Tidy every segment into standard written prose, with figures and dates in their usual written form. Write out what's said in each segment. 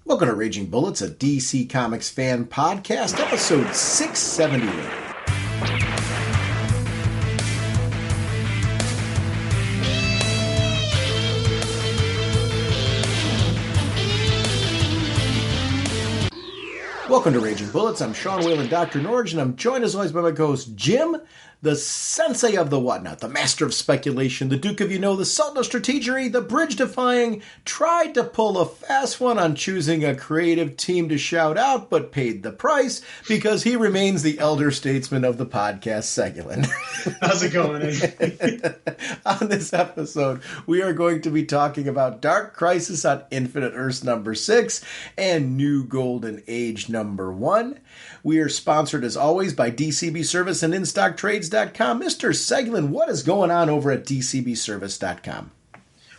Welcome to Raging Bullets, a DC Comics fan podcast, episode 678. Welcome to Raging Bullets. I'm Sean Whalen, drnorge, and I'm joined as always by my co-host Jim, the sensei of the whatnot, the master of speculation, the duke of the sultan of strategery, the bridge-defying, tried to pull a fast one on choosing a creative team to shout out, but paid the price because he remains the elder statesman of the podcast, Segulin. How's it going? On this episode, we are going to be talking about Dark Crisis on Infinite Earths number 6 and New Golden Age number 1. We are sponsored, as always, by DCB Service and InStockTrades.com. Mr. Segulin, what is going on over at DCBService.com?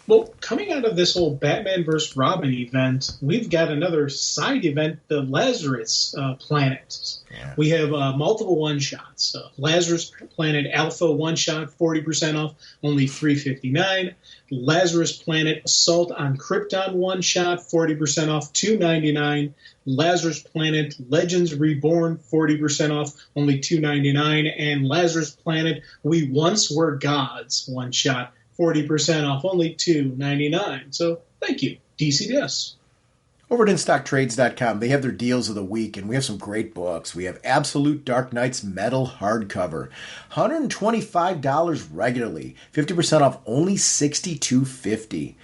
Well, coming out of this whole Batman vs. Robin event, we've got another side event, the Lazarus Planet. Yeah. We have multiple one-shots. Lazarus Planet Alpha one-shot, 40% off, only $3.59. Lazarus Planet Assault on Krypton one-shot, 40% off, $2.99. Lazarus Planet Legends Reborn, 40% off, only $2.99. And Lazarus Planet We Once Were Gods one-shot, 40% off, only $2.99. So thank you, DCBS. Over at InStockTrades.com, they have their deals of the week, and we have some great books. We have Absolute Dark Knight's metal hardcover, $125 regularly, 50% off, only $62.50.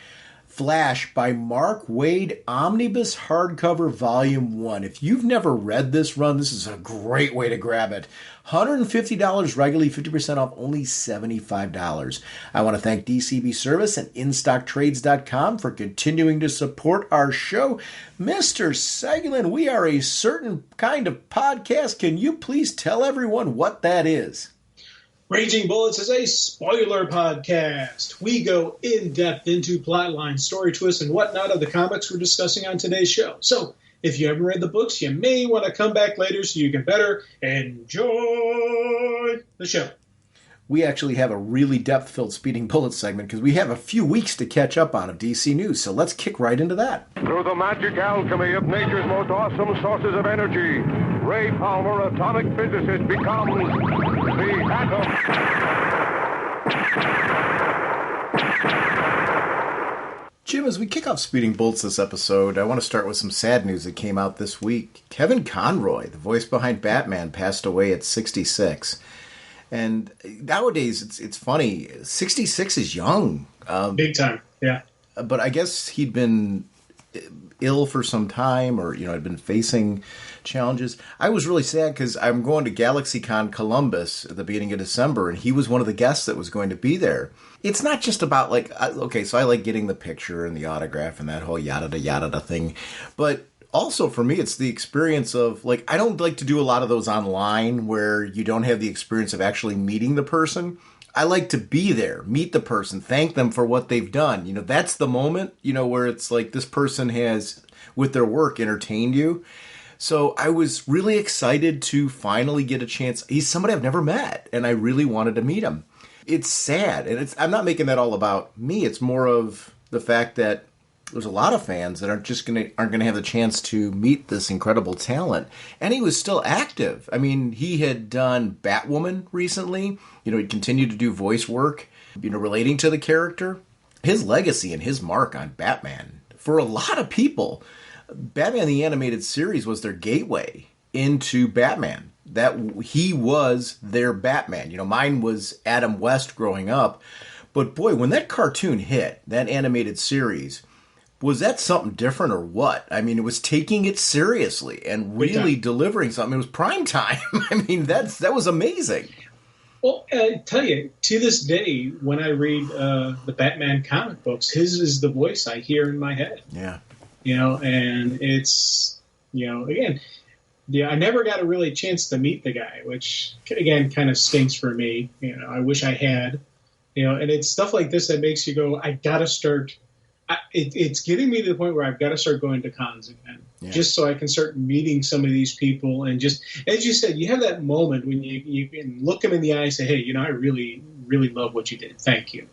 Flash by Mark Waid, Omnibus Hardcover Volume 1. If you've never read this run, this is a great way to grab it. $150 regularly, 50% off, only $75. I want to thank DCB Service and InStockTrades.com for continuing to support our show. Mr. Segulin, we are a certain kind of podcast. Can you please tell everyone what that is? Raging Bullets is a spoiler podcast. We go in-depth into plotline, story twists, and whatnot of the comics we're discussing on today's show. So, if you haven't read the books, you may want to come back later so you can better enjoy the show. We actually have a really depth-filled Speeding Bullets segment because we have a few weeks to catch up on of DC news, so let's kick right into that. Through the magic alchemy of nature's most awesome sources of energy, Ray Palmer, atomic physicist, becomes the atom. Jim, as we kick off Speeding Bullets this episode, I want to start with some sad news that came out this week. Kevin Conroy, the voice behind Batman, passed away at 66. And nowadays, it's funny, 66 is young. Big time, yeah. But I guess he'd been ill for some time or, had been facing challenges. I was really sad because I'm going to GalaxyCon Columbus at the beginning of December, and he was one of the guests that was going to be there. It's not just about, so I like getting the picture and the autograph and that whole yada-da-yada-da thing, but also, for me, it's the experience of, I don't like to do a lot of those online where you don't have the experience of actually meeting the person. I like to be there, meet the person, thank them for what they've done. That's the moment, where it's like this person has, with their work, entertained you. So I was really excited to finally get a chance. He's somebody I've never met, and I really wanted to meet him. It's sad, and I'm not making that all about me. It's more of the fact that there's a lot of fans that aren't going to have the chance to meet this incredible talent. And he was still active. I mean, he had done Batwoman recently. He continued to do voice work, relating to the character. His legacy and his mark on Batman, for a lot of people, Batman the Animated Series was their gateway into Batman. That he was their Batman. Mine was Adam West growing up. But boy, when that cartoon hit, that animated series, was that something different or what? I mean, it was taking it seriously and really delivering something. It was prime time. I mean, that was amazing. Well, I tell you, to this day, when I read the Batman comic books, his is the voice I hear in my head. Yeah. And it's, again, I never got a really chance to meet the guy, which, again, kind of stinks for me. I wish I had. And it's stuff like this that makes you go, I got to start. It's getting me to the point where I've got to start going to cons again, just so I can start meeting some of these people. And just, as you said, you have that moment when you can look them in the eye and say, hey, I really, really love what you did. Thank you.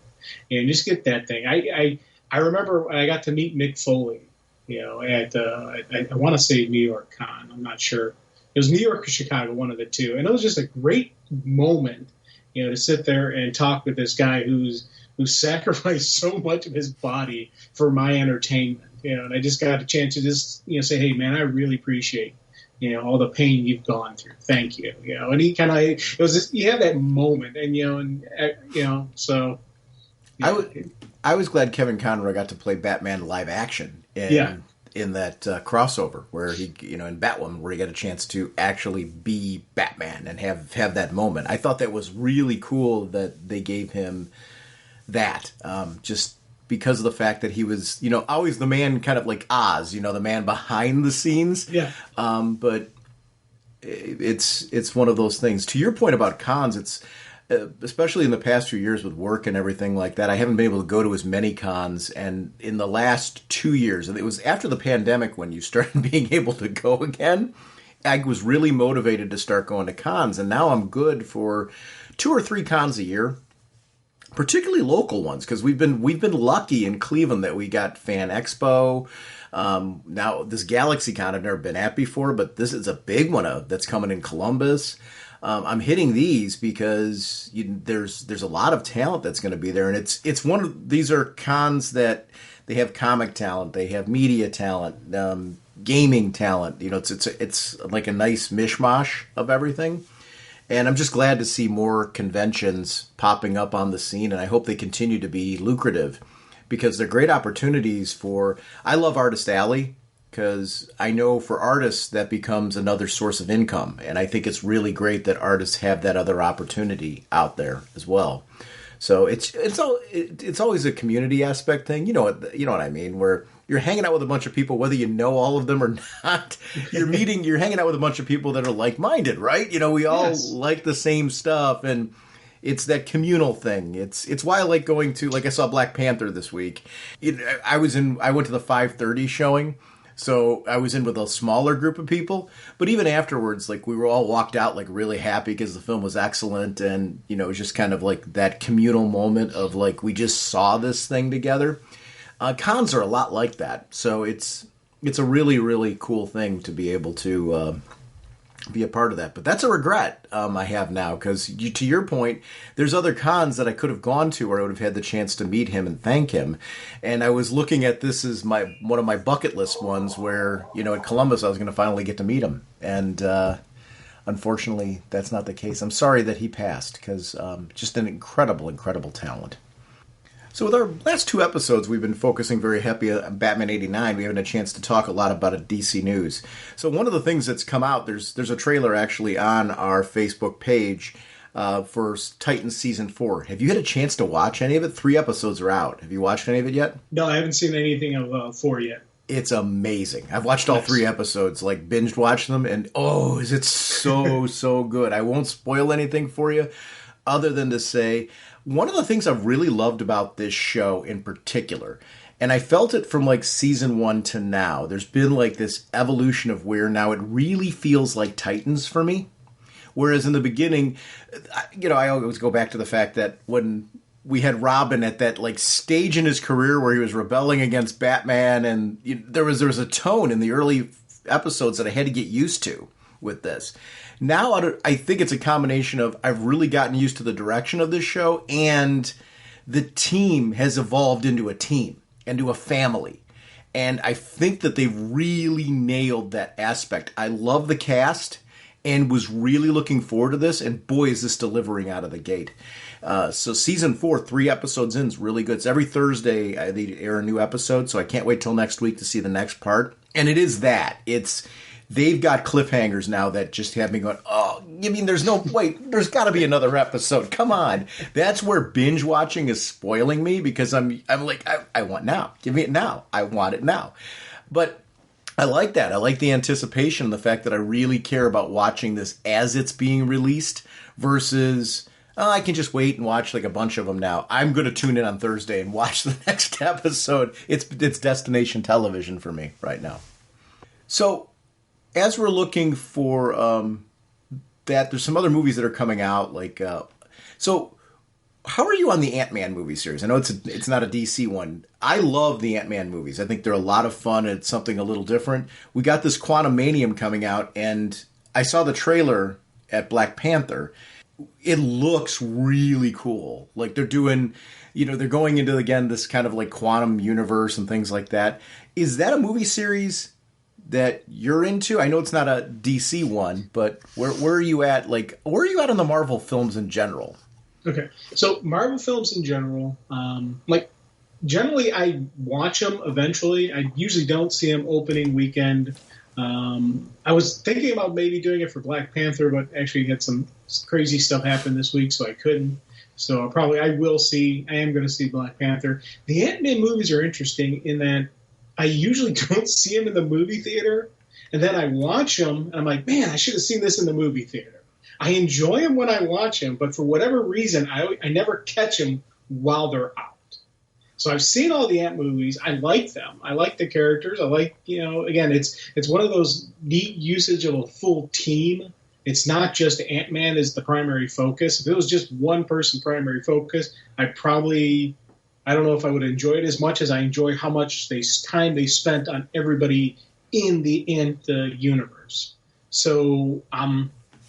And just get that thing. I remember I got to meet Mick Foley at I want to say New York Con. I'm not sure. It was New York or Chicago, one of the two, and it was just a great moment, to sit there and talk with this guy who sacrificed so much of his body for my entertainment. And I just got a chance to just say, hey man, I really appreciate all the pain you've gone through. Thank you. And he kind of, it was just, you have that moment, and so. I was glad Kevin Conroy got to play Batman live action in that crossover where he, in Batwoman, where he got a chance to actually be Batman and have that moment. I thought that was really cool that they gave him that, just because of the fact that he was, always the man kind of like Oz, the man behind the scenes. Yeah. But it's one of those things. To your point about cons, it's especially in the past few years with work and everything like that, I haven't been able to go to as many cons. And in the last 2 years, and it was after the pandemic when you started being able to go again, I was really motivated to start going to cons. And now I'm good for 2 or 3 cons a year, particularly local ones, because we've been lucky in Cleveland that we got Fan Expo. Now this Galaxy Con I've never been at before, but this is a big one that's coming in Columbus. I'm hitting these because there's a lot of talent that's going to be there, and it's one of these are cons that they have comic talent, they have media talent, gaming talent. It's like a nice mishmash of everything, and I'm just glad to see more conventions popping up on the scene, and I hope they continue to be lucrative because they're great opportunities for. I love Artist Alley, because I know for artists that becomes another source of income, and I think it's really great that artists have that other opportunity out there as well. So it's always a community aspect thing, you know what I mean, where you're hanging out with a bunch of people, whether you know all of them or not. You're hanging out with a bunch of people that are like-minded, right? We all like the same stuff, and it's that communal thing. It's why I like going to, like I saw Black Panther this week. I went to the 5:30 showing. So I was in with a smaller group of people, but even afterwards, like we were all walked out like really happy because the film was excellent, and it was just kind of like that communal moment of like we just saw this thing together. Cons are a lot like that, so it's a really, really cool thing to be able to be a part of that. But that's a regret I have now, because to your point, there's other cons that I could have gone to where I would have had the chance to meet him and thank him. And I was looking at this as one of my bucket list ones where, at Columbus I was going to finally get to meet him. And unfortunately, that's not the case. I'm sorry that he passed, because just an incredible, incredible talent. So with our last 2 episodes, we've been focusing very heavy on Batman 89. We haven't had a chance to talk a lot about a DC news. So one of the things that's come out, there's a trailer actually on our Facebook page for Titans Season 4. Have you had a chance to watch any of it? 3 episodes are out. Have you watched any of it yet? No, I haven't seen anything of 4 yet. It's amazing. I've watched all 3 episodes, like binge watched them, and is it so, so good. I won't spoil anything for you other than to say, one of the things I've really loved about this show in particular, and I felt it from like season 1 to now, there's been like this evolution of where now it really feels like Titans for me. Whereas in the beginning, I always go back to the fact that when we had Robin at that like stage in his career where he was rebelling against Batman, and there was a tone in the early episodes that I had to get used to with this. Now I think it's a combination of I've really gotten used to the direction of this show, and the team has evolved into a team, into a family. And I think that they've really nailed that aspect. I love the cast and was really looking forward to this, and boy, is this delivering out of the gate. So season 4, 3 episodes in, is really good. It's every Thursday they air a new episode, so I can't wait till next week to see the next part. And it is that. They've got cliffhangers now that just have me going, oh, you mean there's got to be another episode. Come on. That's where binge watching is spoiling me, because I'm like, I want now. Give me it now. I want it now. But I like that. I like the anticipation, the fact that I really care about watching this as it's being released versus, I can just wait and watch like a bunch of them now. I'm going to tune in on Thursday and watch the next episode. It's destination television for me right now. So, as we're looking for that, there's some other movies that are coming out. So How are you on the Ant-Man movie series? I know it's not a DC one. I love the Ant-Man movies. I think they're a lot of fun. It's something a little different. We got this Quantumanium coming out, and I saw the trailer at Black Panther. It looks really cool. Like they're doing, they're going into, again, this kind of like quantum universe and things like that. Is that a movie series that you're into? I know it's not a DC one, but where are you at? Like, where are you at on the Marvel films in general? Okay, so Marvel films in general, generally I watch them eventually. I usually don't see them opening weekend. I was thinking about maybe doing it for Black Panther, but actually had some crazy stuff happen this week, so I couldn't. So I am going to see Black Panther. The Ant-Man movies are interesting in that I usually don't see them in the movie theater, and then I watch them, and I'm like, man, I should have seen this in the movie theater. I enjoy them when I watch them, but for whatever reason, I never catch them while they're out. So I've seen all the Ant movies. I like them. I like the characters. I like, again, it's one of those neat usage of a full team. It's not just Ant-Man is the primary focus. If it was just one person primary focus, I don't know if I would enjoy it as much as I enjoy how much time they spent on everybody in the universe. So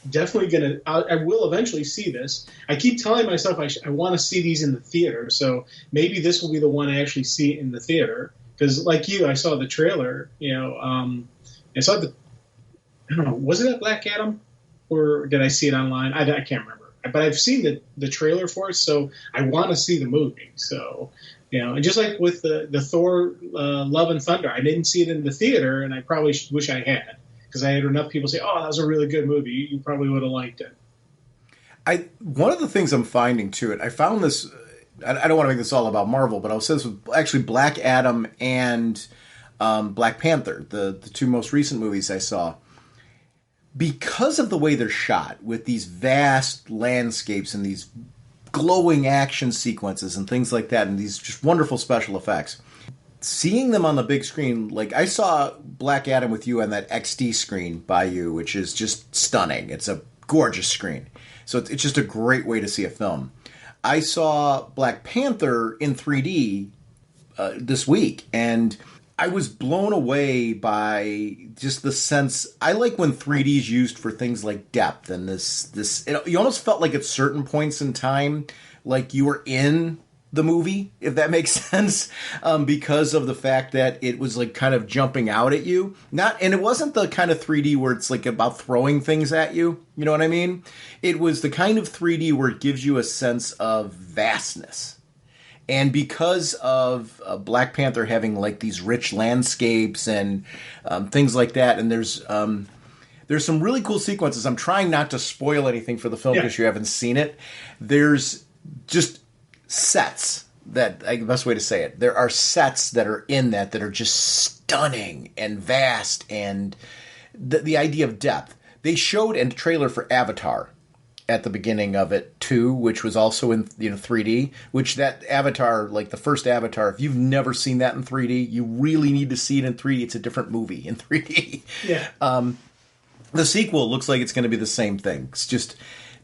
definitely I will eventually see this. I keep telling myself I want to see these in the theater, so maybe this will be the one I actually see in the theater. Because like you, I saw the trailer. I saw I don't know, was it at Black Adam or did I see it online? I can't remember. But I've seen the trailer for it, so I want to see the movie. So and just like with the Thor Love and Thunder, I didn't see it in the theater, and I probably wish I had. Because I had enough people say, "Oh, that was a really good movie. You probably would have liked it." One of the things I'm finding to it, I found this. I don't want to make this all about Marvel, but I'll say this with actually Black Adam and Black Panther, the two most recent movies I saw. Because of the way they're shot, with these vast landscapes and these glowing action sequences and things like that, and these just wonderful special effects. Seeing them on the big screen, like I saw Black Adam with you on that XD screen by you, which is just stunning. It's a gorgeous screen. So it's just a great way to see a film. I saw Black Panther in 3D this week, and I was blown away by just the sense. I like when 3D is used for things like depth and you almost felt like at certain points in time, like you were in the movie, if that makes sense, because of the fact that it was like kind of jumping out at you. And it wasn't the kind of 3D where it's like about throwing things at you. You know what I mean? It was the kind of 3D where it gives you a sense of vastness. And because of Black Panther having like these rich landscapes and things like that, and there's some really cool sequences. I'm trying not to spoil anything for the film because you haven't seen it. There's just sets the best way to say it. There are sets that are in that are just stunning and vast, and the idea of depth. They showed a trailer for Avatar at the beginning of it too, which was also in 3D. Which that Avatar, like the first Avatar, if you've never seen that in 3D, you really need to see it in 3D. It's a different movie in 3D. Yeah. The sequel looks like it's going to be the same thing. It's just.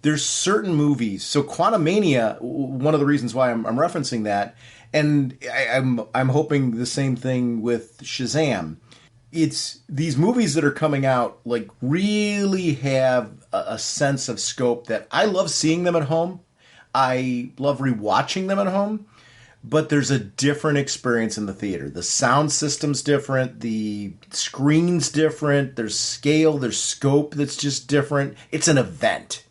There's certain movies. So Quantumania, one of the reasons why I'm referencing that, and I'm hoping the same thing with Shazam. It's these movies that are coming out like really have a sense of scope that I love seeing them at home. I love rewatching them at home, but there's a different experience in the theater. The sound system's different, the screen's different, there's scale, there's scope that's just different. It's an event.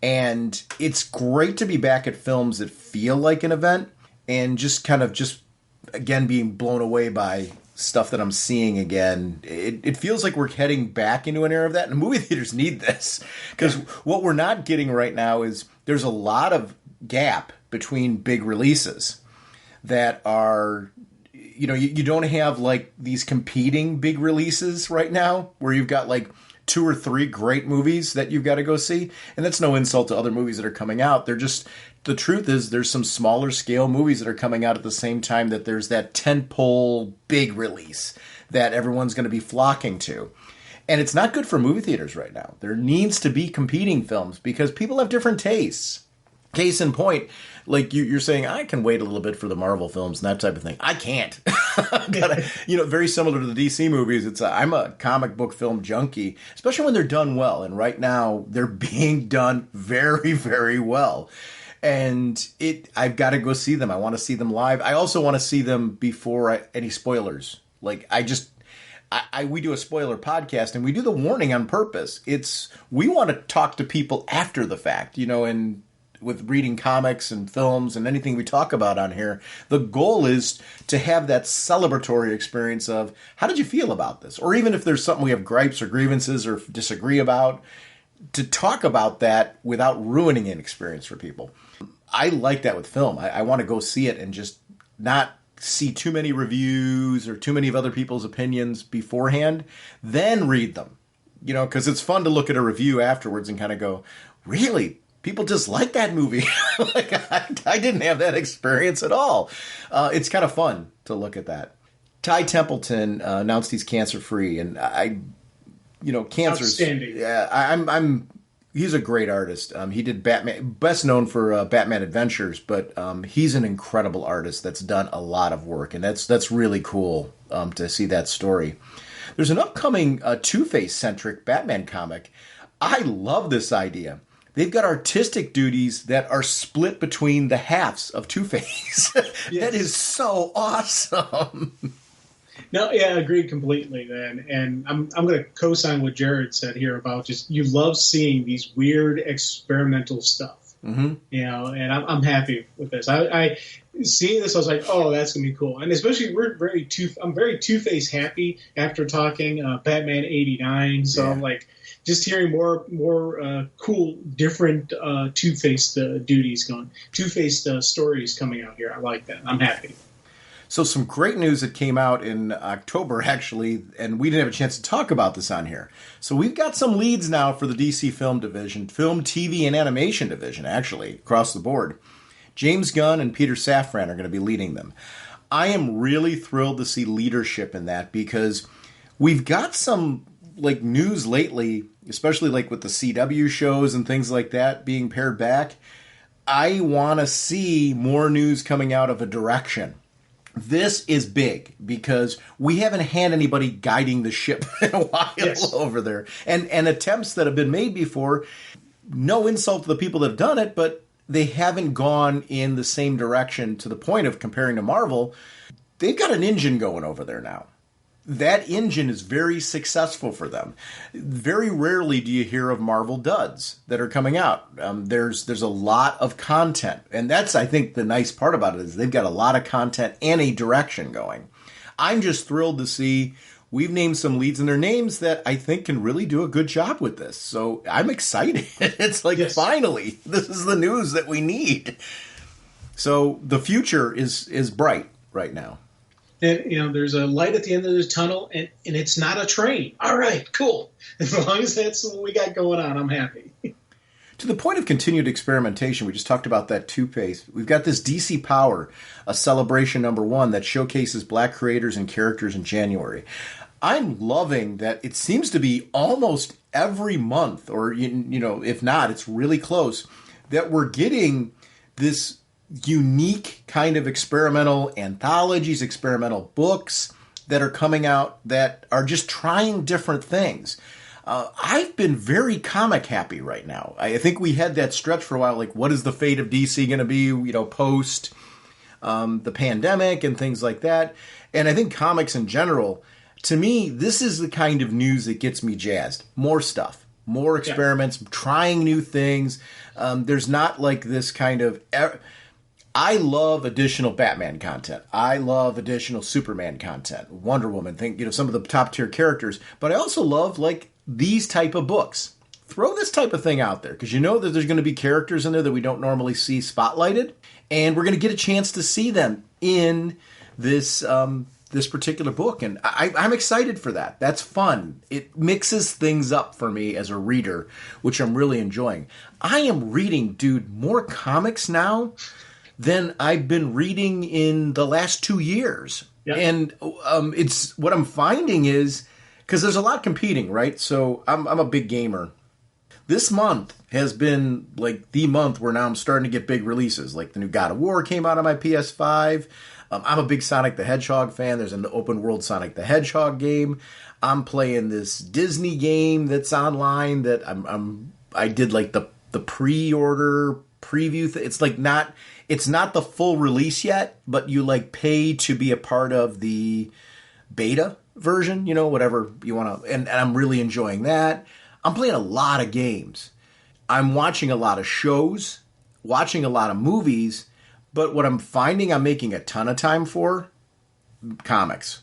And it's great to be back at films that feel like an event and just again, being blown away by stuff that I'm seeing again. It feels like we're heading back into an era of that, and movie theaters need this. Because what we're not getting right now is there's a lot of gap between big releases that are, you don't have like these competing big releases right now where you've got like 2 or 3 great movies that you've got to go see. And that's no insult to other movies that are coming out. They're just, the truth is there's some smaller scale movies that are coming out at the same time that there's that tentpole big release that everyone's going to be flocking to. And it's not good for movie theaters right now. There needs to be competing films because people have different tastes. Case in point, like you're saying, I can wait a little bit for the Marvel films and that type of thing. I can't. Very similar to the DC movies. I'm a comic book film junkie, especially when they're done well. And right now, they're being done very, very well. And I've got to go see them. I want to see them live. I also want to see them before any spoilers. Like we do a spoiler podcast and we do the warning on purpose. We want to talk to people after the fact, and with reading comics and films and anything we talk about on here, the goal is to have that celebratory experience of how did you feel about this? Or even if there's something we have gripes or grievances or disagree about, to talk about that without ruining an experience for people. I like that with film. I want to go see it and just not see too many reviews or too many of other people's opinions beforehand, then read them. Because it's fun to look at a review afterwards and kind of go, really? People just like that movie. I didn't have that experience at all. It's kind of fun to look at that. Ty Templeton announced he's cancer-free, and cancer's outstanding. Yeah, he's a great artist. He did Batman, best known for Batman Adventures, but he's an incredible artist that's done a lot of work, and that's really cool to see that story. There's an upcoming Two-Face-centric Batman comic. I love this idea. They've got artistic duties that are split between the halves of Two-Face. Yes. That is so awesome. No, yeah, I agree completely, man. And I'm going to co-sign what Jared said here about just you love seeing these weird experimental stuff. Mm-hmm. And I'm happy with this. I seeing this, I was like, oh, that's going to be cool. And especially I'm very Two-Face happy after talking Batman 89. So yeah. I'm like, just hearing more cool, different Two-Faced Two-Faced stories coming out here. I like that. I'm happy. So some great news that came out in October, actually, and we didn't have a chance to talk about this on here. So we've got some leads now for the DC Film Division, Film, TV, and Animation Division, actually, across the board. James Gunn and Peter Safran are going to be leading them. I am really thrilled to see leadership in that because we've got some news lately, especially with the CW shows and things like that being pared back. I want to see more news coming out of a direction. This is big because we haven't had anybody guiding the ship in a while over there. And attempts that have been made before, no insult to the people that have done it, but they haven't gone in the same direction to the point of comparing to Marvel. They've got an engine going over there now. That engine is very successful for them. Very rarely do you hear of Marvel duds that are coming out. There's a lot of content. And that's, I think, the nice part about it is they've got a lot of content and a direction going. I'm just thrilled to see we've named some leads in their names that I think can really do a good job with this. So I'm excited. It's Finally, this is the news that we need. So the future is bright right now. And, there's a light at the end of the tunnel, and it's not a train. All right, cool. As long as that's what we got going on, I'm happy. To the point of continued experimentation, we just talked about that Two-Face. We've got this DC Power, a celebration #1 that showcases black creators and characters in January. I'm loving that it seems to be almost every month, or, if not, it's really close, that we're getting this unique kind of experimental anthologies, experimental books that are coming out that are just trying different things. I've been very comic happy right now. I think we had that stretch for a while, what is the fate of DC going to be, post the pandemic and things like that. And I think comics in general, to me, this is the kind of news that gets me jazzed. More stuff, more experiments, trying new things. There's not this kind of... I love additional Batman content. I love additional Superman content, Wonder Woman, some of the top tier characters. But I also love these type of books. Throw this type of thing out there because that there's going to be characters in there that we don't normally see spotlighted, and we're going to get a chance to see them in this this particular book, and I'm excited for that. That's fun. It mixes things up for me as a reader, which I'm really enjoying. I am reading, more comics now than I've been reading in the last 2 years. Yep. And it's what I'm finding is, because there's a lot competing, right? So I'm a big gamer. This month has been like the month where now I'm starting to get big releases. Like the new God of War came out on my PS5. I'm a big Sonic the Hedgehog fan. There's an open world Sonic the Hedgehog game. I'm playing this Disney game that's online that I did like the pre-order preview. It's like it's not the full release yet, but you like pay to be a part of the beta version, whatever you want to. And I'm really enjoying that. I'm playing a lot of games. I'm watching a lot of shows, watching a lot of movies, but what I'm finding I'm making a ton of time for, comics.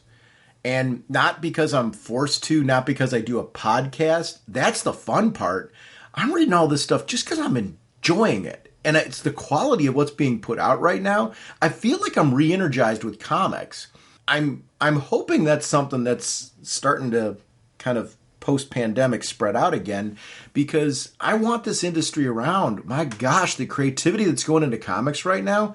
And not because I'm forced to, not because I do a podcast. That's the fun part. I'm reading all this stuff just because I'm enjoying it. And it's the quality of what's being put out right now. I feel like I'm re-energized with comics. I'm hoping that's something that's starting to kind of post-pandemic spread out again, because I want this industry around. My gosh, the creativity that's going into comics right now.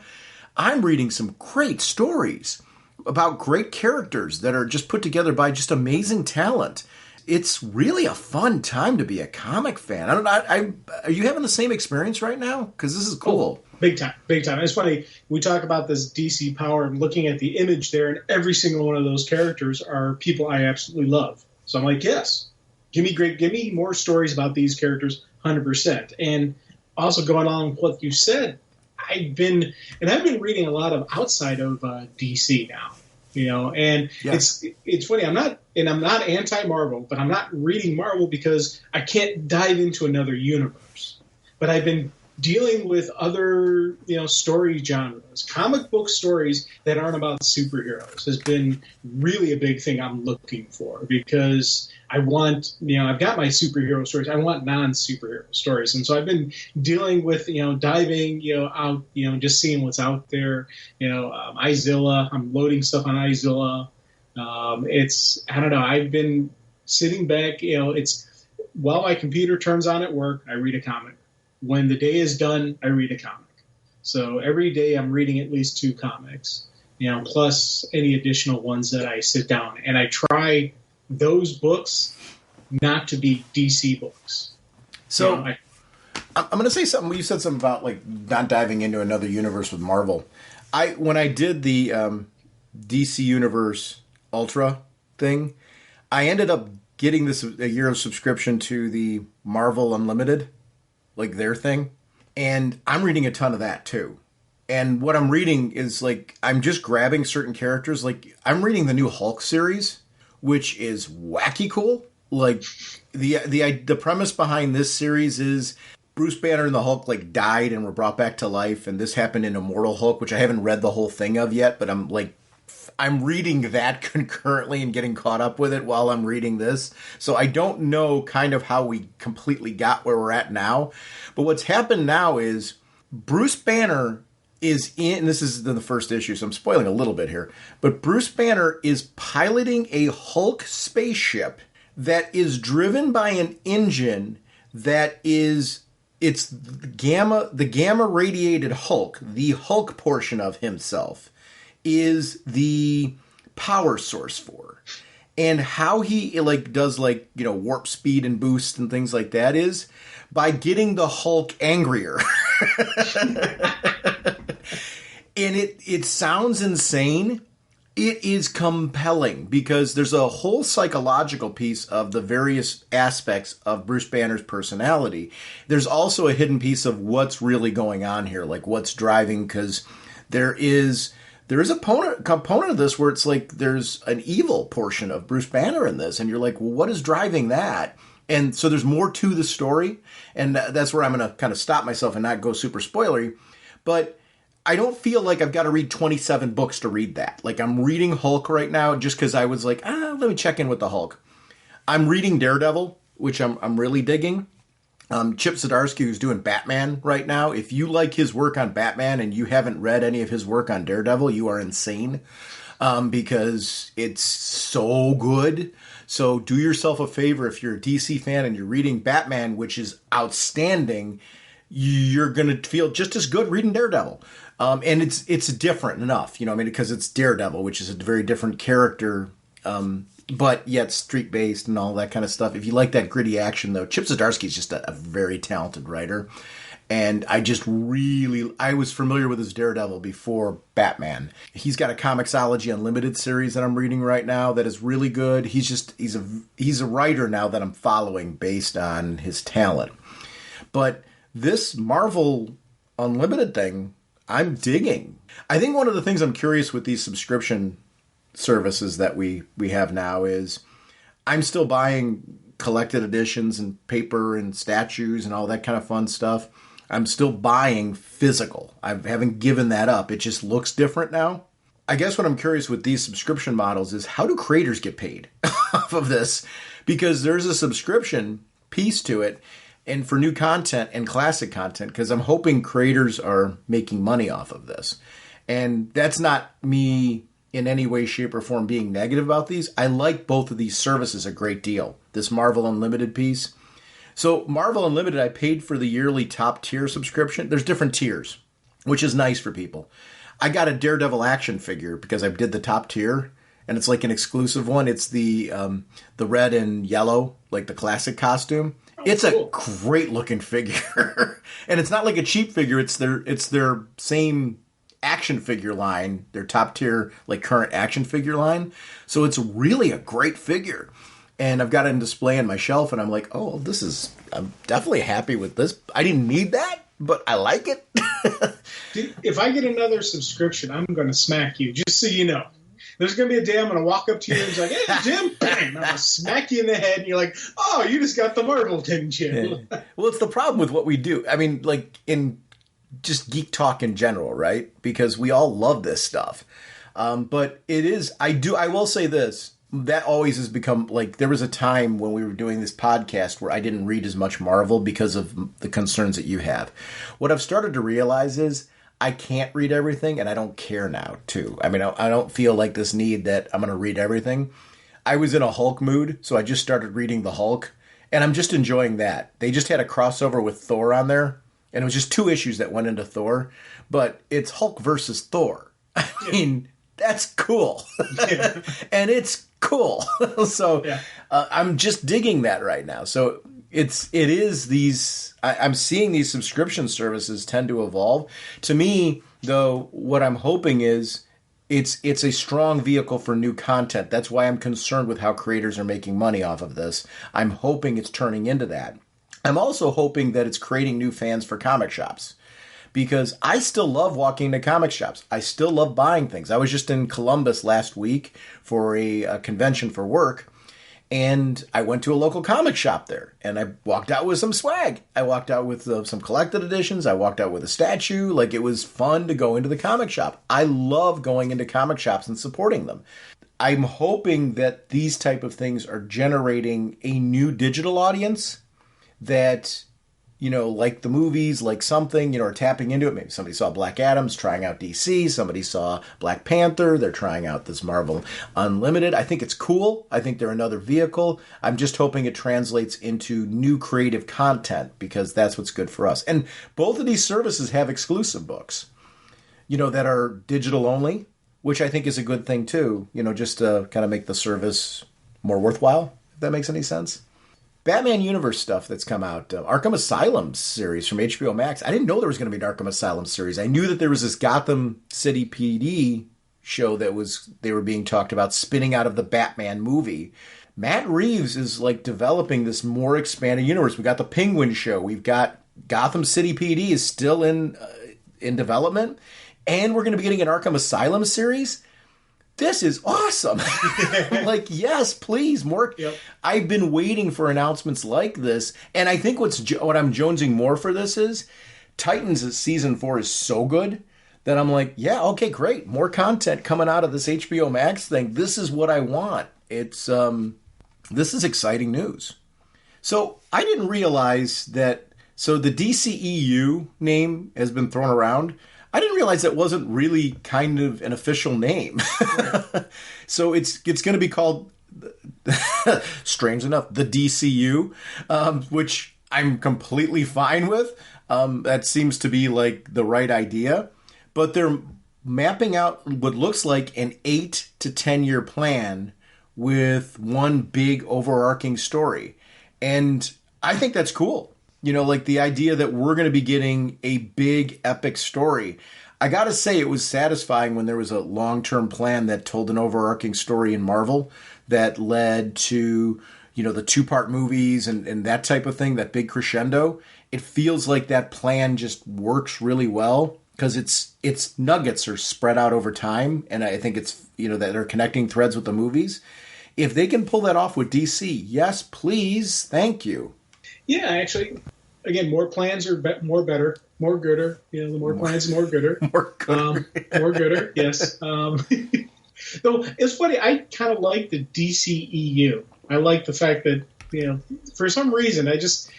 I'm reading some great stories about great characters that are just put together by just amazing talent. It's really a fun time to be a comic fan. I don't know. Are you having the same experience right now? Because this is cool. Oh, big time. It's funny. We talk about this DC power and looking at the image there, and every single one of those characters are people I absolutely love. So I'm like, yes, give me more stories about these characters, 100%. And also going on with what you said, I've been reading a lot of outside of DC now. And yeah. It's funny. I'm not anti-Marvel, but I'm not reading Marvel because I can't dive into another universe. But I've been dealing with other, story genres. Comic book stories that aren't about superheroes has been really a big thing I'm looking for, because I want, I've got my superhero stories. I want non-superhero stories. And so I've been dealing with, diving, out, just seeing what's out there. iZilla, I'm loading stuff on iZilla. I don't know. I've been sitting back, it's while my computer turns on at work, I read a comic. When the day is done, I read a comic. So every day I'm reading at least 2 comics, plus any additional ones that I sit down. And I try those books not to be DC books. So I'm going to say something. You said something about like not diving into another universe with Marvel. When I did the DC Universe Ultra thing, I ended up getting a year of subscription to the Marvel Unlimited, like their thing. And I'm reading a ton of that too. And what I'm reading is like, I'm just grabbing certain characters. Like I'm reading the new Hulk series, which is wacky cool. Like the premise behind this series is Bruce Banner and the Hulk like died and were brought back to life. And this happened in Immortal Hulk, which I haven't read the whole thing of yet, but I'm reading that concurrently and getting caught up with it while I'm reading this. So I don't know kind of how we completely got where we're at now. But what's happened now is Bruce Banner is in, this is the first issue, so I'm spoiling a little bit here, but Bruce Banner is piloting a Hulk spaceship that is driven by an engine that is, it's the gamma radiated Hulk, the Hulk portion of himself is the power source for. And how he does warp speed and boost and things like that is by getting the Hulk angrier. And it sounds insane. It is compelling because there's a whole psychological piece of the various aspects of Bruce Banner's personality. There's also a hidden piece of what's really going on here, like what's driving, because there is a component of this where it's like there's an evil portion of Bruce Banner in this, and you're like, well, what is driving that? And so there's more to the story, and that's where I'm going to kind of stop myself and not go super spoilery. But I don't feel like I've got to read 27 books to read that. Like, I'm reading Hulk right now just because I was like, let me check in with the Hulk. I'm reading Daredevil, which I'm really digging. Chip Zdarsky, who's doing Batman right now. If you like his work on Batman and you haven't read any of his work on Daredevil, you are insane, because it's so good. So do yourself a favor. If you're a DC fan and you're reading Batman, which is outstanding, you're going to feel just as good reading Daredevil. And it's different enough, because it's Daredevil, which is a very different character, but yet street-based and all that kind of stuff. If you like that gritty action, though, Chip Zdarsky is just a very talented writer. And I was familiar with his Daredevil before Batman. He's got a Comixology Unlimited series that I'm reading right now that is really good. He's a writer now that I'm following based on his talent. But this Marvel Unlimited thing, I'm digging. I think one of the things I'm curious with these subscription services that we have now is I'm still buying collected editions and paper and statues and all that kind of fun stuff. I'm still buying physical. I haven't given that up. It just looks different now. I guess what I'm curious with these subscription models is how do creators get paid off of this? Because there's a subscription piece to it, and for new content and classic content, because I'm hoping creators are making money off of this. And that's not me in any way, shape, or form being negative about these. I like both of these services a great deal. This Marvel Unlimited piece. So Marvel Unlimited, I paid for the yearly top tier subscription. There's different tiers, which is nice for people. I got a Daredevil action figure because I did the top tier, and it's like an exclusive one. It's the red and yellow, like the classic costume. It's cool. A great looking figure, and it's not like a cheap figure. It's their same action figure line, their top tier, like current action figure line. So it's really a great figure. And I've got it in display on my shelf, and I'm like, oh, I'm definitely happy with this. I didn't need that, but I like it. Dude, if I get another subscription, I'm going to smack you, just so you know. There's going to be a day I'm going to walk up to you and be like, hey, Jim, bang, I'm going to smack you in the head, and you're like, oh, you just got the Marvel, didn't you? Yeah. Well, it's the problem with what we do. I mean, like, in just geek talk in general, right? Because we all love this stuff. But it is, I will say this. That always has become, like, there was a time when we were doing this podcast where I didn't read as much Marvel because of the concerns that you have. What I've started to realize is I can't read everything, and I don't care now, too. I mean, I don't feel like this need that I'm going to read everything. I was in a Hulk mood, so I just started reading the Hulk, and I'm just enjoying that. They just had a crossover with Thor on there, and it was just 2 issues that went into Thor, but it's Hulk versus Thor. I mean, that's cool. Yeah. And it's cool. So yeah. I'm just digging that right now. So it is these, I'm seeing these subscription services tend to evolve. To me, though, what I'm hoping is it's a strong vehicle for new content. That's why I'm concerned with how creators are making money off of this. I'm hoping it's turning into that. I'm also hoping that it's creating new fans for comic shops. Because I still love walking into comic shops. I still love buying things. I was just in Columbus last week for a convention for work, and I went to a local comic shop there, and I walked out with some swag. I walked out with some collected editions. I walked out with a statue. Like, it was fun to go into the comic shop. I love going into comic shops and supporting them. I'm hoping that these type of things are generating a new digital audience that, you know, like the movies, like something, you know, are tapping into it. Maybe somebody saw Black Adam's trying out DC. Somebody saw Black Panther. They're trying out this Marvel Unlimited. I think it's cool. I think they're another vehicle. I'm just hoping it translates into new creative content because that's what's good for us. And both of these services have exclusive books, you know, that are digital only, which I think is a good thing too, you know, just to kind of make the service more worthwhile, if that makes any sense. Batman Universe stuff that's come out. Arkham Asylum series from HBO Max. I didn't know there was going to be an Arkham Asylum series. I knew that there was this Gotham City PD show that they were being talked about spinning out of the Batman movie. Matt Reeves is like developing this more expanded universe. We got the Penguin show. We've got Gotham City PD is still in development. And we're going to be getting an Arkham Asylum series. This is awesome. I'm like, yes, please, more. Yep. I've been waiting for announcements like this. And I think what I'm jonesing more for this is Titans season 4 is so good that I'm like, yeah, okay, great. More content coming out of this HBO Max thing. This is what I want. This is exciting news. So I didn't realize that. So the DCEU name has been thrown around. I didn't realize that wasn't really kind of an official name. So it's going to be called, strange enough, the DCU, which I'm completely fine with. That seems to be like the right idea. But they're mapping out what looks like an 8 to 10 year plan with one big overarching story. And I think that's cool. You know, like the idea that we're going to be getting a big epic story. I got to say, it was satisfying when there was a long-term plan that told an overarching story in Marvel that led to, you know, the 2-part movies and that type of thing, that big crescendo. It feels like that plan just works really well because its nuggets are spread out over time. And I think it's, you know, that they're connecting threads with the movies. If they can pull that off with DC, yes, please. Thank you. Yeah, actually, again, more plans are more better. More gooder, you know. The more plans, more gooder. More gooder. More gooder. Yes. Though it's funny, I kind of like the DCEU. I like the fact that, you know, for some reason, I just,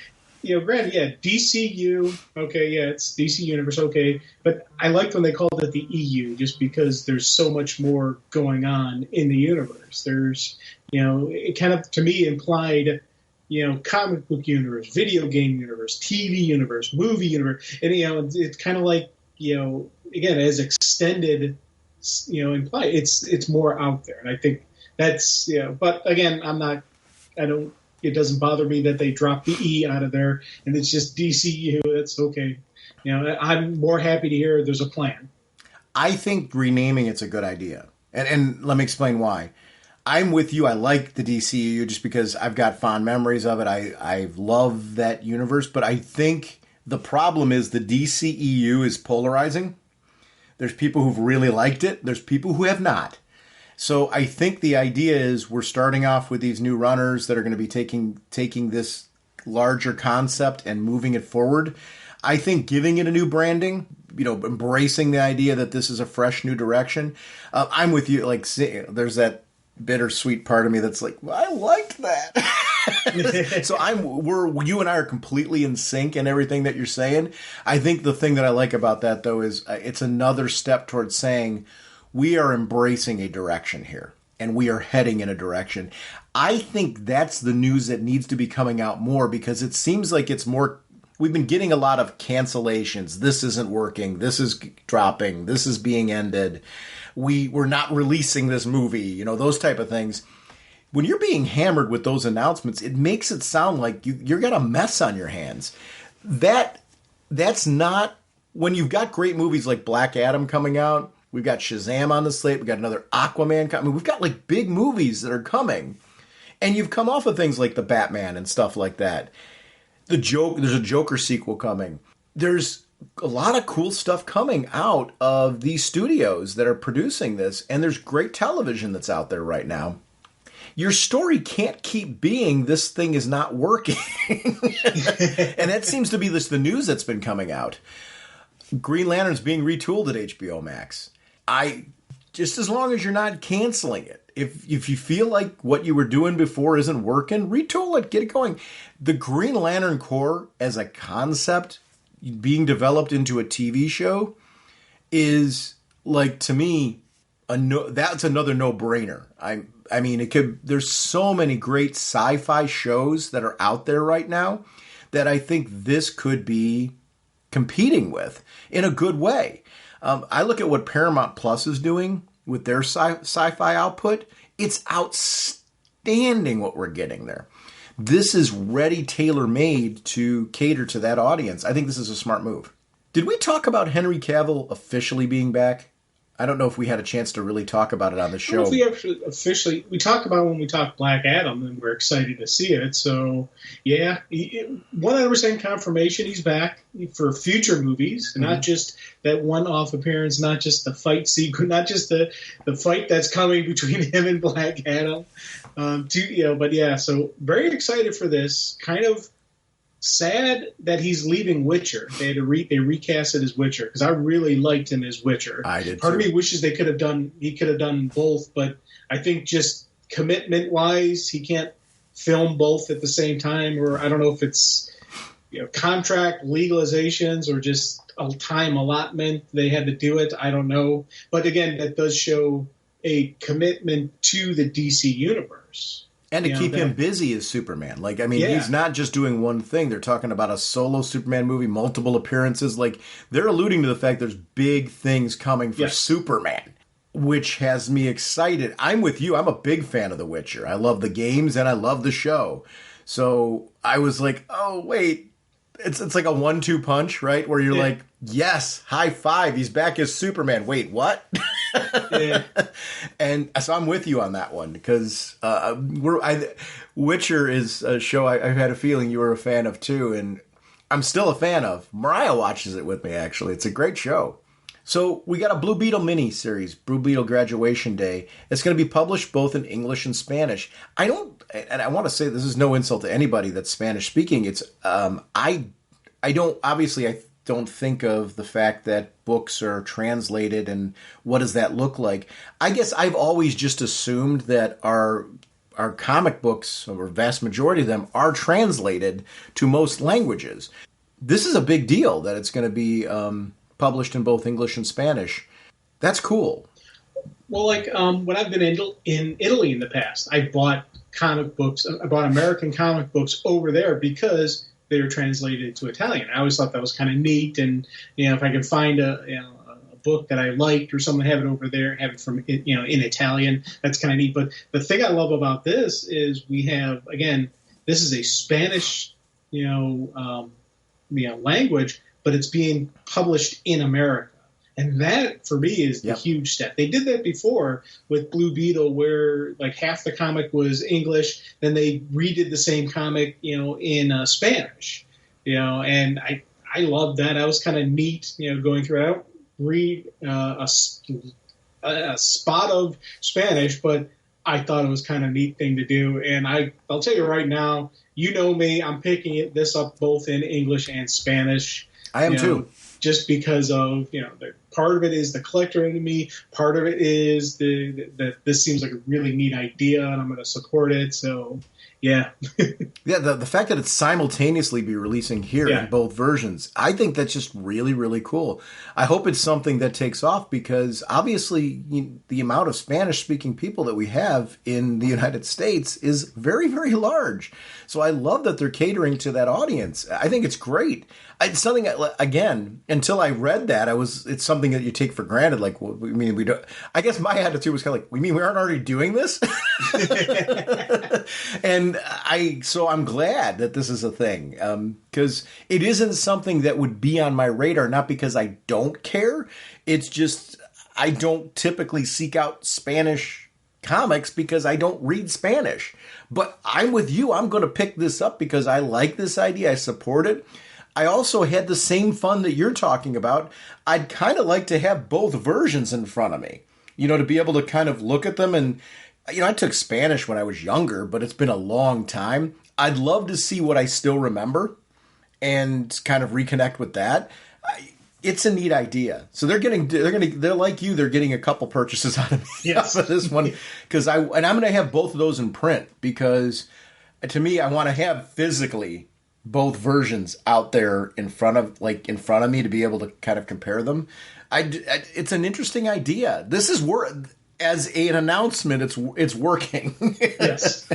you know, granted, yeah, DCU, okay, yeah, it's DC Universe, okay, but I liked when they called it the EU, just because there's so much more going on in the universe. There's, you know, it kind of to me implied, you know, comic book universe, video game universe, TV universe, movie universe. And, you know, it's kind of like, you know, again, as extended, you know, implied, it's more out there. And I think that's, you know, but again, it doesn't bother me that they dropped the E out of there and it's just DCU. That's okay. You know, I'm more happy to hear there's a plan. I think renaming it's a good idea. And let me explain why. I'm with you. I like the DCU just because I've got fond memories of it. I love that universe. But I think the problem is the DCEU is polarizing. There's people who've really liked it. There's people who have not. So I think the idea is we're starting off with these new runners that are going to be taking this larger concept and moving it forward. I think giving it a new branding, you know, embracing the idea that this is a fresh new direction. I'm with you. Like, there's that bittersweet part of me that's like, well, I liked that. So you and I are completely in sync in everything that you're saying. I think the thing that I like about that though is it's another step towards saying we are embracing a direction here and we are heading in a direction. I think that's the news that needs to be coming out more because it seems like it's more. We've been getting a lot of cancellations. This isn't working. This is dropping. This is being ended. We're not releasing this movie, you know, those type of things. When you're being hammered with those announcements, it makes it sound like you're got a mess on your hands. That's not when you've got great movies like Black Adam coming out. We've got Shazam on the slate. We've got another Aquaman coming. We've got like big movies that are coming. And you've come off of things like the Batman and stuff like that. There's a Joker sequel coming. There's a lot of cool stuff coming out of these studios that are producing this, and there's great television that's out there right now. Your story can't keep being this thing is not working. And that seems to be the news that's been coming out. Green Lantern's being retooled at HBO Max. Just as long as you're not canceling it. If you feel like what you were doing before isn't working, retool it, get it going. The Green Lantern Corps as a concept being developed into a TV show is, like, to me, that's another no-brainer. I mean, there's so many great sci-fi shows that are out there right now that I think this could be competing with in a good way. I look at what Paramount Plus is doing with their sci-fi output. It's outstanding what we're getting there. This is ready, tailor-made to cater to that audience. I think this is a smart move. Did we talk about Henry Cavill officially being back? I don't know if we had a chance to really talk about it on the show. We talked about it when we talked Black Adam, and we're excited to see it. So, yeah, 100% confirmation he's back for future movies, not just that one-off appearance, not just the fight sequence, not just the fight that's coming between him and Black Adam. But yeah, so very excited for this. Kind of sad that he's leaving Witcher. They recast it as Witcher because I really liked him as Witcher. I did. Part of me wishes he could have done both, but I think just commitment wise, he can't film both at the same time, or I don't know if it's contract legalizations or just a time allotment they had to do it. I don't know, but again, that does show a commitment to the DC universe. And to keep him busy as Superman. He's not just doing one thing. They're talking about a solo Superman movie, multiple appearances. Like, they're alluding to the fact there's big things coming for Superman. which has me excited. I'm with you. I'm a big fan of The Witcher. I love the games and I love the show. So I was like, oh, wait. It's like a 1-2 punch, right? Where you're like, yes, high five. He's back as Superman. Wait, what? Yeah. And so I'm with you on that one because Witcher is a show I've had a feeling you were a fan of too. And I'm still a fan of. Mariah watches it with me, actually. It's a great show. So we got a Blue Beetle mini-series, Blue Beetle Graduation Day. It's going to be published both in English and Spanish. I want to say this is no insult to anybody that's Spanish-speaking. It's I don't think of the fact that books are translated and what does that look like. I guess I've always just assumed that our comic books, or vast majority of them, are translated to most languages. This is a big deal that it's going to be published in both English and Spanish. That's cool. Well, like when I've been in Italy in the past, I bought comic books. I bought American comic books over there because they were translated to Italian. I always thought that was kind of neat, and if I could find a book that I liked or something, have it over there, have it from in Italian. That's kind of neat. But the thing I love about this is we have, again, this is a Spanish language, but it's being published in America. And that, for me, is the huge step. They did that before with Blue Beetle, where like half the comic was English, then they redid the same comic, in Spanish. And I loved that. I was kind of neat, going through. I don't read a spot of Spanish, but I thought it was kind of neat thing to do. And I'll tell you right now, me, I'm picking this up both in English and Spanish. I am too. Just because of, part of it is the collector in me, part of it is that this seems like a really neat idea and I'm going to support it. So, yeah. Yeah, the fact that it's simultaneously be releasing here in both versions, I think that's just really, really cool. I hope it's something that takes off because obviously the amount of Spanish-speaking people that we have in the United States is very, very large. So I love that they're catering to that audience. I think it's great. It's something, again, until I read that, it's something that you take for granted. Like, we don't. I guess my attitude was kind of like, we aren't already doing this? And so I'm glad that this is a thing, because it isn't something that would be on my radar, not because I don't care. It's just, I don't typically seek out Spanish comics because I don't read Spanish. But I'm with you. I'm going to pick this up because I like this idea. I support it. I also had the same fun that you're talking about. I'd kind of like to have both versions in front of me, to be able to kind of look at them. And, I took Spanish when I was younger, but it's been a long time. I'd love to see what I still remember and kind of reconnect with that. It's a neat idea. So they're like you. They're getting a couple purchases out of me off of this one because I'm going to have both of those in print because to me, I want to have physically both versions out there in front of me to be able to kind of compare them. It's an interesting idea. This is as an announcement. It's working. Yes.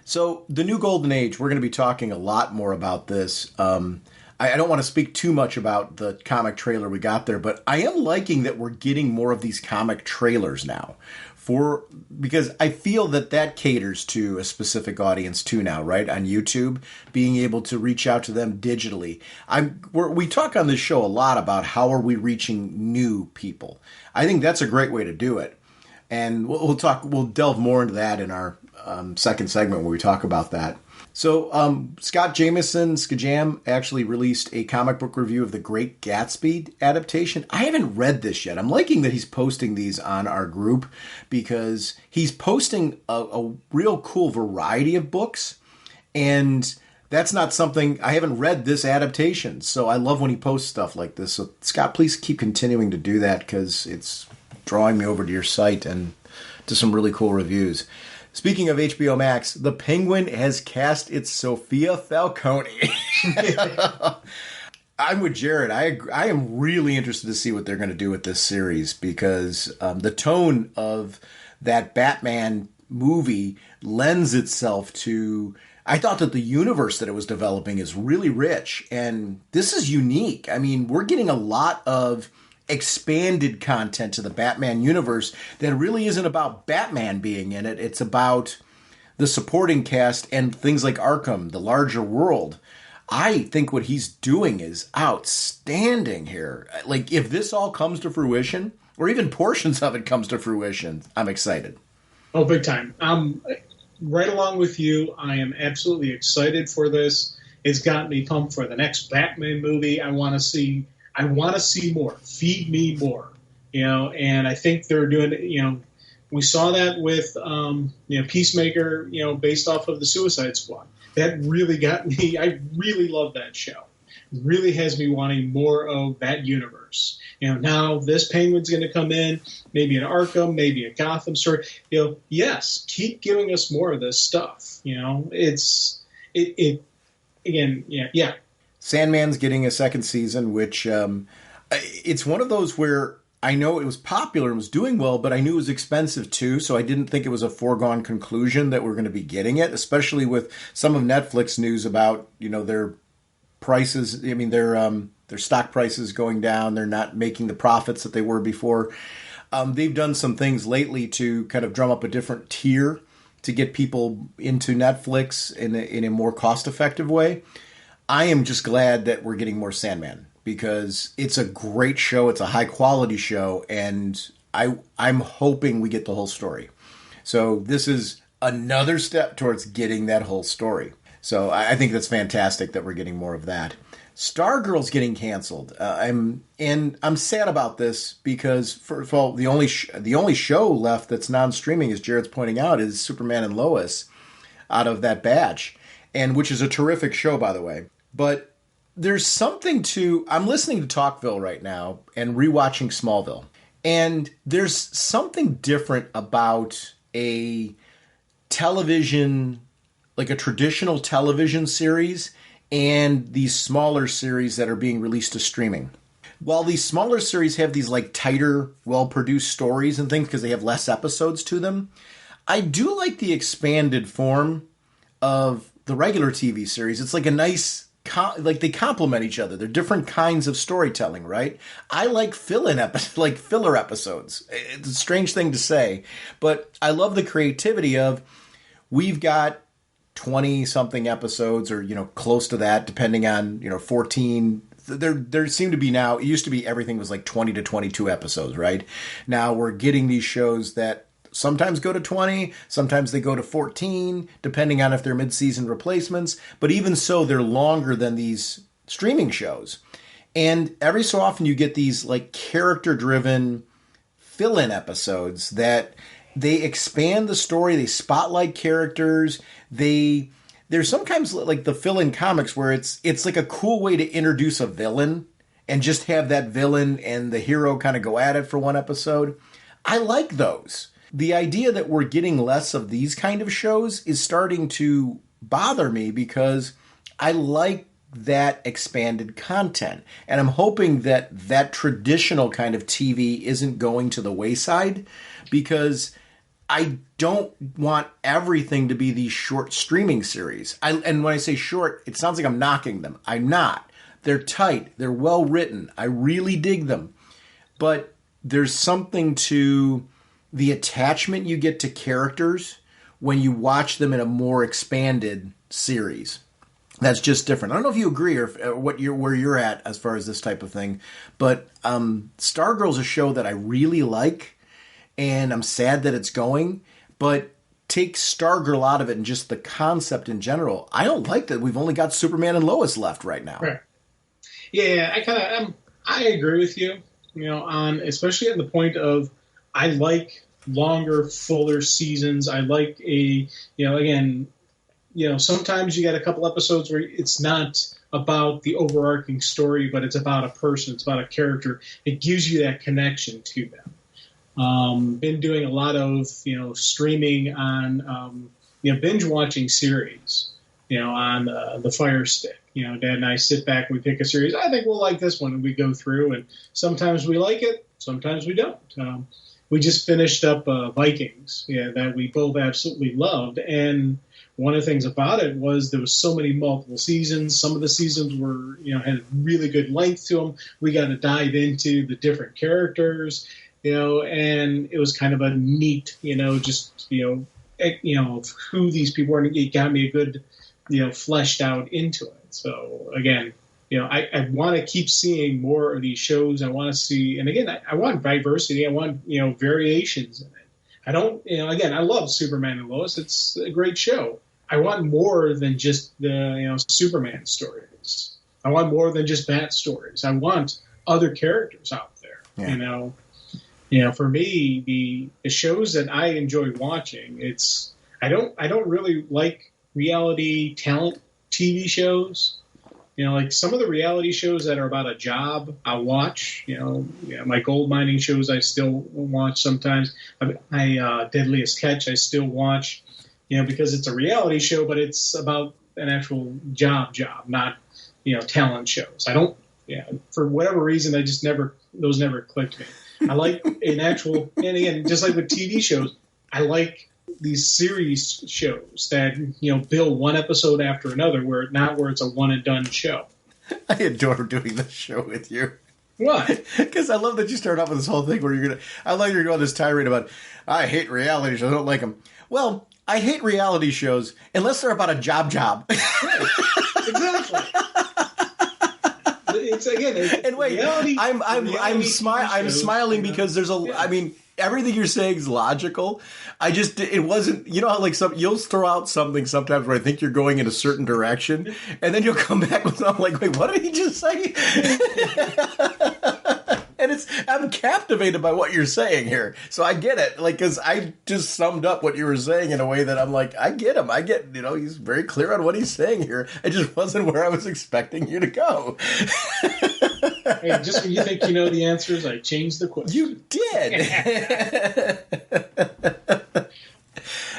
So the new golden age, we're going to be talking a lot more about this. I don't want to speak too much about the comic trailer we got there, but I am liking that we're getting more of these comic trailers now. Because I feel that caters to a specific audience too now, right? On YouTube, being able to reach out to them digitally. We talk on this show a lot about how are we reaching new people. I think that's a great way to do it. And we'll delve more into that in our second segment where we talk about that. So Scott Jameson, Skajam, actually released a comic book review of The Great Gatsby adaptation. I haven't read this yet. I'm liking that he's posting these on our group because he's posting a real cool variety of books. And that's not something, I haven't read this adaptation. So I love when he posts stuff like this. So Scott, please keep continuing to do that because it's drawing me over to your site and to some really cool reviews. Speaking of HBO Max, The Penguin has cast its Sophia Falcone. I'm with Jared. I am really interested to see what they're going to do with this series because the tone of that Batman movie lends itself to... I thought that the universe that it was developing is really rich, and this is unique. I mean, we're getting a lot of expanded content to the Batman universe that really isn't about Batman being in it. It's about the supporting cast and things like Arkham, the larger world. I think what he's doing is outstanding here. Like, if this all comes to fruition, or even portions of it comes to fruition, I'm excited. Oh, big time. Right along with you. I am absolutely excited for this. It's got me pumped for the next Batman movie. I want to see more. Feed me more. And I think they're doing it. We saw that with Peacemaker, based off of the Suicide Squad. That really got me. I really love that show. It really has me wanting more of that universe. Now this Penguin's going to come in, maybe an Arkham, maybe a Gotham story. Yes, keep giving us more of this stuff. It's again, yeah. Sandman's getting a second season, which it's one of those where I know it was popular and was doing well, but I knew it was expensive too, so I didn't think it was a foregone conclusion that we're going to be getting it, especially with some of Netflix news about, their prices. I mean, their stock prices going down. They're not making the profits that they were before. They've done some things lately to kind of drum up a different tier to get people into Netflix in a more cost-effective way. I am just glad that we're getting more Sandman, because it's a great show. It's a high-quality show, and I'm hoping we get the whole story. So this is another step towards getting that whole story. So I think that's fantastic that we're getting more of that. Stargirl's getting canceled. I'm sad about this because, first of all, the only show left that's non-streaming, as Jared's pointing out, is Superman and Lois out of that batch, and which is a terrific show, by the way. But there's something to... I'm listening to Talkville right now and rewatching Smallville. And there's something different about a television, like a traditional television series, and these smaller series that are being released to streaming. While these smaller series have these like tighter, well-produced stories and things because they have less episodes to them, I do like the expanded form of the regular TV series. It's like a nice... like they complement each other. They're different kinds of storytelling, right? I like filler episodes. It's a strange thing to say, but I love the creativity of, we've got 20 something episodes, or close to that, depending on 14. There seem to be now. It used to be everything was like 20 to 22 episodes, right? Now we're getting these shows that sometimes go to 20, sometimes they go to 14, depending on if they're mid-season replacements. But even so, they're longer than these streaming shows. And every so often you get these like character-driven fill-in episodes that they expand the story, they spotlight characters, there's sometimes like the fill-in comics where it's like a cool way to introduce a villain and just have that villain and the hero kind of go at it for one episode. I like those. The idea that we're getting less of these kind of shows is starting to bother me, because I like that expanded content. And I'm hoping that that traditional kind of TV isn't going to the wayside, because I don't want everything to be these short streaming series. And when I say short, it sounds like I'm knocking them. I'm not. They're tight. They're well written. I really dig them. But there's something to the attachment you get to characters when you watch them in a more expanded series. That's just different. I don't know if you agree or where you're at as far as this type of thing, but Stargirl's a show that I really like, and I'm sad that it's going. But take Stargirl out of it and just the concept in general, I don't like that we've only got Superman and Lois left right now. Right. Yeah, I agree with you. On especially at the point of, I like longer, fuller seasons. I like sometimes you get a couple episodes where it's not about the overarching story, but it's about a person, it's about a character. It gives you that connection to them. Been doing a lot of, streaming on, binge watching series, on the Fire Stick. Dad and I sit back, we pick a series. I think we'll like this one, and we go through, and sometimes we like it, sometimes we don't. we just finished up Vikings, that we both absolutely loved. And one of the things about it was there was so many multiple seasons. Some of the seasons were, had really good length to them. We got to dive into the different characters, and it was kind of a neat, of who these people were. And it got me a good, fleshed out into it. So again, I want to keep seeing more of these shows. I want to see, and again, I want diversity. I want, variations in it. I don't, again, I love Superman and Lois. It's a great show. I want more than just the, Superman stories. I want more than just Bat stories. I want other characters out there. Yeah. For me, the shows that I enjoy watching, I don't really like reality talent TV shows. Like some of the reality shows that are about a job, I'll watch. My gold mining shows I still watch sometimes. My Deadliest Catch I still watch, because it's a reality show, but it's about an actual job, not, talent shows. I don't, for whatever reason, those never clicked me. I like an actual, and again, just like with TV shows, I like these series shows that build one episode after another, where it's a one and done show. I adore doing this show with you. Why? Because I love that you start off with this whole thing where I love you're going this tirade about, I hate reality shows, I don't like them. Well, I hate reality shows unless they're about a job. Right. Exactly. And wait, I'm smiling because there's I mean, everything you're saying is logical. It wasn't, how like you'll throw out something sometimes where I think you're going in a certain direction, and then you'll come back with something like, wait, what did he just say? And I'm captivated by what you're saying here. So I get it. Like, cause I just summed up what you were saying in a way that I'm like, I get him. I get, he's very clear on what he's saying here. It just wasn't where I was expecting you to go. Hey, just when you think you know the answers, I changed the question. You did.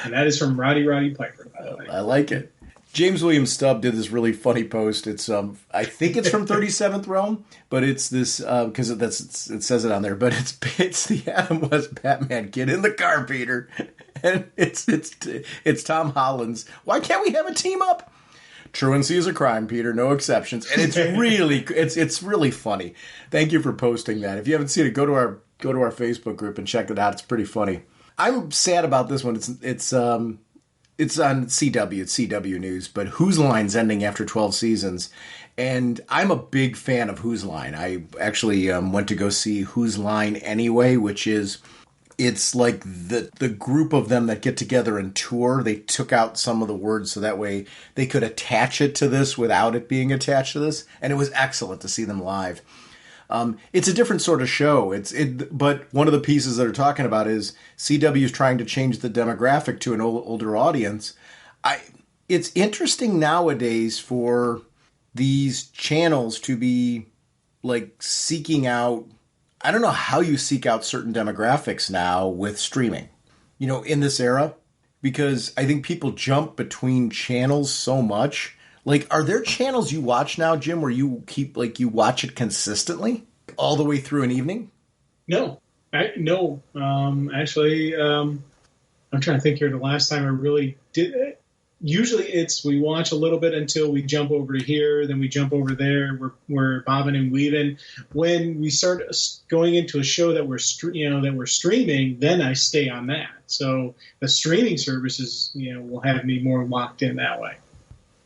And that is from Roddy Piper, by the way. I like it. James William Stubb did this really funny post. It's I think it's from 37th Realm, but it's this because it says it on there. But it's the Adam West Batman kid in the car, Peter, and it's Tom Holland's. Why can't we have a team up? Truancy is a crime, Peter. No exceptions, and it's really funny. Thank you for posting that. If you haven't seen it, go to our Facebook group and check it out. It's pretty funny. I'm sad about this one. It's on CW. It's CW News, but Whose Line's ending after 12 seasons, and I'm a big fan of Whose Line. I actually went to go see Whose Line anyway, which is. It's like the group of them that get together and tour. They took out some of the words so that way they could attach it to this without it being attached to this. And it was excellent to see them live. It's a different sort of show. But one of the pieces that are talking about is CW is trying to change the demographic to an older audience. It's interesting nowadays for these channels to be like seeking out. I don't know how you seek out certain demographics now with streaming, in this era, because I think people jump between channels so much. Like, are there channels you watch now, Jim, where you you watch it consistently all the way through an evening? No. Actually, I'm trying to think here. The last time I really did it. Usually we watch a little bit until we jump over to here, then we jump over there. We're bobbing and weaving. When we start going into a show that we're streaming, then I stay on that. So the streaming services, will have me more locked in that way.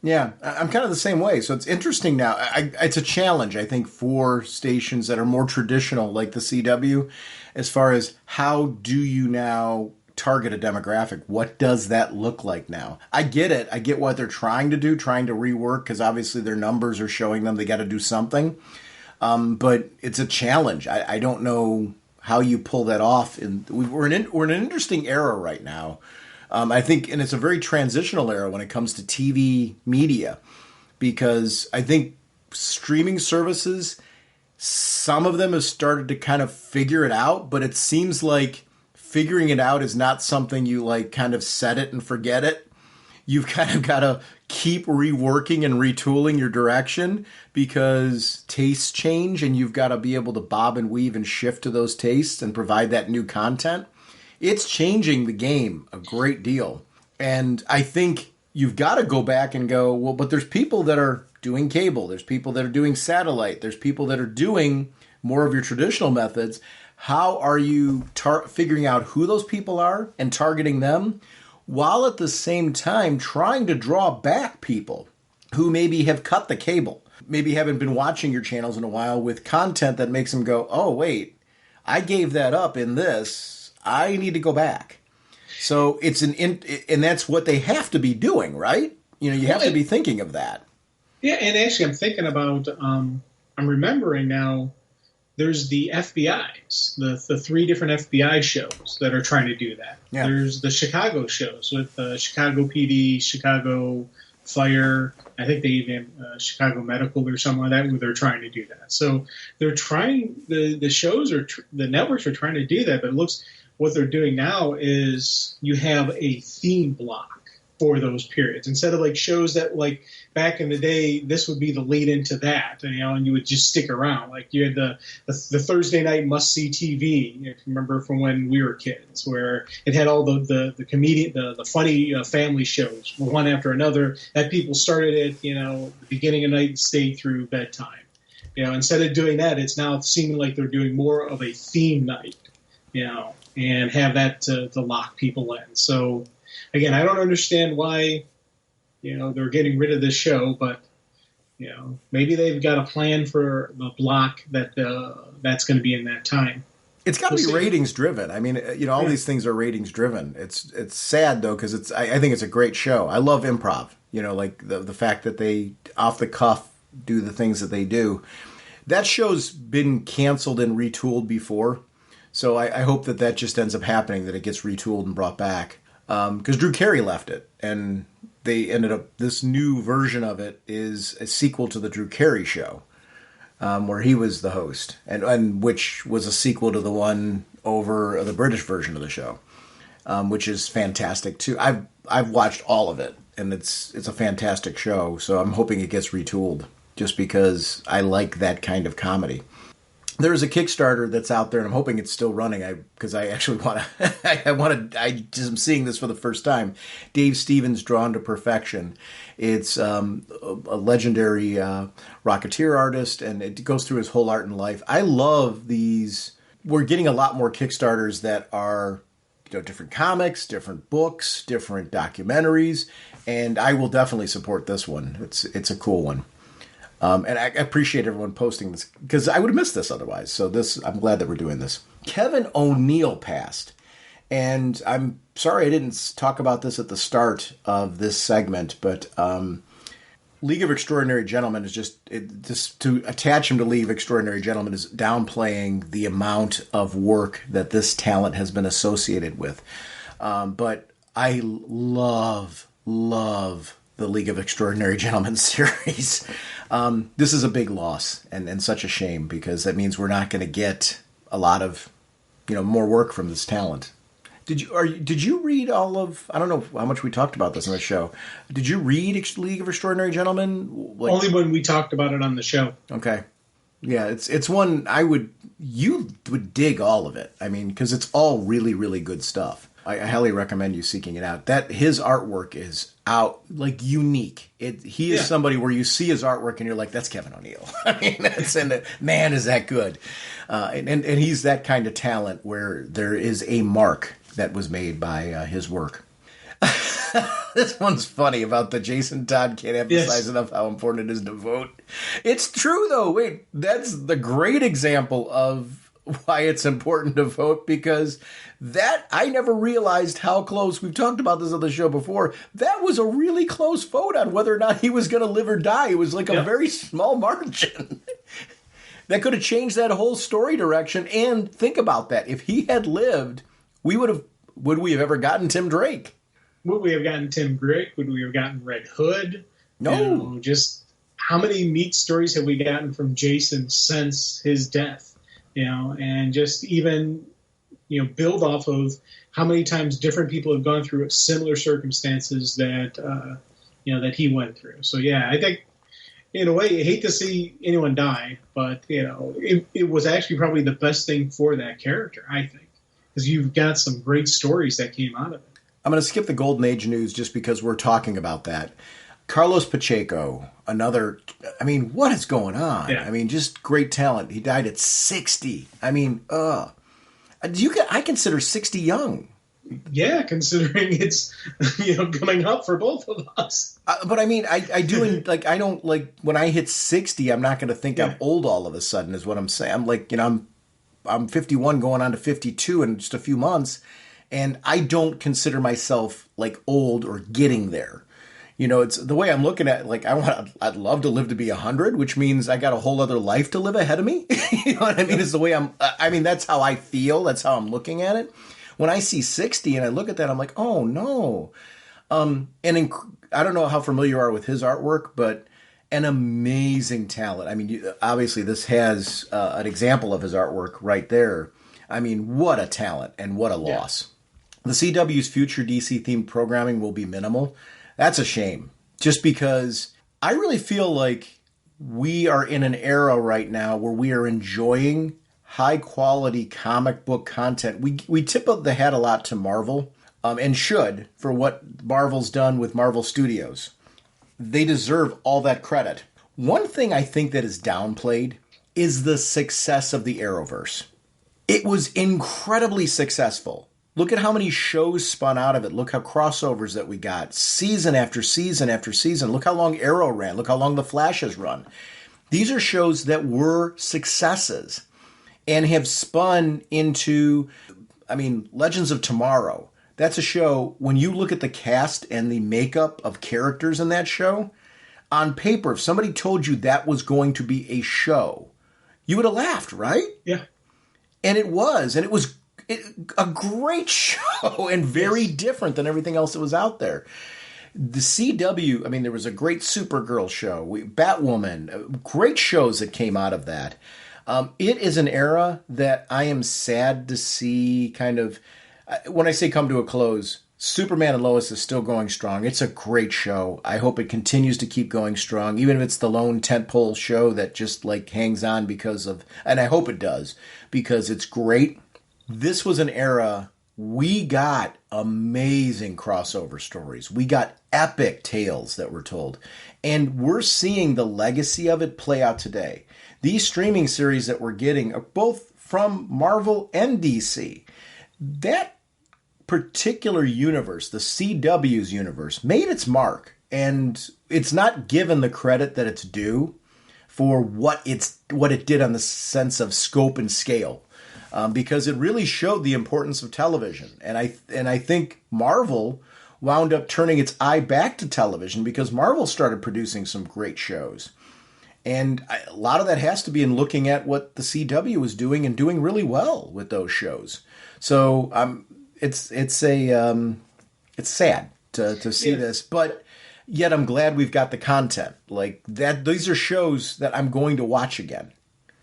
Yeah, I'm kind of the same way. So it's interesting now. It's a challenge, I think, for stations that are more traditional, like the CW, as far as how do you now target a demographic. What does that look like now? I get it. I get what they're trying to do, trying to rework, because obviously their numbers are showing them they got to do something. But it's a challenge. I don't know how you pull that off. And we're in an interesting era right now. I think, and it's a very transitional era when it comes to TV media, because I think streaming services, some of them have started to kind of figure it out, but it seems like figuring it out is not something you kind of set it and forget it. you've kind of got to keep reworking and retooling your direction because tastes change, and you've got to be able to bob and weave and shift to those tastes and provide that new content. It's changing the game a great deal. And I think you've got to go back and go, well, but there's people that are doing cable. There's people that are doing satellite. There's people that are doing more of your traditional methods. How are you figuring out who those people are and targeting them, while at the same time trying to draw back people who maybe have cut the cable, maybe haven't been watching your channels in a while, with content that makes them go, oh, wait, I gave that up in this. I need to go back. So it's and that's what they have to be doing, right? You know, you have to be thinking of that. Yeah, and actually I'm thinking about, I'm remembering now, there's the FBIs, the 3 different FBI shows that are trying to do that. Yeah. There's the Chicago shows with Chicago PD, Chicago Fire. I think they even Chicago Medical or something like that, where they're trying to do that. So they're trying, the shows or the networks are trying to do that, but it looks, what they're doing now is you have a theme block for those periods. Instead of like shows that like back in the day, this would be the lead into that, you know, and you would just stick around. Like you had the Thursday night must-see TV, if you remember from when we were kids, where it had all the comedian, the funny family shows, one after another, that people started at, you know, the beginning of night and stayed through bedtime. You know, instead of doing that, it's now seeming like they're doing more of a theme night, you know, and have that to lock people in. So, again, I don't understand why, you know, they're getting rid of this show, but, you know, maybe they've got a plan for the block that's going to be in that time. It's got to be ratings driven. I mean, you know, all these things are ratings driven. It's sad though, because I think it's a great show. I love improv. You know, like the fact that they off the cuff do the things that they do. That show's been canceled and retooled before, so I hope that just ends up happening, that it gets retooled and brought back. Because Drew Carey left it, and they ended up, this new version of it is a sequel to the Drew Carey show, where he was the host, and which was a sequel to the one over the British version of the show, which is fantastic too. I've watched all of it, and it's a fantastic show. So I'm hoping it gets retooled, just because I like that kind of comedy. There's a Kickstarter that's out there, and I'm hoping it's still running. Because I actually want to. I'm seeing this for the first time. Dave Stevens' Drawn to Perfection. It's a legendary Rocketeer artist, and it goes through his whole art and life. I love these. We're getting a lot more Kickstarters that are, you know, different comics, different books, different documentaries, and I will definitely support this one. It's a cool one. And I appreciate everyone posting this, because I would have missed this otherwise. So I'm glad that we're doing this. Kevin O'Neill passed. And I'm sorry I didn't talk about this at the start of this segment, but League of Extraordinary Gentlemen is just to attach him to League of Extraordinary Gentlemen is downplaying the amount of work that this talent has been associated with. But I love the League of Extraordinary Gentlemen series. This is a big loss and such a shame, because that means we're not going to get a lot of, you know, more work from this talent. Did you read all of? I don't know how much we talked about this on the show. Did you read League of Extraordinary Gentlemen? Only when we talked about it on the show. Okay, yeah, it's one you would dig all of it. I mean, because it's all really, really good stuff. I highly recommend you seeking it out. That his artwork is unique. He is somebody where you see his artwork and you're like, that's Kevin O'Neill. I mean, man, is that good. And he's that kind of talent where there is a mark that was made by his work. This one's funny about the Jason Todd can't emphasize enough how important it is to vote. It's true though. Wait, that's the great example of why it's important to vote, because that I never realized how close. We've talked about this on the show before. That was a really close vote on whether or not he was going to live or die. It was like a very small margin. That could have changed that whole story direction. And think about that. If he had lived, would we have ever gotten Tim Drake? Would we have gotten Tim Drake? Would we have gotten Red Hood? No. You know, just how many meat stories have we gotten from Jason since his death? You know, and just even, build off of how many times different people have gone through similar circumstances that that he went through. So yeah, I think in a way, I hate to see anyone die, but it was actually probably the best thing for that character, I think, because you've got some great stories that came out of it. I'm going to skip the Golden Age news just because we're talking about that. Carlos Pacheco, another. I mean, what is going on? Yeah. I mean, just great talent. He died at 60. I mean, I consider 60 young. Yeah, considering it's coming up for both of us. But I mean, I do like I don't like when I hit 60. I'm not going to think I'm old all of a sudden. Is what I'm saying. I'm like I'm 51 going on to 52 in just a few months, and I don't consider myself like old or getting there. It's the way I'm looking at it, like I'd love to live to be 100, which means I got a whole other life to live ahead of me. You know what I mean? It's the way that's how I feel. That's how I'm looking at it. When I see 60 and I look at that, I'm like, oh no. I don't know how familiar you are with his artwork, but an amazing talent. I mean, obviously this has an example of his artwork right there. I mean, what a talent and what a loss. The CW's future DC-themed programming will be minimal. That's a shame. Just because I really feel like we are in an era right now where we are enjoying high-quality comic book content. We tip up the hat a lot to Marvel, and should, for what Marvel's done with Marvel Studios. They deserve all that credit. One thing I think that is downplayed is the success of the Arrowverse. It was incredibly successful. Look at how many shows spun out of it. Look how crossovers that we got, season after season after season. Look how long Arrow ran. Look how long The Flash has run. These are shows that were successes and have spun into, Legends of Tomorrow. That's a show, when you look at the cast and the makeup of characters in that show, on paper, if somebody told you that was going to be a show, you would have laughed, right? Yeah. And it was. And it was a great show and very different than everything else that was out there. The CW, there was a great Supergirl show, Batwoman, great shows that came out of that. It is an era that I am sad to see kind of, when I say come to a close, Superman and Lois is still going strong. It's a great show. I hope it continues to keep going strong, even if it's the lone tentpole show that just hangs on because of, and I hope it does, because it's great. This was an era we got amazing crossover stories. We got epic tales that were told. And we're seeing the legacy of it play out today. These streaming series that we're getting are both from Marvel and DC. That particular universe, the CW's universe, made its mark. And it's not given the credit that it's due for what it did on the sense of scope and scale. Because it really showed the importance of television. And I think Marvel wound up turning its eye back to television because Marvel started producing some great shows. And a lot of that has to be in looking at what the CW was doing and doing really well with those shows. So it's sad to see this, but yet I'm glad we've got the content like that. These are shows that I'm going to watch again.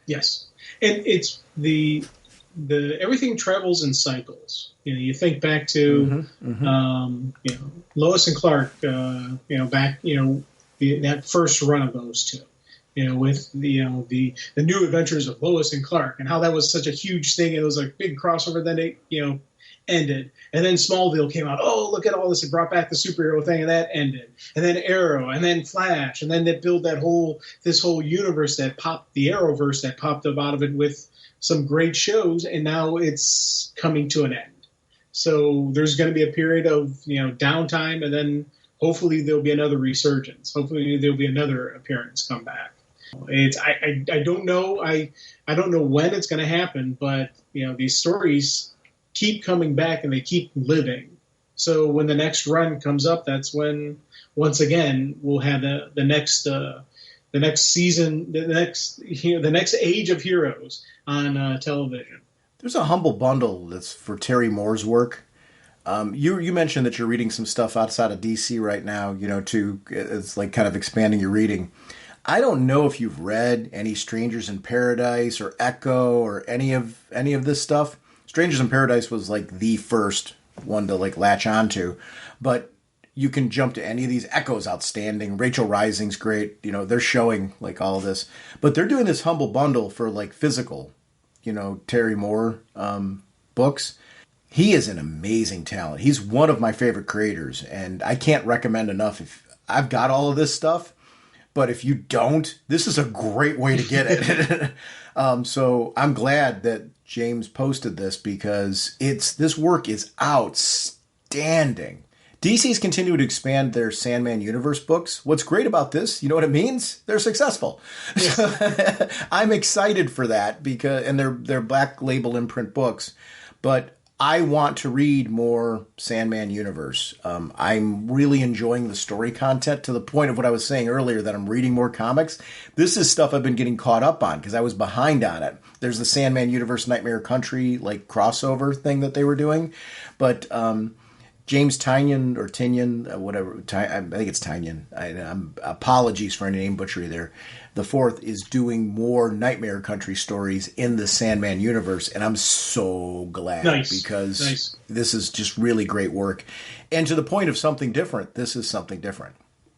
Yes, and it's the everything travels in cycles. You think back to Lois and Clark. Back that first run of those two. With the new adventures of Lois and Clark, and how that was such a huge thing. It was a big crossover. Then it ended, and then Smallville came out. Oh, look at all this! It brought back the superhero thing, and that ended. And then Arrow, and then Flash, and then they built this whole universe that popped, the Arrowverse that popped up out of it with some great shows, and now it's coming to an end. So there's going to be a period of downtime, and then hopefully there'll be another resurgence. Hopefully there'll be another appearance come back. I don't know. I don't know when it's going to happen, but these stories keep coming back and they keep living. So when the next run comes up, that's when once again we'll have the next season, the next age of heroes on television. There's a humble bundle that's for Terry Moore's work. You mentioned that you're reading some stuff outside of DC right now. It's like kind of expanding your reading. I don't know if you've read any Strangers in Paradise or Echo or any of this stuff. Strangers in Paradise was like the first one to like latch onto, but you can jump to any of these. Echo's outstanding. Rachel Rising's great. You know, they're showing like all of this, but they're doing this humble bundle for like physical, you know, Terry Moore books. He is an amazing talent. He's one of my favorite creators, and I can't recommend enough. If I've got all of this stuff, but if you don't, this is a great way to get it. So I'm glad that James posted this because this work is outstanding. DC's continued to expand their Sandman universe books. What's great about this, you know what it means? They're successful. Yes. I'm excited for that and they're Black Label imprint books, but I want to read more Sandman universe. I'm really enjoying the story content to the point of what I was saying earlier, that I'm reading more comics. This is stuff I've been getting caught up on because I was behind on it. There's the Sandman universe Nightmare Country like crossover thing that they were doing, but James Tynion or Tinian, whatever, I think it's Tynion. I'm apologies for any name butchery there. The fourth is doing more Nightmare Country stories in the Sandman universe, and I'm so glad because this is just really great work. And to the point of something different, this is something different.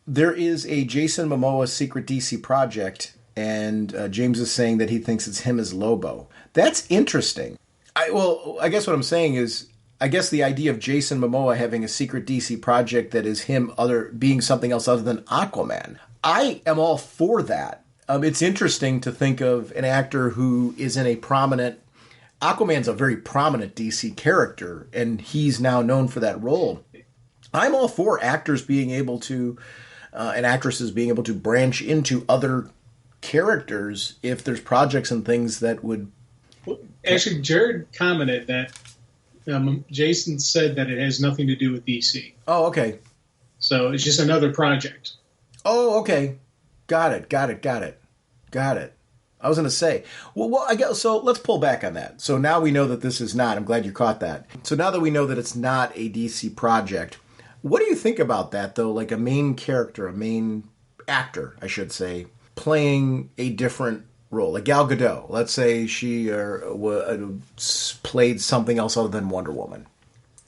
There is a Jason Momoa secret DC project, and James is saying that he thinks it's him as Lobo. That's interesting. I guess what I'm saying is, I guess the idea of Jason Momoa having a secret DC project that is him being something else other than Aquaman. I am all for that. It's interesting to think of an actor who is in a prominent... Aquaman's a very prominent DC character, and he's now known for that role. I'm all for actors being able to, and actresses being able to branch into other characters if there's projects and things that would... Well, actually, Jared commented that Jason said that it has nothing to do with DC. Oh, okay. So it's just another project. Oh, okay. Got it. I was going to say, well, I guess, so let's pull back on that. So now we know that this is not, I'm glad you caught that. So now that we know that it's not a DC project, what do you think about that, though? Like a main character, a main actor, I should say, playing a different role, like Gal Gadot. Let's say she played something else other than Wonder Woman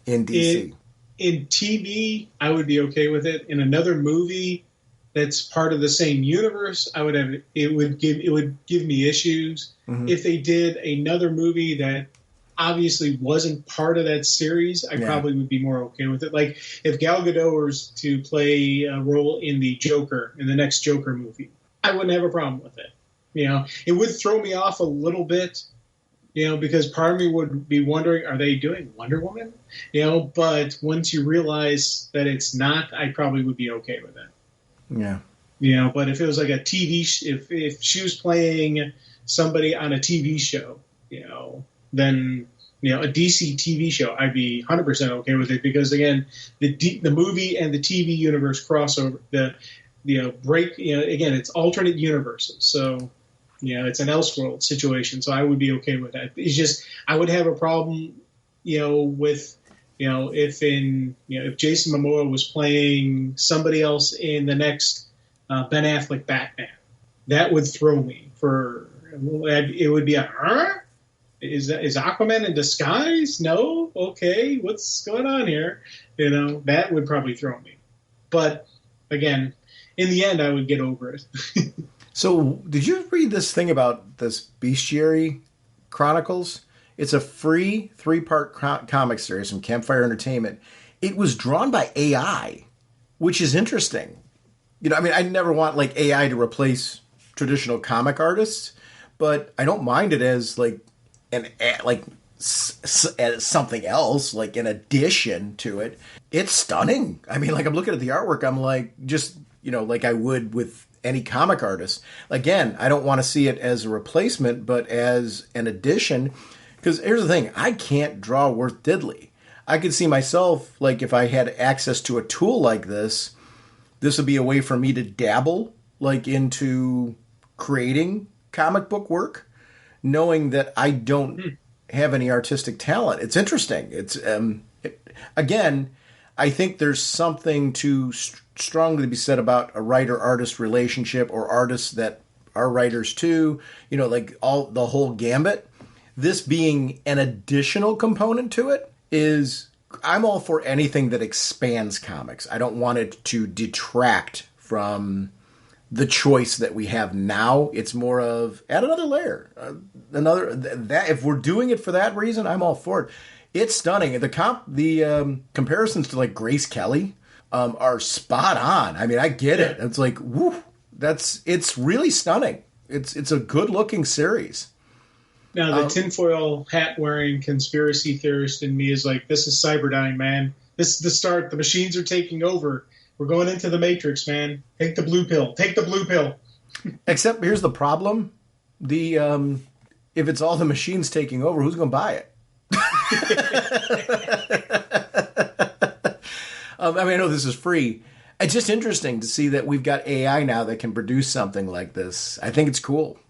in DC. In TV, I would be okay with it. In another movie that's part of the same universe, it would give me issues. Mm-hmm. If they did another movie that obviously wasn't part of that series, I probably would be more okay with it. Like if Gal Gadot was to play a role in the next Joker movie, I wouldn't have a problem with it. You know, it would throw me off a little bit, you know, because part of me would be wondering, are they doing Wonder Woman? You know, but once you realize that it's not, I probably would be okay with it. Yeah. You know, but if it was like a TV, if she was playing somebody on a TV show, you know, then, you know, a DC TV show, I'd be 100% okay with it because, again, the movie and the TV universe crossover, again, it's alternate universes. So, you know, it's an Elseworld situation, so I would be okay with that. It's just I would have a problem, you know, with, you know, if Jason Momoa was playing somebody else in the next Ben Affleck Batman, that would throw me it would be is Aquaman in disguise? No, okay, what's going on here? You know, that would probably throw me. But again, in the end, I would get over it. So, did you read this thing about this Bestiary Chronicles? It's a free 3-part comic series from Campfire Entertainment. It was drawn by AI, which is interesting. You know, I mean, I never want like AI to replace traditional comic artists, but I don't mind it as like as something else, like an addition to it. It's stunning. I mean, like I'm looking at the artwork, I'm like, just, you know, like I would with any comic artist. Again, I don't want to see it as a replacement, but as an addition. Because here's the thing, I can't draw worth diddly. I could see myself, like if I had access to a tool like this would be a way for me to dabble, like into creating comic book work, knowing that I don't have any artistic talent. It's interesting. It's again, I think there's something to strongly be said about a writer-artist relationship, or artists that are writers too. You know, like the whole gambit. this being an additional component to it is, I'm all for anything that expands comics. I don't want it to detract from the choice that we have now. It's more of add another layer, that if we're doing it for that reason, I'm all for it. It's stunning. The comparisons to like Grace Kelly are spot on. I mean, I get it. It's like, woo, it's really stunning. It's a good looking series. Now the tinfoil hat wearing conspiracy theorist in me is like, this is Cyberdyne, man. This is the start. The machines are taking over. We're going into the Matrix, man. Take the blue pill. Take the blue pill. Except here's the problem: if it's all the machines taking over, who's going to buy it? I know this is free. It's just interesting to see that we've got AI now that can produce something like this. I think it's cool.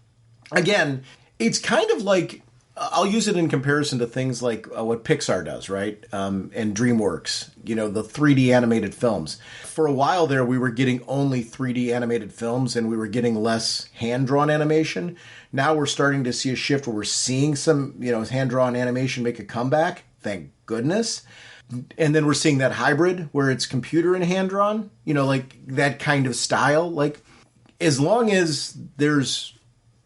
Again, it's kind of like, I'll use it in comparison to things like what Pixar does, right? And DreamWorks, the 3D animated films. For a while there, we were getting only 3D animated films and we were getting less hand-drawn animation. Now we're starting to see a shift where we're seeing some, hand-drawn animation make a comeback. Thank goodness. And then we're seeing that hybrid where it's computer and hand-drawn, like that kind of style. Like, as long as there's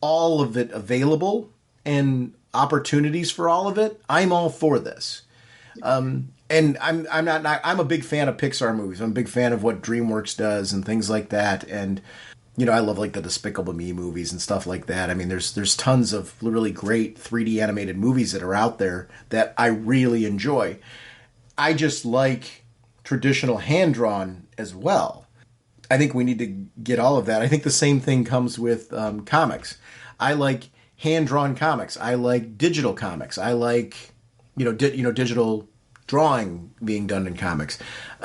all of it available and opportunities for all of it, I'm all for this. And I'm a big fan of Pixar movies. I'm a big fan of what DreamWorks does and things like that. And, I love like the Despicable Me movies and stuff like that. I mean, there's tons of really great 3D animated movies that are out there that I really enjoy. I just like traditional hand-drawn as well. I think we need to get all of that. I think the same thing comes with comics. I like hand-drawn comics. I like digital comics. I like, digital drawing being done in comics.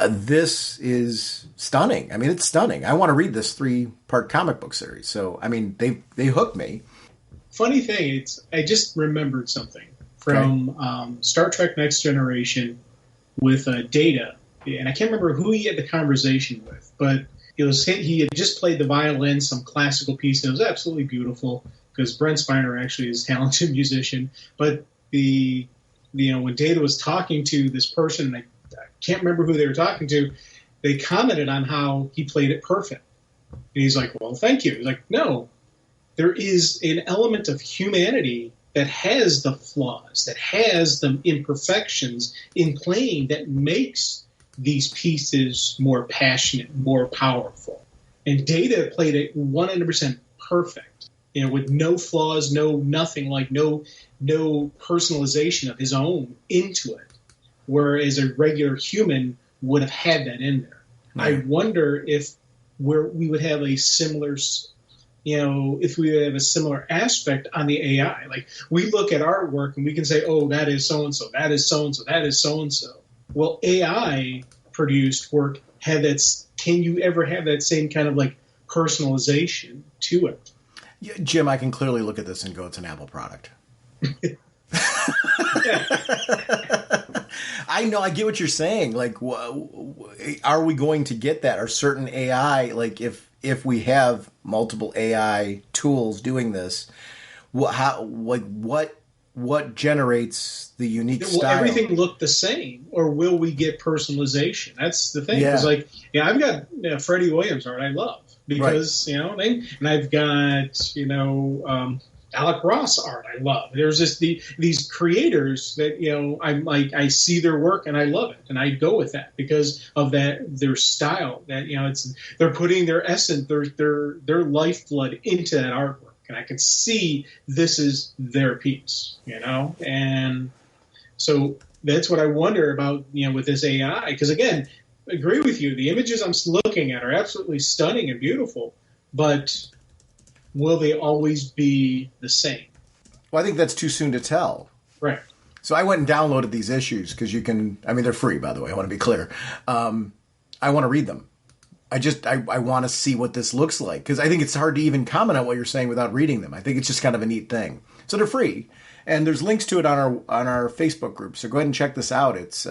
This is stunning. I mean, it's stunning. I want to read this 3-part comic book series. So, I mean, they hooked me. Funny thing, I just remembered something from Star Trek Next Generation with Data. And I can't remember who he had the conversation with, but he had just played the violin, some classical piece, and it was absolutely beautiful, because Brent Spiner actually is a talented musician. But when Data was talking to this person, and I can't remember who they were talking to, they commented on how he played it perfect. And he's like, well, thank you. He's like, no, there is an element of humanity that has the flaws, that has the imperfections in playing that makes these pieces more passionate, more powerful. And Data played it 100% perfect, with no flaws, no nothing, like no personalization of his own into it, whereas a regular human would have had that in there. Right. I wonder if we would have a similar, if we have a similar aspect on the AI. Like, we look at artwork and we can say, oh, that is so-and-so, that is so-and-so, that is so-and-so. Well, AI produced work can you ever have that same kind of like personalization to it? Yeah, Jim, I can clearly look at this and go, it's an Apple product. I know, I get what you're saying. Like, are we going to get that? Are certain AI, like if we have multiple AI tools doing this, what generates the unique style? Will everything look the same, or will we get personalization? That's the thing. Because I've got Freddie Williams art I love because and I've got Alec Ross art I love. There's just these creators that I'm like, I see their work and I love it, and I go with that because of their style. That they're putting their essence, their lifeblood into that artwork. And I can see this is their piece, and so that's what I wonder about, with this AI. Because again, I agree with you. The images I'm looking at are absolutely stunning and beautiful, but will they always be the same? Well, I think that's too soon to tell. Right. So I went and downloaded these issues because you can. I mean, they're free, by the way. I want to be clear. I want to read them. I want to see what this looks like, because I think it's hard to even comment on what you're saying without reading them. I think it's just kind of a neat thing. So they're free, and there's links to it on our Facebook group. So go ahead and check this out. It's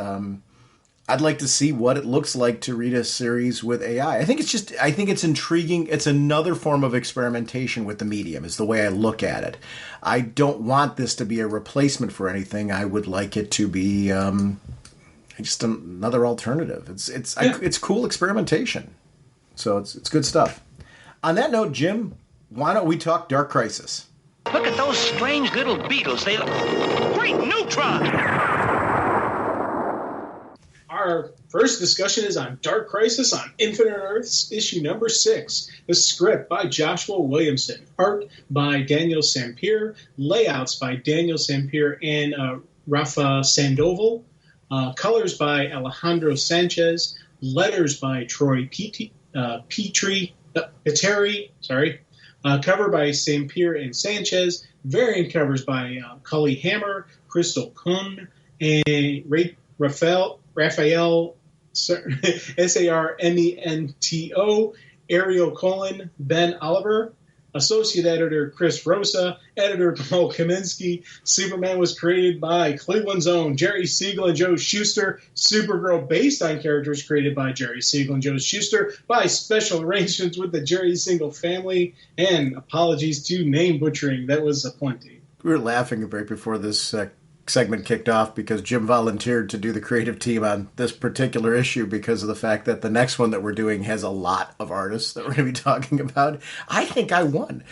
I'd like to see what it looks like to read a series with AI. I think it's intriguing. It's another form of experimentation with the medium is the way I look at it. I don't want this to be a replacement for anything. I would like it to be just another alternative. It's cool experimentation. So it's good stuff. On that note, Jim, why don't we talk Dark Crisis? Look at those strange little beetles. They look... Great neutron! Our first discussion is on Dark Crisis on Infinite Earths, issue number 6. The script by Joshua Williamson. Art by Daniel Sampier. Layouts by Daniel Sampier and Rafa Sandoval. Colors by Alejandro Sanchez. Letters by Troy Peteri. Cover by Sampier and Sanchez. Variant covers by Cully Hammer, Crystal Kuhn, and Raphael Sarmento, Ariel Cullen, Ben Oliver, Associate Editor Chris Rosa, Editor Paul Kaminsky. Superman was created by Cleveland's own Jerry Siegel and Joe Shuster. Supergirl, based on characters created by Jerry Siegel and Joe Shuster, by special arrangements with the Jerry Siegel family. And apologies to name butchering. That was aplenty. We were laughing right before this segment kicked off because Jim volunteered to do the creative team on this particular issue because of the fact that the next one that we're doing has a lot of artists that we're going to be talking about. I think I won.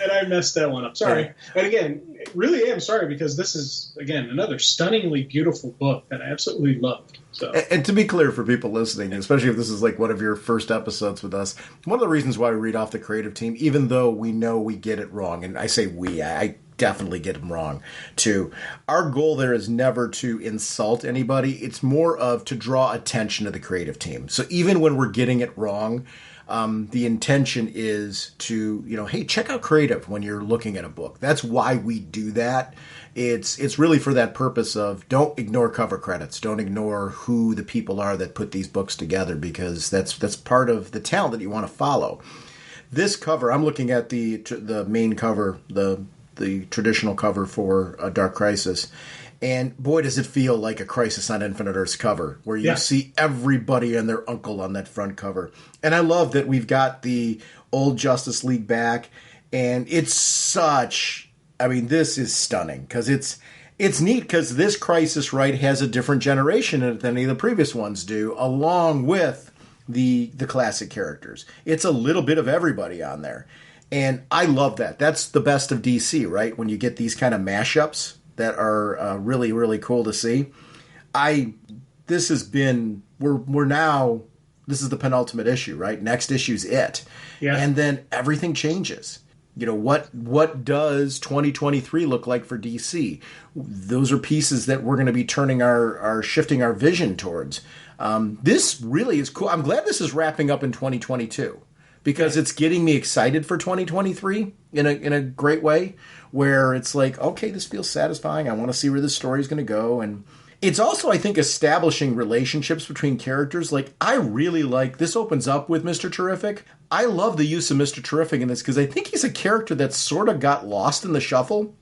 And I messed that one up. Sorry. And again, really am sorry because this is, again, another stunningly beautiful book that I absolutely loved. So. And to be clear for people listening, especially if this is like one of your first episodes with us, one of the reasons why we read off the creative team, even though we know we get it wrong, and I say we, I definitely get them wrong too. Our goal there is never to insult anybody. It's more of to draw attention to the creative team. So even when we're getting it wrong, the intention is to, hey, check out creative when you're looking at a book. That's why we do that. It's really for that purpose of don't ignore cover credits. Don't ignore who the people are that put these books together because that's part of the talent that you want to follow. This cover, I'm looking at the main cover, the traditional cover for Dark Crisis, and boy, does it feel like a Crisis on Infinite Earths cover, where you see everybody and their uncle on that front cover. And I love that we've got the old Justice League back, and it's this is stunning, because it's neat, because this Crisis, right, has a different generation in it than any of the previous ones do, along with the classic characters. It's a little bit of everybody on there. And I love that. That's the best of DC, right? When you get these kind of mashups that are really, really cool to see. This is the penultimate issue, right? Next issue's it. Yeah. And then everything changes. What does 2023 look like for DC? Those are pieces that we're going to be shifting our vision towards. This really is cool. I'm glad this is wrapping up in 2022. Because it's getting me excited for 2023 in a great way, where it's like, okay, this feels satisfying. I want to see where this story is going to go. And it's also, I think, establishing relationships between characters. Like, I really like, this opens up with Mr. Terrific. I love the use of Mr. Terrific in this because I think he's a character that sort of got lost in the shuffle.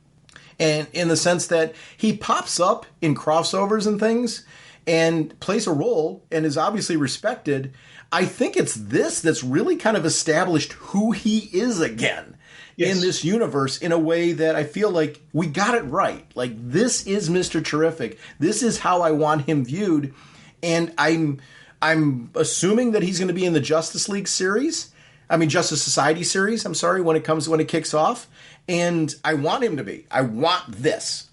And in the sense that he pops up in crossovers and things and plays a role and is obviously respected. I think it's this that's really kind of established who he is again in this universe in a way that I feel like we got it right. Like, this is Mr. Terrific. This is how I want him viewed. And I'm assuming that he's going to be in the Justice Society series, when it kicks off. And I want him to be. I want this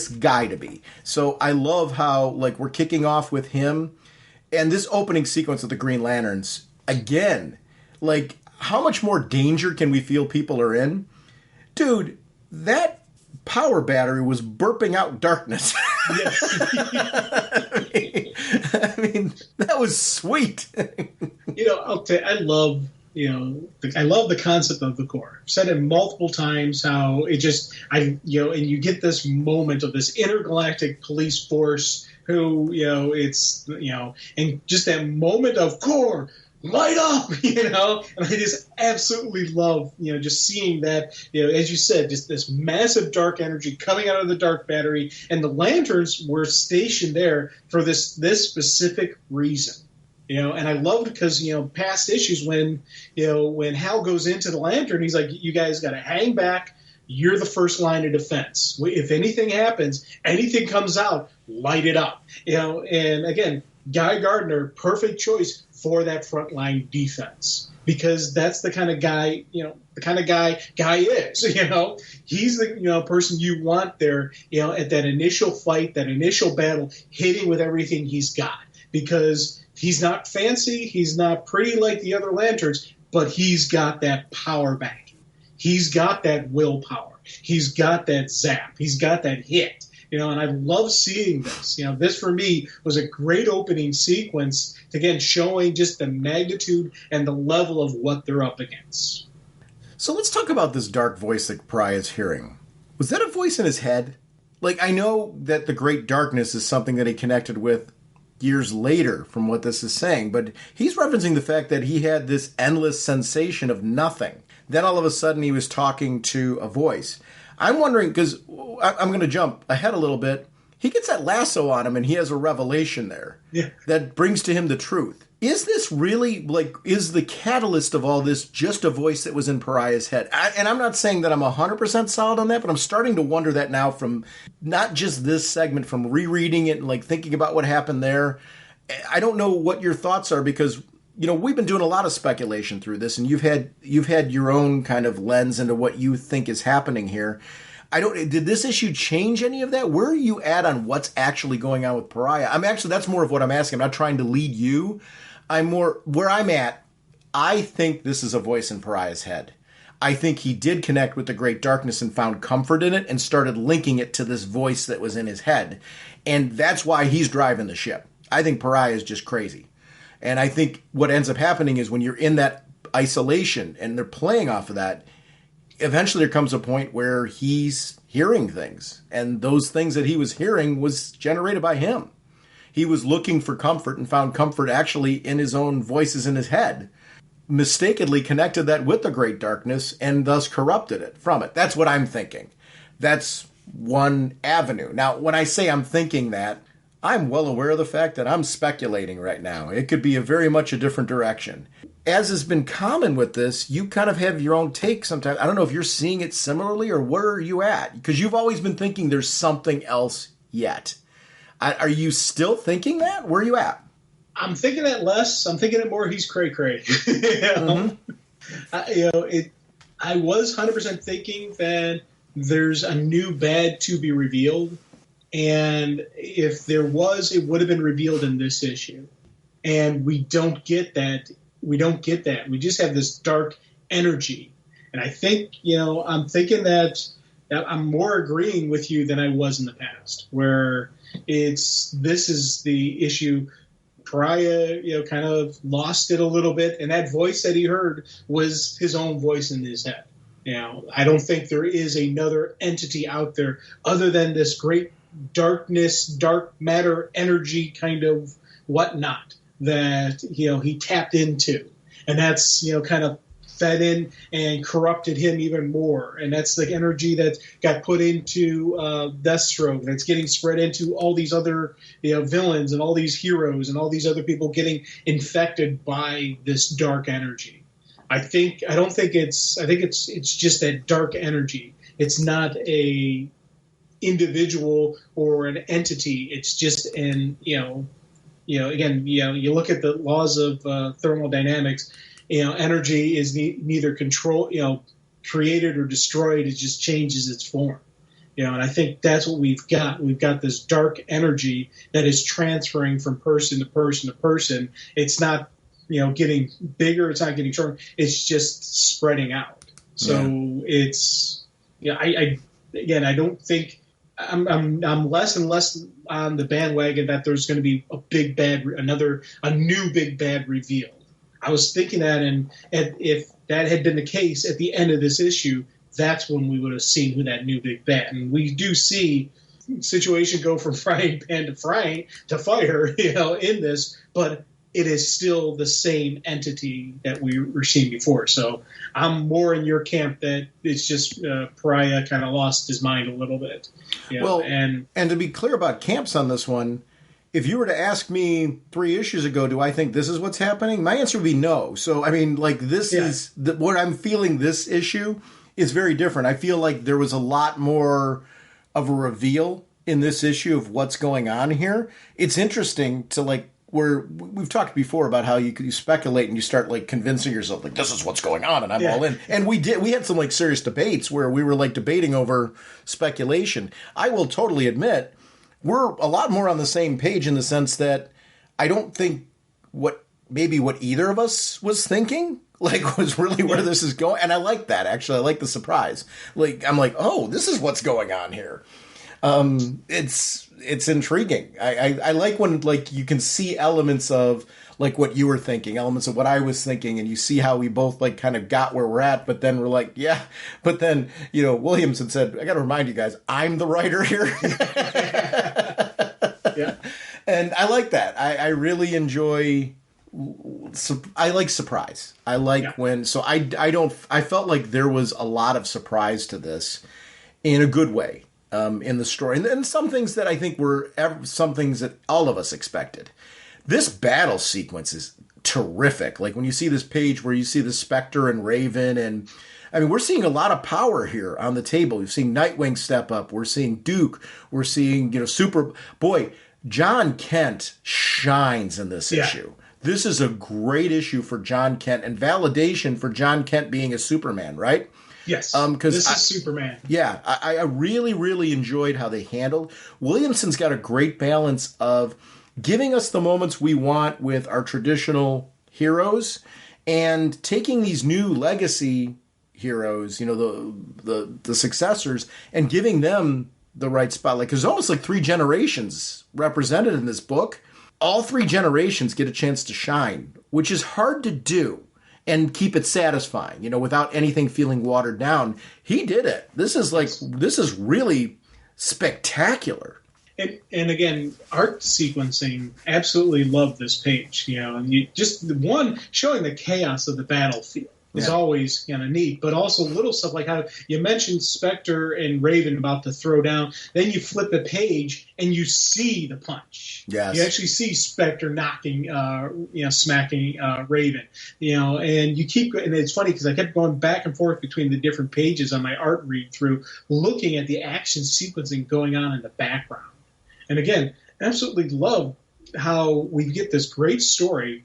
guy to be. So I love how, like, we're kicking off with him. And this opening sequence of the Green Lanterns, again, like, how much more danger can we feel people are in? Dude, that power battery was burping out darkness. Yes. I mean, that was sweet. I'll tell you, I love the concept of the Corps. I've said it multiple times how it just, and you get this moment of this intergalactic police force who, and just that moment of Corps, light up, and I just absolutely love, just seeing that, as you said, just this massive dark energy coming out of the dark battery, and the lanterns were stationed there for this specific reason. And I loved because, past issues when Hal goes into the lantern, he's like, you guys got to hang back. You're the first line of defense. If anything happens, anything comes out, light it up. And again, Guy Gardner, perfect choice for that frontline defense, because that's the kind of guy, Guy is, he's the, person you want there, at that initial fight, that initial battle, hitting with everything he's got, because he's not fancy, he's not pretty like the other lanterns, but he's got that power back. He's got that willpower. He's got that zap. He's got that hit. And I love seeing this. This for me was a great opening sequence, again, showing just the magnitude and the level of what they're up against. So let's talk about this dark voice that Pariah is hearing. Was that a voice in his head? Like, I know that the Great Darkness is something that he connected with years later from what this is saying, but he's referencing the fact that he had this endless sensation of nothing. Then all of a sudden he was talking to a voice. I'm wondering, because I'm going to jump ahead a little bit. He gets that lasso on him and he has a revelation there that brings to him the truth. Is this really, is the catalyst of all this just a voice that was in Pariah's head? And I'm not saying that I'm 100% solid on that, but I'm starting to wonder that now from not just this segment, from rereading it and thinking about what happened there. I don't know what your thoughts are, because we've been doing a lot of speculation through this, and you've had your own kind of lens into what you think is happening here. Did this issue change any of that? Where are you at on what's actually going on with Pariah? That's more of what I'm asking. I'm not trying to lead you. I'm more where I'm at. I think this is a voice in Pariah's head. I think he did connect with the Great Darkness and found comfort in it and started linking it to this voice that was in his head. And that's why he's driving the ship. I think Pariah is just crazy. And I think what ends up happening is when you're in that isolation and they're playing off of that, eventually there comes a point where he's hearing things. And those things that he was hearing was generated by him. He was looking for comfort and found comfort actually in his own voices in his head. Mistakenly connected that with the Great Darkness and thus corrupted it from it. That's what I'm thinking. That's one avenue. Now, when I say I'm thinking that, I'm well aware of the fact that I'm speculating right now. It could be very much a different direction. As has been common with this, you kind of have your own take sometimes. I don't know if you're seeing it similarly, or where are you at? Because you've always been thinking there's something else yet. Are you still thinking that? Where are you at? I'm thinking that less. I'm thinking it more. He's cray-cray. I was 100% thinking that there's a new bad to be revealed. And if there was, it would have been revealed in this issue. And we don't get that. We just have this dark energy. And I think, I'm thinking that I'm more agreeing with you than I was in the past, where this is the issue. Pariah, kind of lost it a little bit. And that voice that he heard was his own voice in his head. I don't think there is another entity out there other than this great darkness, dark matter, energy kind of whatnot that, he tapped into. And that's, kind of fed in and corrupted him even more. And that's the energy that got put into Deathstroke. That's getting spread into all these other, villains and all these heroes and all these other people getting infected by this dark energy. I think it's just that dark energy. It's not a individual or an entity. It's just again, you look at the laws of thermodynamics. Energy is neither created or destroyed. It just changes its form. And I think that's what we've got. We've got this dark energy that is transferring from person to person to person. It's not, getting bigger. It's not getting shorter. It's just spreading out. So it's, I don't think I'm less and less on the bandwagon that there's going to be a new big bad reveal. I was thinking that, and if that had been the case at the end of this issue, that's when we would have seen who that new big bad. And we do see situation go from frying pan to fire, in this. But it is still the same entity that we were seeing before. So I'm more in your camp that it's just Pariah kind of lost his mind a little bit. You know, well, and to be clear about camps on this one, if you were to ask me 3 issues ago, do I think this is what's happening? My answer would be no. So, I mean, like, this is what I'm feeling this issue is very different. I feel like there was a lot more of a reveal in this issue of what's going on here. It's interesting to, like, we've talked before about how you speculate and you start, like, convincing yourself, like, this is what's going on and I'm all in. And we had some, like, serious debates where we were, like, debating over speculation. I will totally admit we're a lot more on the same page in the sense that I don't think what either of us was thinking, like, was really where this is going. And I like that, actually. I like the surprise. Like, I'm like, oh, this is what's going on here. It's intriguing. I like when, like, you can see elements of, like, what you were thinking, elements of what I was thinking, and you see how we both, like, kind of got where we're at, but then we're like, yeah. But then, you know, Williamson said, I got to remind you guys, I'm the writer here. Yeah. And I like that. I really enjoy... I like surprise. I like when... So I felt like there was a lot of surprise to this in a good way in the story. And some things that I think were some things that all of us expected. This battle sequence is terrific. Like, when you see this page where you see the Spectre and Raven, and I mean, we're seeing a lot of power here on the table. We've seen Nightwing step up. We're seeing Duke. We're seeing, you know, John Kent shines in this issue. This is a great issue for John Kent and validation for John Kent being a Superman, right? Yes, this is Superman. Yeah, I really, really enjoyed how they handled. Williamson's got a great balance of giving us the moments we want with our traditional heroes and taking these new legacy heroes, you know, the successors, and giving them the right spotlight. Because there's almost like 3 generations represented in this book. All 3 generations get a chance to shine, which is hard to do and keep it satisfying, you know, without anything feeling watered down. He did it. This is really spectacular. And again, art sequencing, absolutely love this page. You know, and you just the one showing the chaos of the battlefield is always kind of neat, but also little stuff like how you mentioned Spectre and Raven about to throw down. Then you flip the page and you see the punch. Yes. You actually see Spectre knocking, smacking Raven. You know, and you keep, and it's funny because I kept going back and forth between the different pages on my art read through, looking at the action sequencing going on in the background. And again, absolutely love how we get this great story,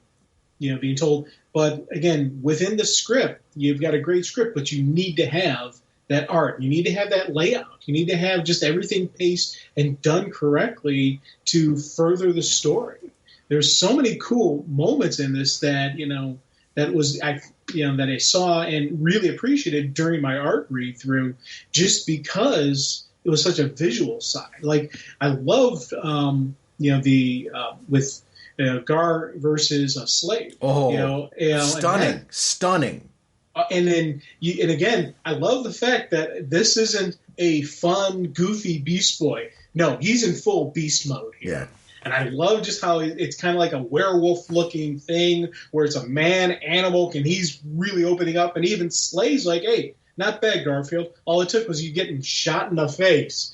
you know, being told. But again, within the script, you've got a great script, but you need to have that art. You need to have that layout. You need to have just everything paced and done correctly to further the story. There's so many cool moments in this that, you know, that I saw and really appreciated during my art read through, just because it was such a visual side. Like, I loved, with Gar versus a Slave. Oh, stunning. And again, I love the fact that this isn't a fun, goofy Beast Boy. No, he's in full beast mode here. Yeah. And I love just how it's kind of like a werewolf-looking thing where it's a man animal, and he's really opening up. And even Slay's like, hey, not bad, Garfield. All it took was you getting shot in the face.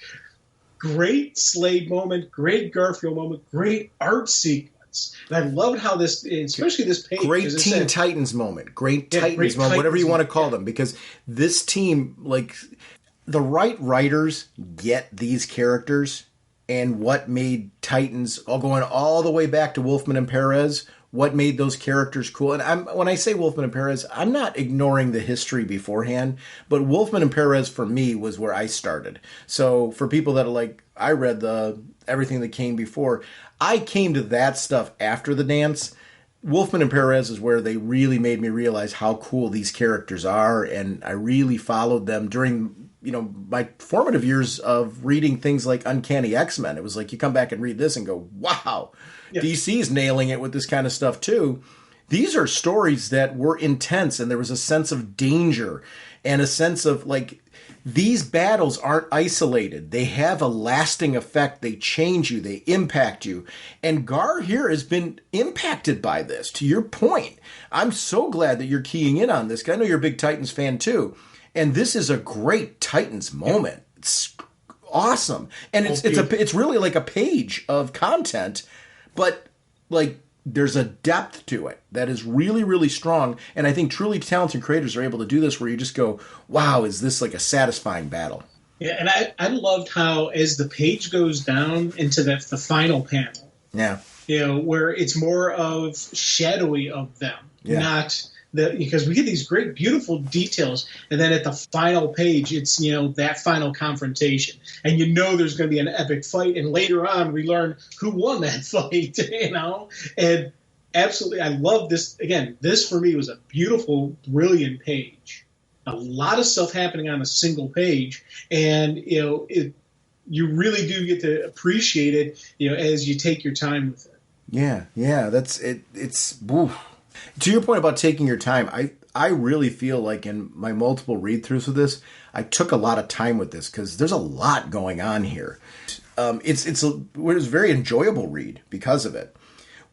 Great Slade moment, great Garfield moment, great art sequence. And I loved how this, especially this page. Great Teen Titans moment. Great Titans moment, whatever you want to call them. Because this team, like, the right writers get these characters and what made Titans, going all the way back to Wolfman and Perez, what made those characters cool. And when I say Wolfman and Perez, I'm not ignoring the history beforehand, but Wolfman and Perez for me was where I started. So for people that are like, I read everything that came before, I came to that stuff after the dance. Wolfman and Perez is where they really made me realize how cool these characters are, and I really followed them during, you know, my formative years of reading things like Uncanny X-Men. It was like you come back and read this and go, wow, DC's nailing it with this kind of stuff too. these are stories that were intense, and there was a sense of danger and a sense of like, these battles aren't isolated. They have a lasting effect. They change you. They impact you. And Gar here has been impacted by this, to your point. I'm so glad that you're keying in on this, 'cause I know you're a big Titans fan too. And this is a great Titans moment. It's awesome. And it's really like a page of content, but like, there's a depth to it that is really, really strong. And I think truly talented creators are able to do this where you just go, wow, is this like a satisfying battle? Yeah, and I loved how as the page goes down into the final panel, where it's more of shadowy of them, not because we get these great, beautiful details, and then at the final page, it's that final confrontation, and there's going to be an epic fight, and later on we learn who won that fight, and absolutely, I love this. Again, this for me was a beautiful, brilliant page. A lot of stuff happening on a single page, and you really do get to appreciate it, as you take your time with it. Yeah, that's it. It's. Oof. To your point about taking your time, I really feel like in my multiple read-throughs of this, I took a lot of time with this because there's a lot going on here. It was a very enjoyable read because of it.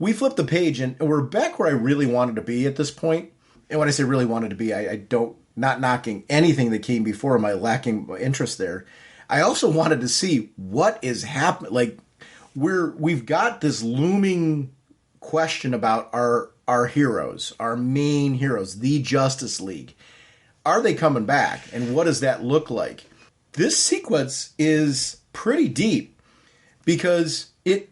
We flipped the page and we're back where I really wanted to be at this point. And when I say really wanted to be, not knocking anything that came before my lacking interest there. I also wanted to see what is happening. Like we've got this looming question about our heroes, our main heroes, the Justice League. Are they coming back? And what does that look like? This sequence is pretty deep because I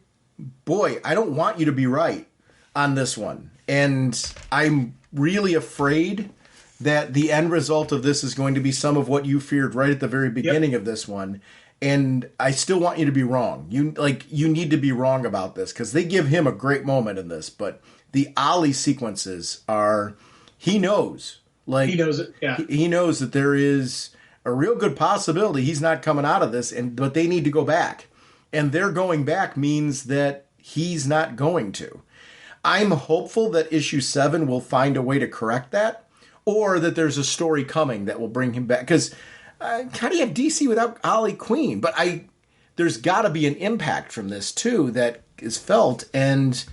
don't want you to be right on this one. And I'm really afraid that the end result of this is going to be some of what you feared right at the very beginning of this one. And I still want you to be wrong. You need to be wrong about this because they give him a great moment in this, but the Ollie sequences he knows. Like, he knows it, yeah. He knows that there is a real good possibility he's not coming out of this, but they need to go back. And their going back means that he's not going to. I'm hopeful that issue 7 will find a way to correct that, or that there's a story coming that will bring him back. Because how do you have DC without Ollie Queen? But there's got to be an impact from this, too, that is felt, and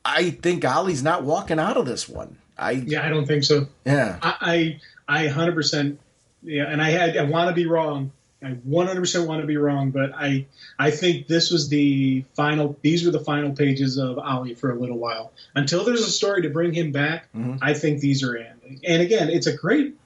I think Ollie's not walking out of this one. I don't think so. Yeah. I 100%, and I want to be wrong. I 100% want to be wrong, but I think these were the final pages of Ollie for a little while. Until there's a story to bring him back, I think these are ending. And again, it's a great,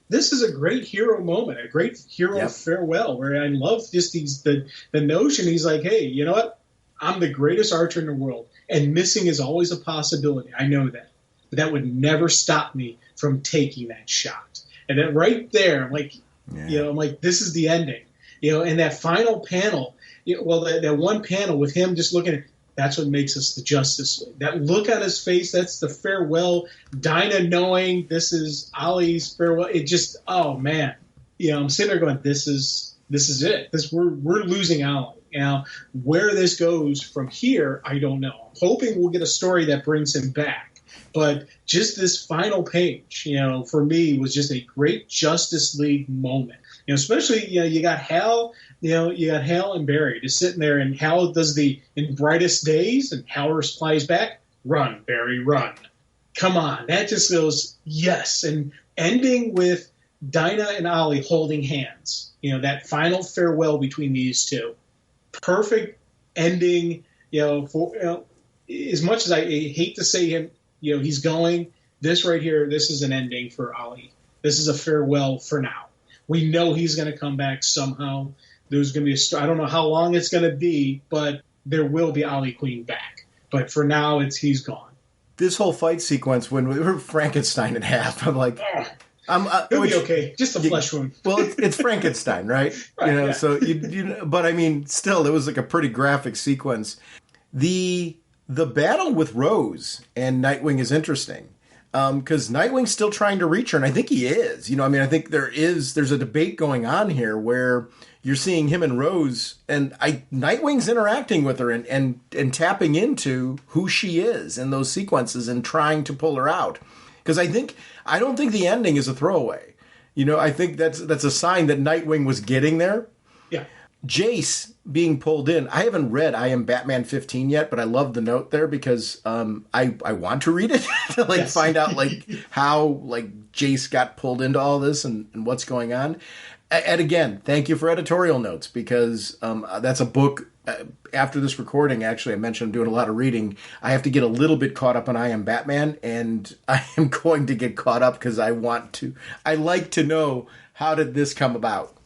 this is a great hero moment, a great hero farewell, where I love just the notion. He's like, hey, you know what? I'm the greatest archer in the world, and missing is always a possibility. I know that. But that would never stop me from taking that shot. And then right there, I'm like, I'm like, this is the ending. And that final panel, that one panel with him just looking at, that's what makes us the Justice League. That look on his face, that's the farewell. Dinah knowing this is Ollie's farewell. It just, oh man. I'm sitting there going, this is it. We're losing Ollie. Now, where this goes from here, I don't know. I'm hoping we'll get a story that brings him back. But just this final page, for me, was just a great Justice League moment. Especially, you got Hal, and Barry just sitting there, and Hal does in brightest days, and Hal replies back, run, Barry, run. Come on. That just goes, yes. And ending with Dinah and Ollie holding hands, that final farewell between these two. Perfect ending, for as much as I hate to say him, he's going, this right here, this is an ending for Ollie. This is a farewell for now. We know he's going to come back somehow. There's going to be I don't know how long it's going to be, but there will be Ollie Queen back. But for now, he's gone. This whole fight sequence, when we were Frankenstein in half, I'm like, it'll be okay. Just a flesh wound. Well, it's Frankenstein, right? Right, So but I mean, still, it was like a pretty graphic sequence. The battle with Rose and Nightwing is interesting because Nightwing's still trying to reach her, and I think he is. I think there's a debate going on here where you're seeing him and Rose, and Nightwing's interacting with her and tapping into who she is in those sequences and trying to pull her out. Because I don't think the ending is a throwaway. I think that's a sign that Nightwing was getting there. Yeah. Jace being pulled in. I haven't read I Am Batman 15 yet, but I love the note there because I want to read it to find out how Jace got pulled into all this and what's going on. And again, thank you for editorial notes because that's a book. After this recording, actually, I mentioned I'm doing a lot of reading. I have to get a little bit caught up on I Am Batman, and I am going to get caught up because I like to know, how did this come about?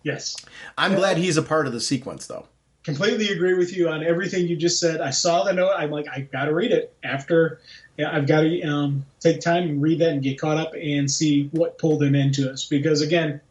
Yes. I'm glad he's a part of the sequence, though. Completely agree with you on everything you just said. I saw the note. I'm like, I've got to read it. I've got to take time and read that and get caught up and see what pulled him into us. Because, again,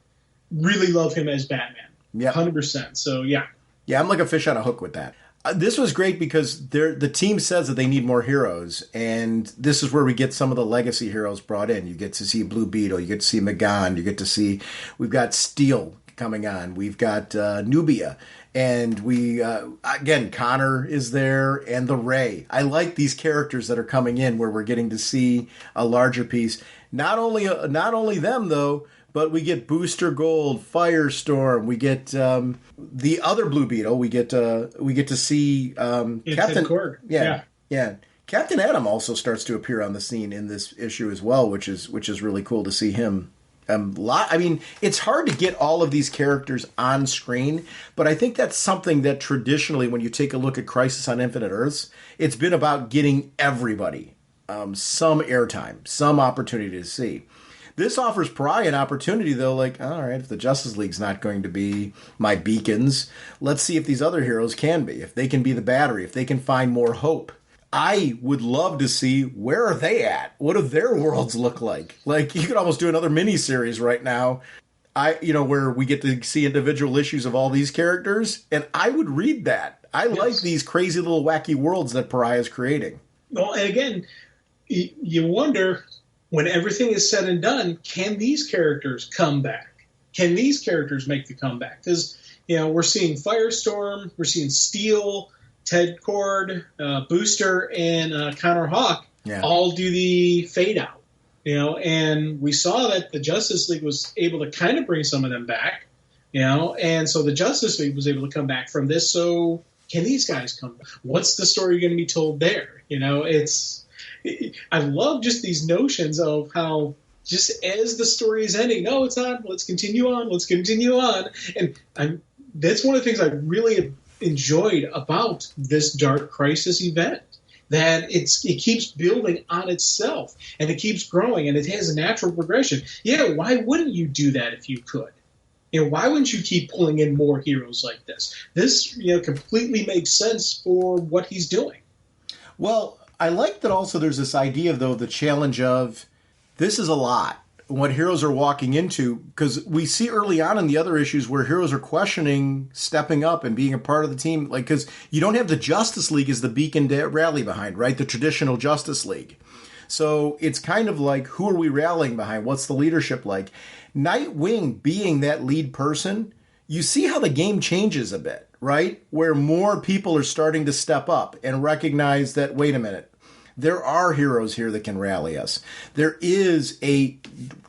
really love him as Batman. Yeah. 100%. So, yeah. Yeah, I'm like a fish on a hook with that. This was great because the team says that they need more heroes, and this is where we get some of the legacy heroes brought in. You get to see Blue Beetle, you get to see Magan, you get to see, we've got Steel coming on, we've got Nubia, and we, again, Connor is there, and the Ray. I like these characters that are coming in where we're getting to see a larger piece. Not only them, though, but we get Booster Gold, Firestorm. We get the other Blue Beetle. We get to see Captain Korg. Yeah. Captain Atom also starts to appear on the scene in this issue as well, which is really cool to see him. It's hard to get all of these characters on screen, but I think that's something that traditionally, when you take a look at Crisis on Infinite Earths, it's been about getting everybody some airtime, some opportunity to see. This offers Pariah an opportunity, though, all right, if the Justice League's not going to be my beacons, let's see if these other heroes can be, if they can be the battery, if they can find more hope. I would love to see, where are they at? What do their worlds look like? You could almost do another miniseries right now, where we get to see individual issues of all these characters, and I would read that. I like these crazy little wacky worlds that Pariah is creating. Well, and again, you wonder, when everything is said and done, can these characters come back? Can these characters make the comeback? Because, we're seeing Firestorm, we're seeing Steel, Ted Cord, Booster, and Connor Hawk all do the fade out. And we saw that the Justice League was able to kind of bring some of them back, and so the Justice League was able to come back from this. So can these guys come back? What's the story going to be told there? I love just these notions of how, just as the story is ending, no, it's not, let's continue on. And that's one of the things I really enjoyed about this Dark Crisis event, that it keeps building on itself, and it keeps growing, and it has a natural progression. Yeah, why wouldn't you do that if you could? Why wouldn't you keep pulling in more heroes like this? This, completely makes sense for what he's doing. Well, I like that also there's this idea, though, the challenge of this is a lot, what heroes are walking into, because we see early on in the other issues where heroes are questioning stepping up and being a part of the team, because you don't have the Justice League as the beacon to rally behind, right? The traditional Justice League. So it's kind of like, who are we rallying behind? What's the leadership like? Nightwing being that lead person, you see how the game changes a bit, right? Where more people are starting to step up and recognize that, wait a minute, there are heroes here that can rally us. There is a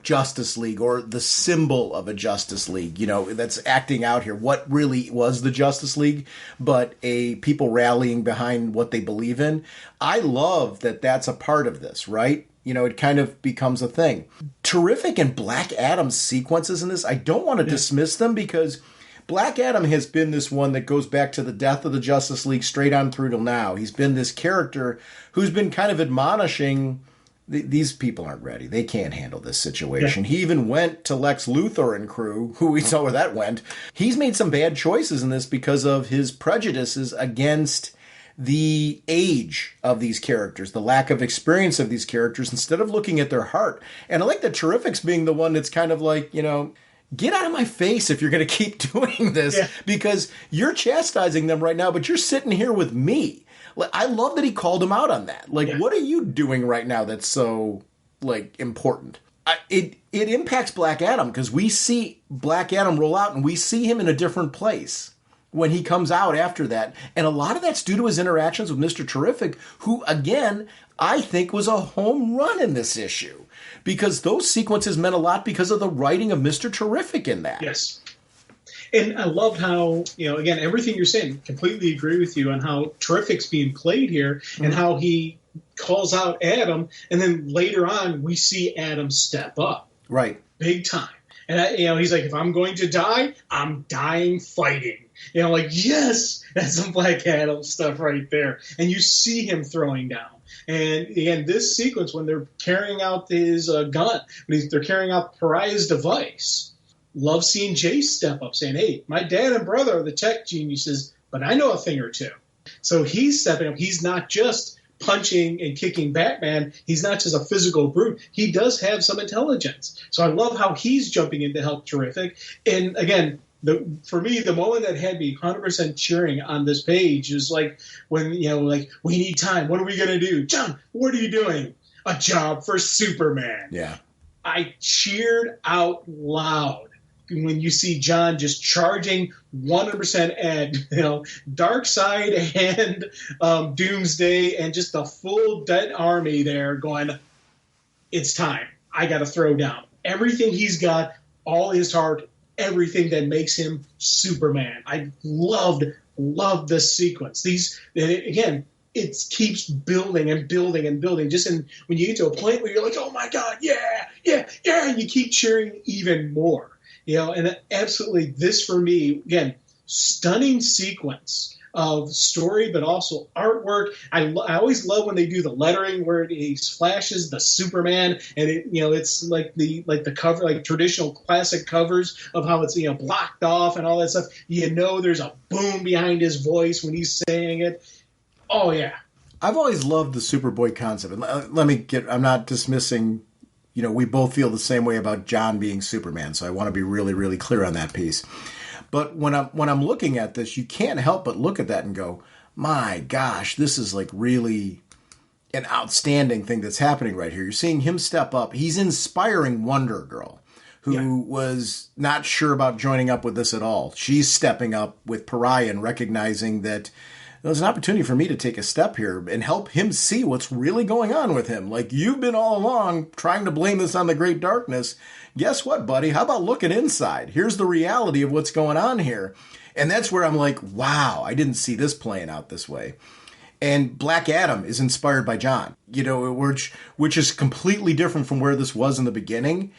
Justice League, or the symbol of a Justice League, that's acting out here. What really was the Justice League, but a people rallying behind what they believe in. I love that that's a part of this, right? It kind of becomes a thing. Terrific and Black Adam's sequences in this, I don't want to dismiss them, because Black Adam has been this one that goes back to the death of the Justice League straight on through till now. He's been this character who's been kind of admonishing, these people aren't ready. They can't handle this situation. Yeah. He even went to Lex Luthor and crew, who we saw where that went. He's made some bad choices in this because of his prejudices against the age of these characters, the lack of experience of these characters, instead of looking at their heart. And I like that Terrific's being the one that's kind of like, get out of my face if you're going to keep doing this, because you're chastising them right now, but you're sitting here with me. I love that he called him out on that. What are you doing right now that's so, important? It impacts Black Adam because we see Black Adam roll out and we see him in a different place when he comes out after that. And a lot of that's due to his interactions with Mr. Terrific, who, again, I think was a home run in this issue. Because those sequences meant a lot because of the writing of Mr. Terrific in that. Yes. And I loved how, again, everything you're saying, completely agree with you on how Terrific's being played here and how he calls out Adam. And then later on, we see Adam step up. Right. Big time. And, he's like, if I'm going to die, I'm dying fighting. Yes, that's some Black Adam stuff right there. And you see him throwing down. And again, this sequence, when they're carrying out his gun, when they're carrying out Pariah's device, love seeing Jace step up saying, hey, my dad and brother are the tech geniuses, but I know a thing or two. So he's stepping up. He's not just punching and kicking Batman. He's not just a physical brute. He does have some intelligence. So I love how he's jumping in to help Terrific. And again, for me, the moment that had me 100% cheering on this page is like when, we need time. What are we going to do? John, what are you doing? A job for Superman. Yeah. I cheered out loud when you see John just charging 100% Ed, Darkseid and Doomsday and just the full dead army there going, it's time. I got to throw down. Everything he's got, all his heart, everything that makes him Superman. I loved this sequence. It keeps building and building and building. Just when you get to a point where you're like, oh my God, yeah, and you keep cheering even more. And absolutely, this for me, again, stunning sequence of story, but also artwork. I always love when they do the lettering where he flashes the Superman, and it's like the cover, like traditional classic covers of how it's blocked off and all that stuff. There's a boom behind his voice when he's saying it. Oh yeah, I've always loved the Superboy concept. And I'm not dismissing. We both feel the same way about John being Superman, so I want to be really, really clear on that piece. But when I'm looking at this, you can't help but look at that and go, my gosh, this is like really an outstanding thing that's happening right here. You're seeing him step up. He's inspiring Wonder Girl, who was not sure about joining up with this at all. She's stepping up with Pariah and recognizing that there's an opportunity for me to take a step here and help him see what's really going on with him. Like, you've been all along trying to blame this on the Great Darkness. Guess what, buddy? How about looking inside? Here's the reality of what's going on here. And that's where I'm like, wow, I didn't see this playing out this way. And Black Adam is inspired by John, which is completely different from where this was in the beginning.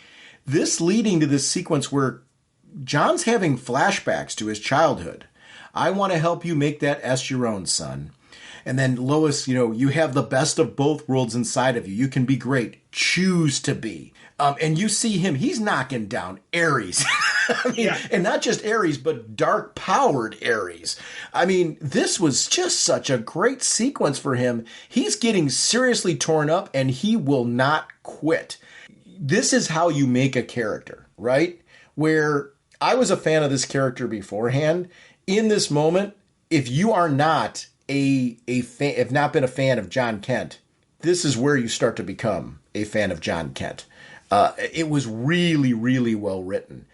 This leading to this sequence where John's having flashbacks to his childhood. I want to help you make that S your own, son. And then Lois, you have the best of both worlds inside of you. You can be great. Choose to be. And you see him, he's knocking down Ares. And not just Ares, but dark-powered Ares. This was just such a great sequence for him. He's getting seriously torn up, and he will not quit. This is how you make a character, right? Where I was a fan of this character beforehand. In this moment, if you are not have not been a fan of John Kent, this is where you start to become a fan of John Kent. It was really, really well written.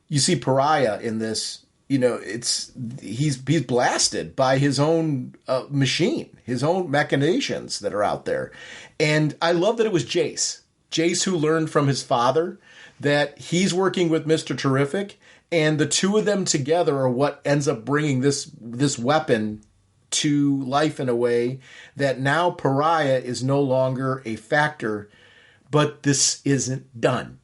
You see Pariah in this, he's blasted by his own machine, his own machinations that are out there. And I love that it was Jace who learned from his father that he's working with Mr. Terrific. And the two of them together are what ends up bringing this weapon to life in a way that now Pariah is no longer a factor, but this isn't done.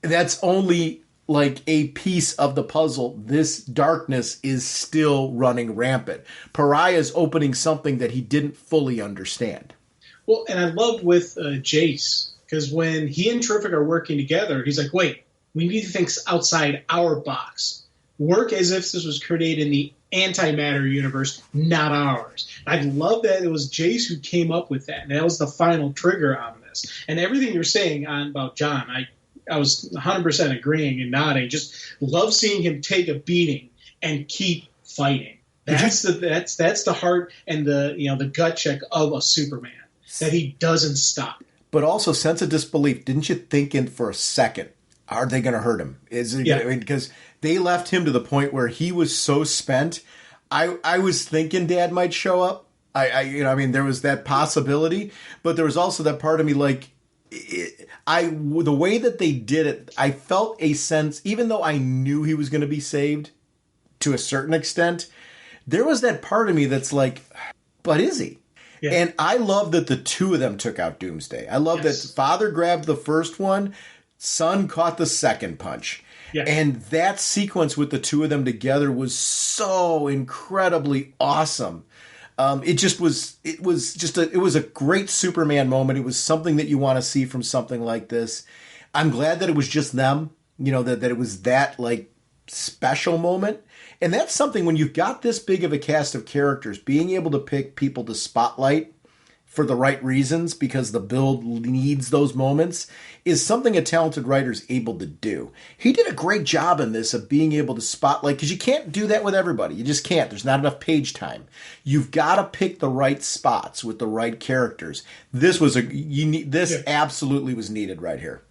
That's only like a piece of the puzzle. This darkness is still running rampant. Pariah is opening something that he didn't fully understand. Well, and I loved with Jace. Because when he and Terrific are working together, he's like, wait, we need to think outside our box. Work as if this was created in the antimatter universe, not ours. I love that it was Jace who came up with that. And that was the final trigger on this. And everything you're saying about John, I was 100% agreeing and nodding. Just love seeing him take a beating and keep fighting. That's the heart and the gut check of a Superman. that he doesn't stop. But also sense of disbelief. Didn't you think for a second, are they going to hurt him? Because they left him to the point where he was so spent. I was thinking Dad might show up. There was that possibility, but there was also that part of me the way that they did it, I felt a sense, even though I knew he was going to be saved to a certain extent, there was that part of me that's like, but is he? Yeah. And I love that the two of them took out Doomsday. I love that Father grabbed the first one, Son caught the second punch. Yeah. And that sequence with the two of them together was so incredibly awesome. It was a great Superman moment. It was something that you want to see from something like this. I'm glad that it was just them, that it was that special moment. And that's something when you've got this big of a cast of characters, being able to pick people to spotlight for the right reasons because the build needs those moments is something a talented writer is able to do. He did a great job in this of being able to spotlight, because you can't do that with everybody. You just can't. There's not enough page time. You've got to pick the right spots with the right characters. This absolutely was needed right here.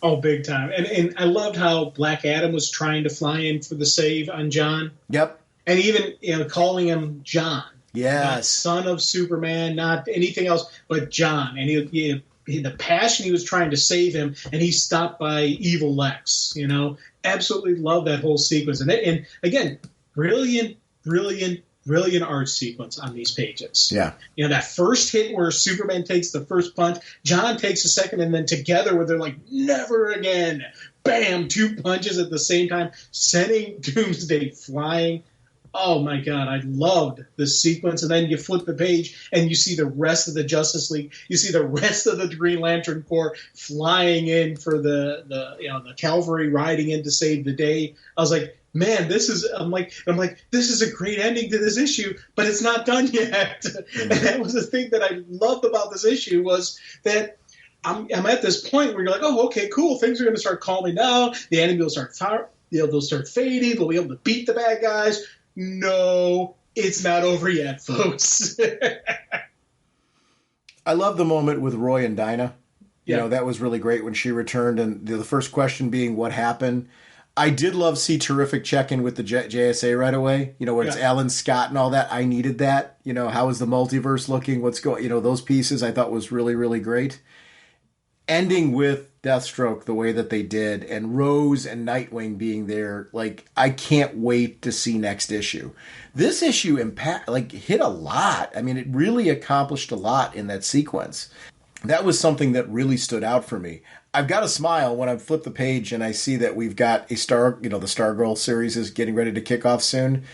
Oh, big time. And I loved how Black Adam was trying to fly in for the save on John. Yep. And even calling him John. Yes. Not son of Superman, not anything else, but John. And he the passion he was trying to save him, and he's stopped by evil Lex. Absolutely love that whole sequence. And again, brilliant art sequence on these pages. Yeah. That first hit where Superman takes the first punch, John takes the second, and then together where they're like, never again. Bam! 2 punches at the same time, sending Doomsday flying. Oh my God, I loved this sequence. And then you flip the page and you see the rest of the Justice League. You see the rest of the Green Lantern Corps flying in for the cavalry riding in to save the day. I was like, man, this is a great ending to this issue, but it's not done yet. Mm-hmm. And that was the thing that I loved about this issue, was that I'm at this point where you're like, oh, okay, cool. Things are going to start calming down. The enemy will start they'll start fading. They'll be able to beat the bad guys. No, it's not over yet, folks. I love the moment with Roy and Dinah. That was really great when she returned, and the first question being what happened. I did love see Terrific check in with the JSA right away. Where it's Alan Scott and all that. I needed that. How is the multiverse looking? What's going? Those pieces I thought was really, really great. Ending with Deathstroke the way that they did, and Rose and Nightwing being there, I can't wait to see next issue. This issue hit a lot. I mean, it really accomplished a lot in that sequence. That was something that really stood out for me. I've got a smile when I flip the page and I see that we've got the Stargirl series is getting ready to kick off soon.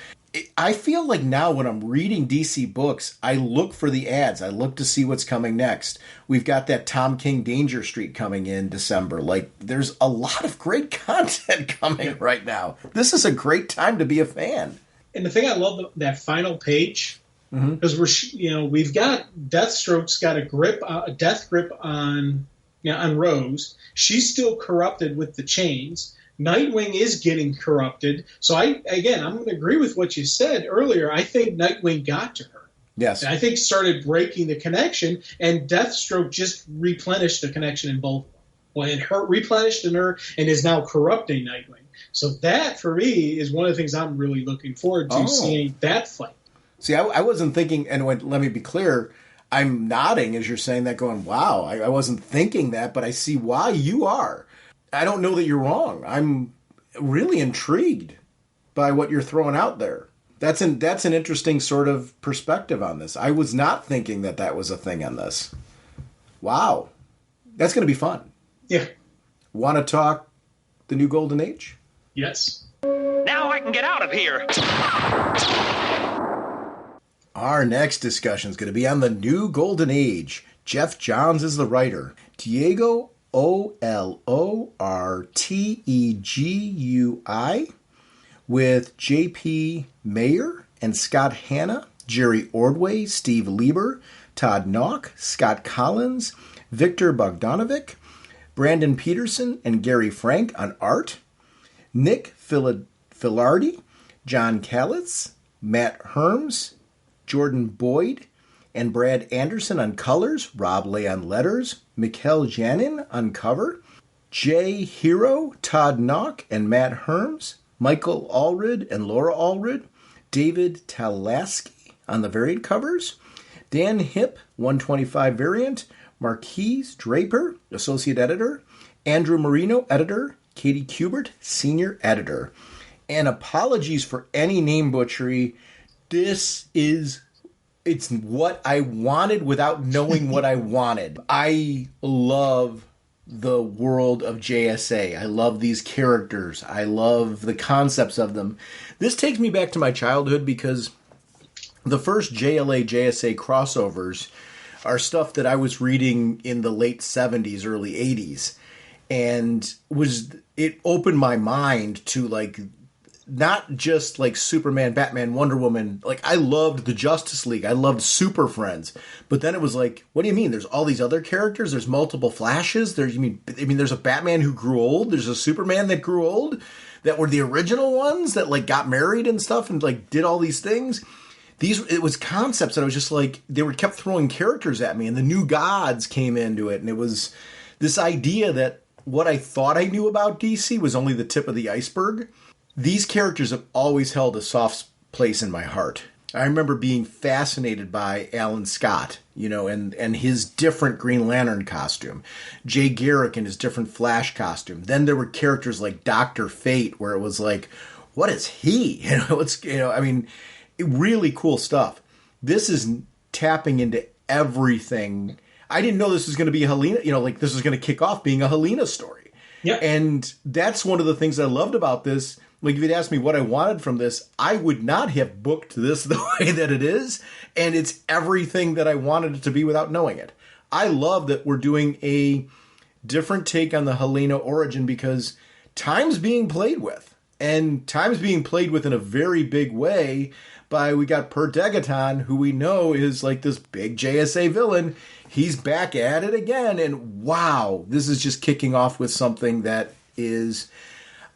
I feel like now when I'm reading DC books, I look for the ads. I look to see what's coming next. We've got that Tom King Danger Street coming in December. There's a lot of great content coming right now. This is a great time to be a fan. And the thing I love, that final page, because we've got Deathstroke's got a death grip on Rose. She's still corrupted with the chains. Nightwing is getting corrupted. So I'm going to agree with what you said earlier. I think Nightwing got to her. Yes. And I think started breaking the connection, and Deathstroke just replenished the connection in both of them. Well, it replenished in her and is now corrupting Nightwing. So that, for me, is one of the things I'm really looking forward to, seeing that fight. See, I wasn't thinking, and let me be clear, I'm nodding as you're saying that, going, wow, I wasn't thinking that, but I see why you are. I don't know that you're wrong. I'm really intrigued by what you're throwing out there. That's an interesting sort of perspective on this. I was not thinking that was a thing on this. Wow. That's going to be fun. Yeah. Want to talk the new Golden Age? Yes. Now I can get out of here. Our next discussion is going to be on the new Golden Age. Jeff Johns is the writer. Diego Olortegui with J.P. Mayer and Scott Hanna, Jerry Ordway, Steve Lieber, Todd Nauck, Scott Collins, Victor Bogdanovic, Brandon Peterson, and Gary Frank on art, Nick Filardi, John Kalitz, Matt Herms, Jordan Boyd, and Brad Anderson on colors, Rob Lay on letters, Mikkel Janin on cover, Jay Hero, Todd Knock, and Matt Herms, Michael Allred and Laura Allred, David Talaski on the variant covers, Dan Hipp, 125 variant, Marquise Draper, associate editor, Andrew Marino, editor, Katie Kubert, senior editor. And apologies for any name butchery. It's what I wanted without knowing what I wanted. I love the world of JSA. I love these characters. I love the concepts of them. This takes me back to my childhood because the first JLA JSA crossovers are stuff that I was reading in the late 70s, early 80s. And it opened my mind to, like, not just like Superman, Batman, Wonder Woman. Like, I loved the Justice League. I loved Super Friends. But then it was like, what do you mean? There's all these other characters. There's multiple Flashes. There's a Batman who grew old. There's a Superman that grew old that were the original ones that like got married and stuff and like did all these things. It was concepts that I was just like, they were kept throwing characters at me, and the new gods came into it. And it was this idea that what I thought I knew about DC was only the tip of the iceberg. These characters have always held a soft place in my heart. I remember being fascinated by Alan Scott, and his different Green Lantern costume. Jay Garrick and his different Flash costume. Then there were characters like Dr. Fate, where it was like, what is he? Really cool stuff. This is tapping into everything. I didn't know this was going to be a Helena, this was going to kick off being a Helena story. Yeah. And that's one of the things I loved about this. Like, if you'd asked me what I wanted from this, I would not have booked this the way that it is. And it's everything that I wanted it to be without knowing it. I love that we're doing a different take on the Helena origin because time's being played with. And time's being played with in a very big way we got Per Degaton, who we know is like this big JSA villain. He's back at it again. And wow, this is just kicking off with something that is...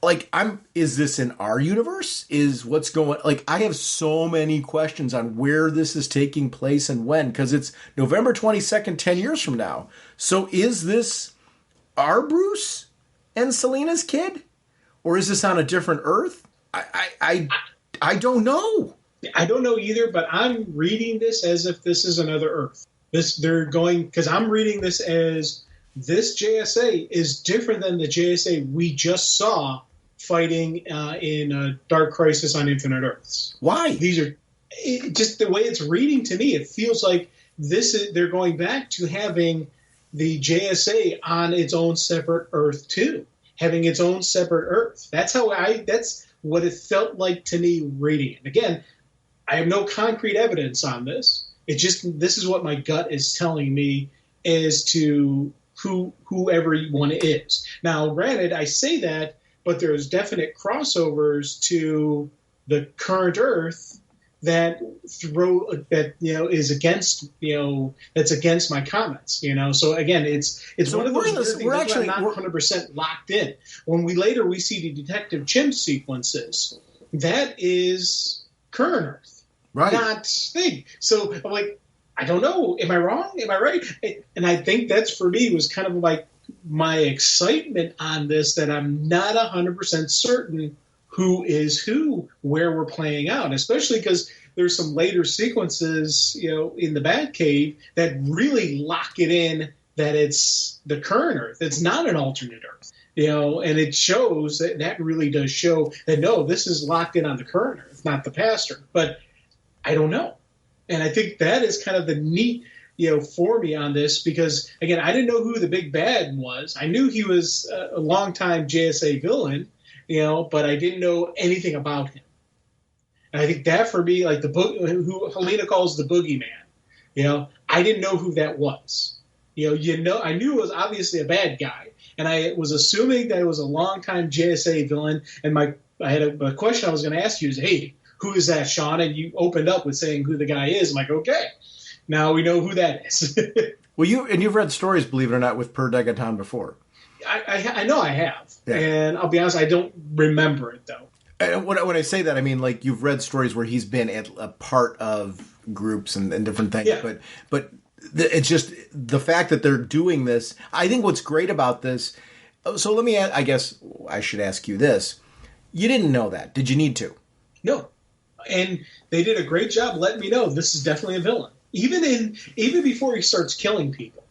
like, is this in our universe? Is what's going... like, I have so many questions on where this is taking place and when, because it's November 22nd, 10 years from now. So is this our Bruce and Selina's kid? Or is this on a different Earth? I don't know. I don't know either, but I'm reading this as if this is another Earth. Because I'm reading this as this JSA is different than the JSA we just saw fighting in Dark Crisis on Infinite Earths. Why? These are just the way it's reading to me. It feels like they're going back to having the JSA on its own separate Earth too, having its own separate Earth. That's what it felt like to me reading it. Again, I have no concrete evidence on this. This is what my gut is telling me as to whoever one is. Now, granted, I say that, but there's definite crossovers to the current Earth that is against that's against my comments. So again, it's one of those things that I'm not 100% locked in. When we see the Detective Chimp sequences, that is current Earth. Right. Not thing. So I'm like, I don't know. Am I wrong? Am I right? And I think that's, for me, was kind of like my excitement on this, that I'm not 100% certain who is who, where we're playing out, especially because there's some later sequences, in the Batcave that really lock it in that it's the current Earth. It's not an alternate Earth, and it shows that really does show that, no, this is locked in on the current Earth, not the past Earth. But I don't know. And I think that is kind of the neat, for me on this, because, again, I didn't know who the big bad was. I knew he was a longtime JSA villain, but I didn't know anything about him. And I think that, for me, like who Helena calls the boogeyman, I didn't know who that was. I knew it was obviously a bad guy, and I was assuming that it was a longtime JSA villain. And I had a question I was going to ask you is, hey, who is that, Sean? And you opened up with saying who the guy is. I'm like, okay, now we know who that is. Well, you've read stories, believe it or not, with Per Degaton before. I know I have, yeah. And I'll be honest, I don't remember it though. And when I say that, I mean, like, you've read stories where he's been a part of groups and different things. Yeah. But it's just the fact that they're doing this. I think what's great about this. So let me. I guess I should ask you this. You didn't know that. Did you need to? No. And they did a great job letting me know this is definitely a villain. Even before he starts killing people,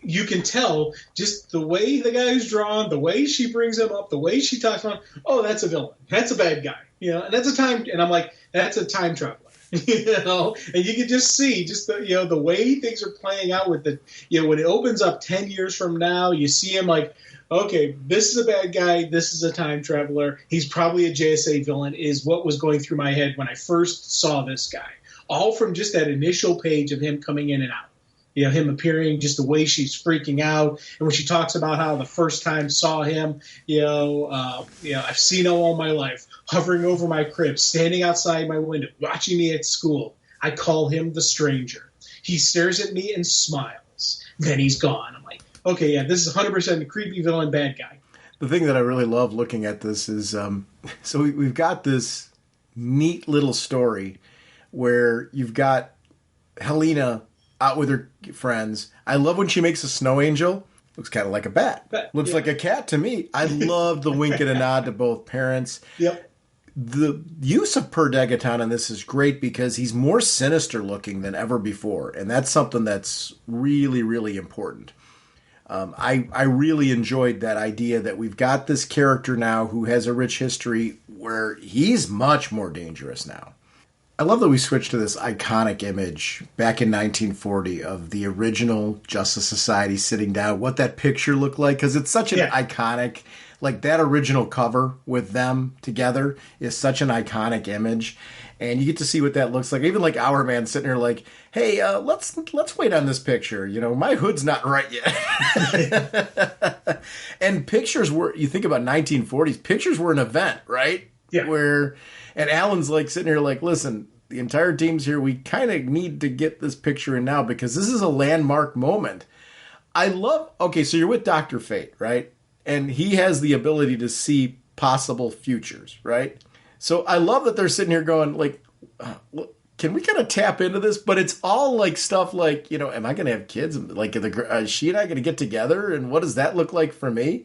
you can tell just the way the guy's drawn, the way she brings him up, the way she talks about, oh, that's a villain. That's a bad guy. And that's a time. And I'm like, that's a time traveler. And you can just see the way things are playing out with the, when it opens up 10 years from now, you see him like, okay, this is a bad guy. This is a time traveler. He's probably a JSA villain is what was going through my head when I first saw this guy. All from just that initial page of him coming in and out. Him appearing, just the way she's freaking out. And when she talks about how the first time saw him, I've seen him all my life, hovering over my crib, standing outside my window, watching me at school. I call him the stranger. He stares at me and smiles. Then he's gone. I'm like, okay, yeah, this is 100% a creepy villain bad guy. The thing that I really love looking at this is, so we've got this neat little story where you've got Helena out with her friends. I love when she makes a snow angel. Looks kind of like a bat. Looks like a cat to me. I love the wink and a nod to both parents. Yep. The use of Per Degaton in this is great because he's more sinister looking than ever before. And that's something that's really, really important. I really enjoyed that idea that we've got this character now who has a rich history where he's much more dangerous now. I love that we switched to this iconic image back in 1940 of the original Justice Society sitting down, what that picture looked like, because it's such an iconic, like that original cover with them together is such an iconic image. And you get to see what that looks like. Even like Our Man sitting here like, hey, let's wait on this picture. My hood's not right yet. And pictures were, you think about 1940s, pictures were an event, right? Yeah. And Alan's like sitting here like, listen, the entire team's here. We kind of need to get this picture in now because this is a landmark moment. Okay, so you're with Dr. Fate, right? And he has the ability to see possible futures, right? So I love that they're sitting here going like, can we kind of tap into this? But it's all like stuff like, am I going to have kids? Like, is she and I going to get together? And what does that look like for me?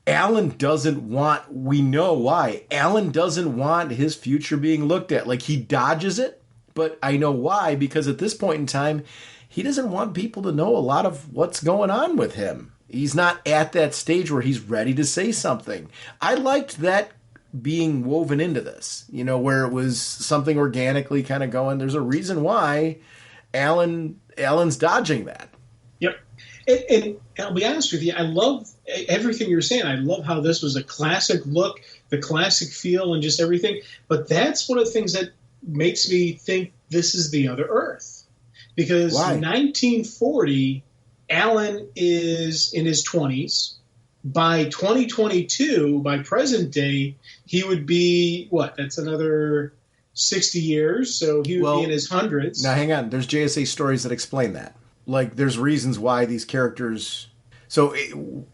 Alan doesn't want, we know why. Alan doesn't want his future being looked at. Like, he dodges it, but I know why, because at this point in time, he doesn't want people to know a lot of what's going on with him. He's not at that stage where he's ready to say something. I liked that being woven into this, where it was something organically kind of going, there's a reason why Alan's dodging that. Yep. And I'll be honest with you, I love everything you're saying. I love how this was a classic look, the classic feel, and just everything. But that's one of the things that makes me think this is the other Earth. Because Why? 1940, Alan is in his 20s. By 2022, by present day, he would be, what? That's another 60 years. So he would be in his hundreds. Now, hang on. There's JSA stories that explain that. Like, there's reasons why these characters... So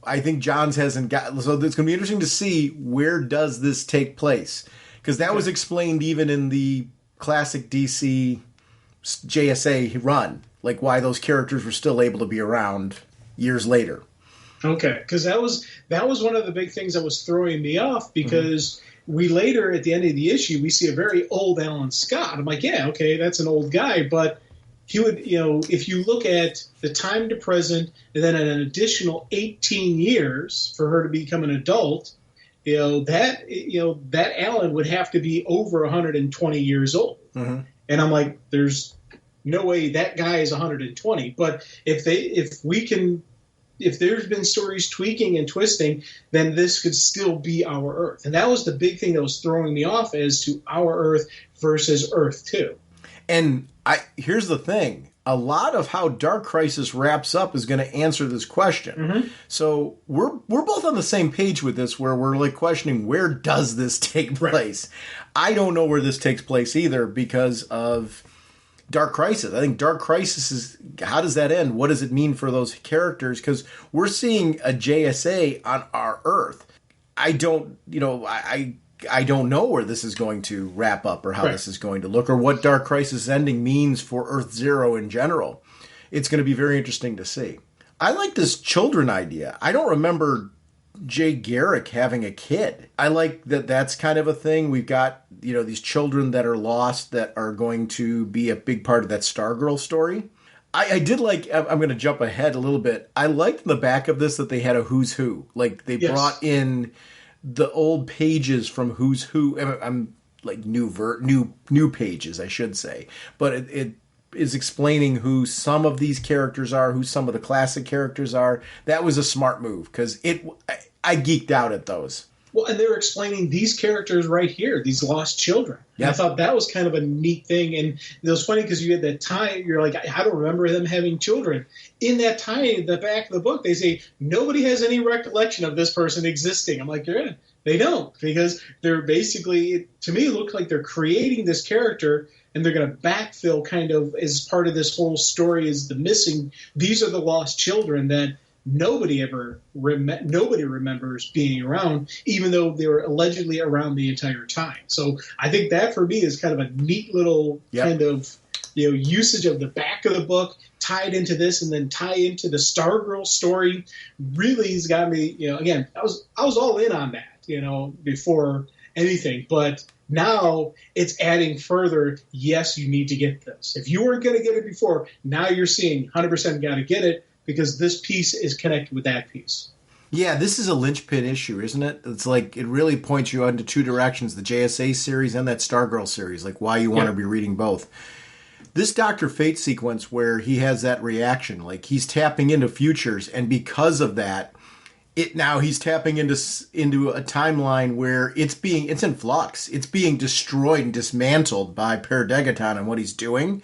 I think Johns hasn't got... So it's going to be interesting to see where does this take place. Because that was explained even in the classic DC JSA run. Like, why those characters were still able to be around years later. Okay, because that was one of the big things that was throwing me off, because we later, at the end of the issue, we see a very old Alan Scott. I'm like, yeah, okay, that's an old guy, but... He would, if you look at the time to present and then an additional 18 years for her to become an adult, that Alan would have to be over 120 years old. Mm-hmm. And I'm like, there's no way that guy is 120. But if there's been stories tweaking and twisting, then this could still be our Earth. And that was the big thing that was throwing me off as to our Earth versus Earth 2. And here's the thing. A lot of how Dark Crisis wraps up is going to answer this question. Mm-hmm. So we're both on the same page with this, where we're like questioning, where does this take place? Right. I don't know where this takes place either because of Dark Crisis. I think Dark Crisis is, how does that end? What does it mean for those characters? Because we're seeing a JSA on our Earth. I don't, I don't know where this is going to wrap up or how Right. this is going to look or what Dark Crisis ending means for Earth Zero in general. It's going to be very interesting to see. I like this children idea. I don't remember Jay Garrick having a kid. I like that that's kind of a thing. We've got, these children that are lost that are going to be a big part of that Stargirl story. I did like, I'm going to jump ahead a little bit. I liked in the back of this that they had a who's who. Like they brought in the old pages from who's who. I'm like new pages, I should say. But it is explaining who some of these characters are, who some of the classic characters are. That was a smart move because I geeked out at those. Well, and they were explaining these characters right here, these lost children. Yep. I thought that was kind of a neat thing. And it was funny because you had that tie. You're like, I don't remember them having children. In that tie, in the back of the book, they say, nobody has any recollection of this person existing. I'm like, yeah, they don't. Because they're basically, to me, it looked like they're creating this character and they're going to backfill kind of as part of this whole story is the missing. These are the lost children that nobody remembers being around, even though they were allegedly around the entire time. So I think that for me is kind of a neat little kind of usage of the back of the book tied into this, and then tie into the Stargirl story. Really has got me. Again, I was all in on that. Before anything, but now it's adding further. Yes, you need to get this. If you weren't going to get it before, now you're seeing 100% got to get it. Because this piece is connected with that piece. Yeah, this is a linchpin issue, isn't it? It's like it really points you into two directions, the JSA series and that Stargirl series, like why you want to be reading both. This Dr. Fate sequence where he has that reaction, like he's tapping into futures, and because of that, he's tapping into a timeline where it's in flux. It's being destroyed and dismantled by Per Degaton and what he's doing,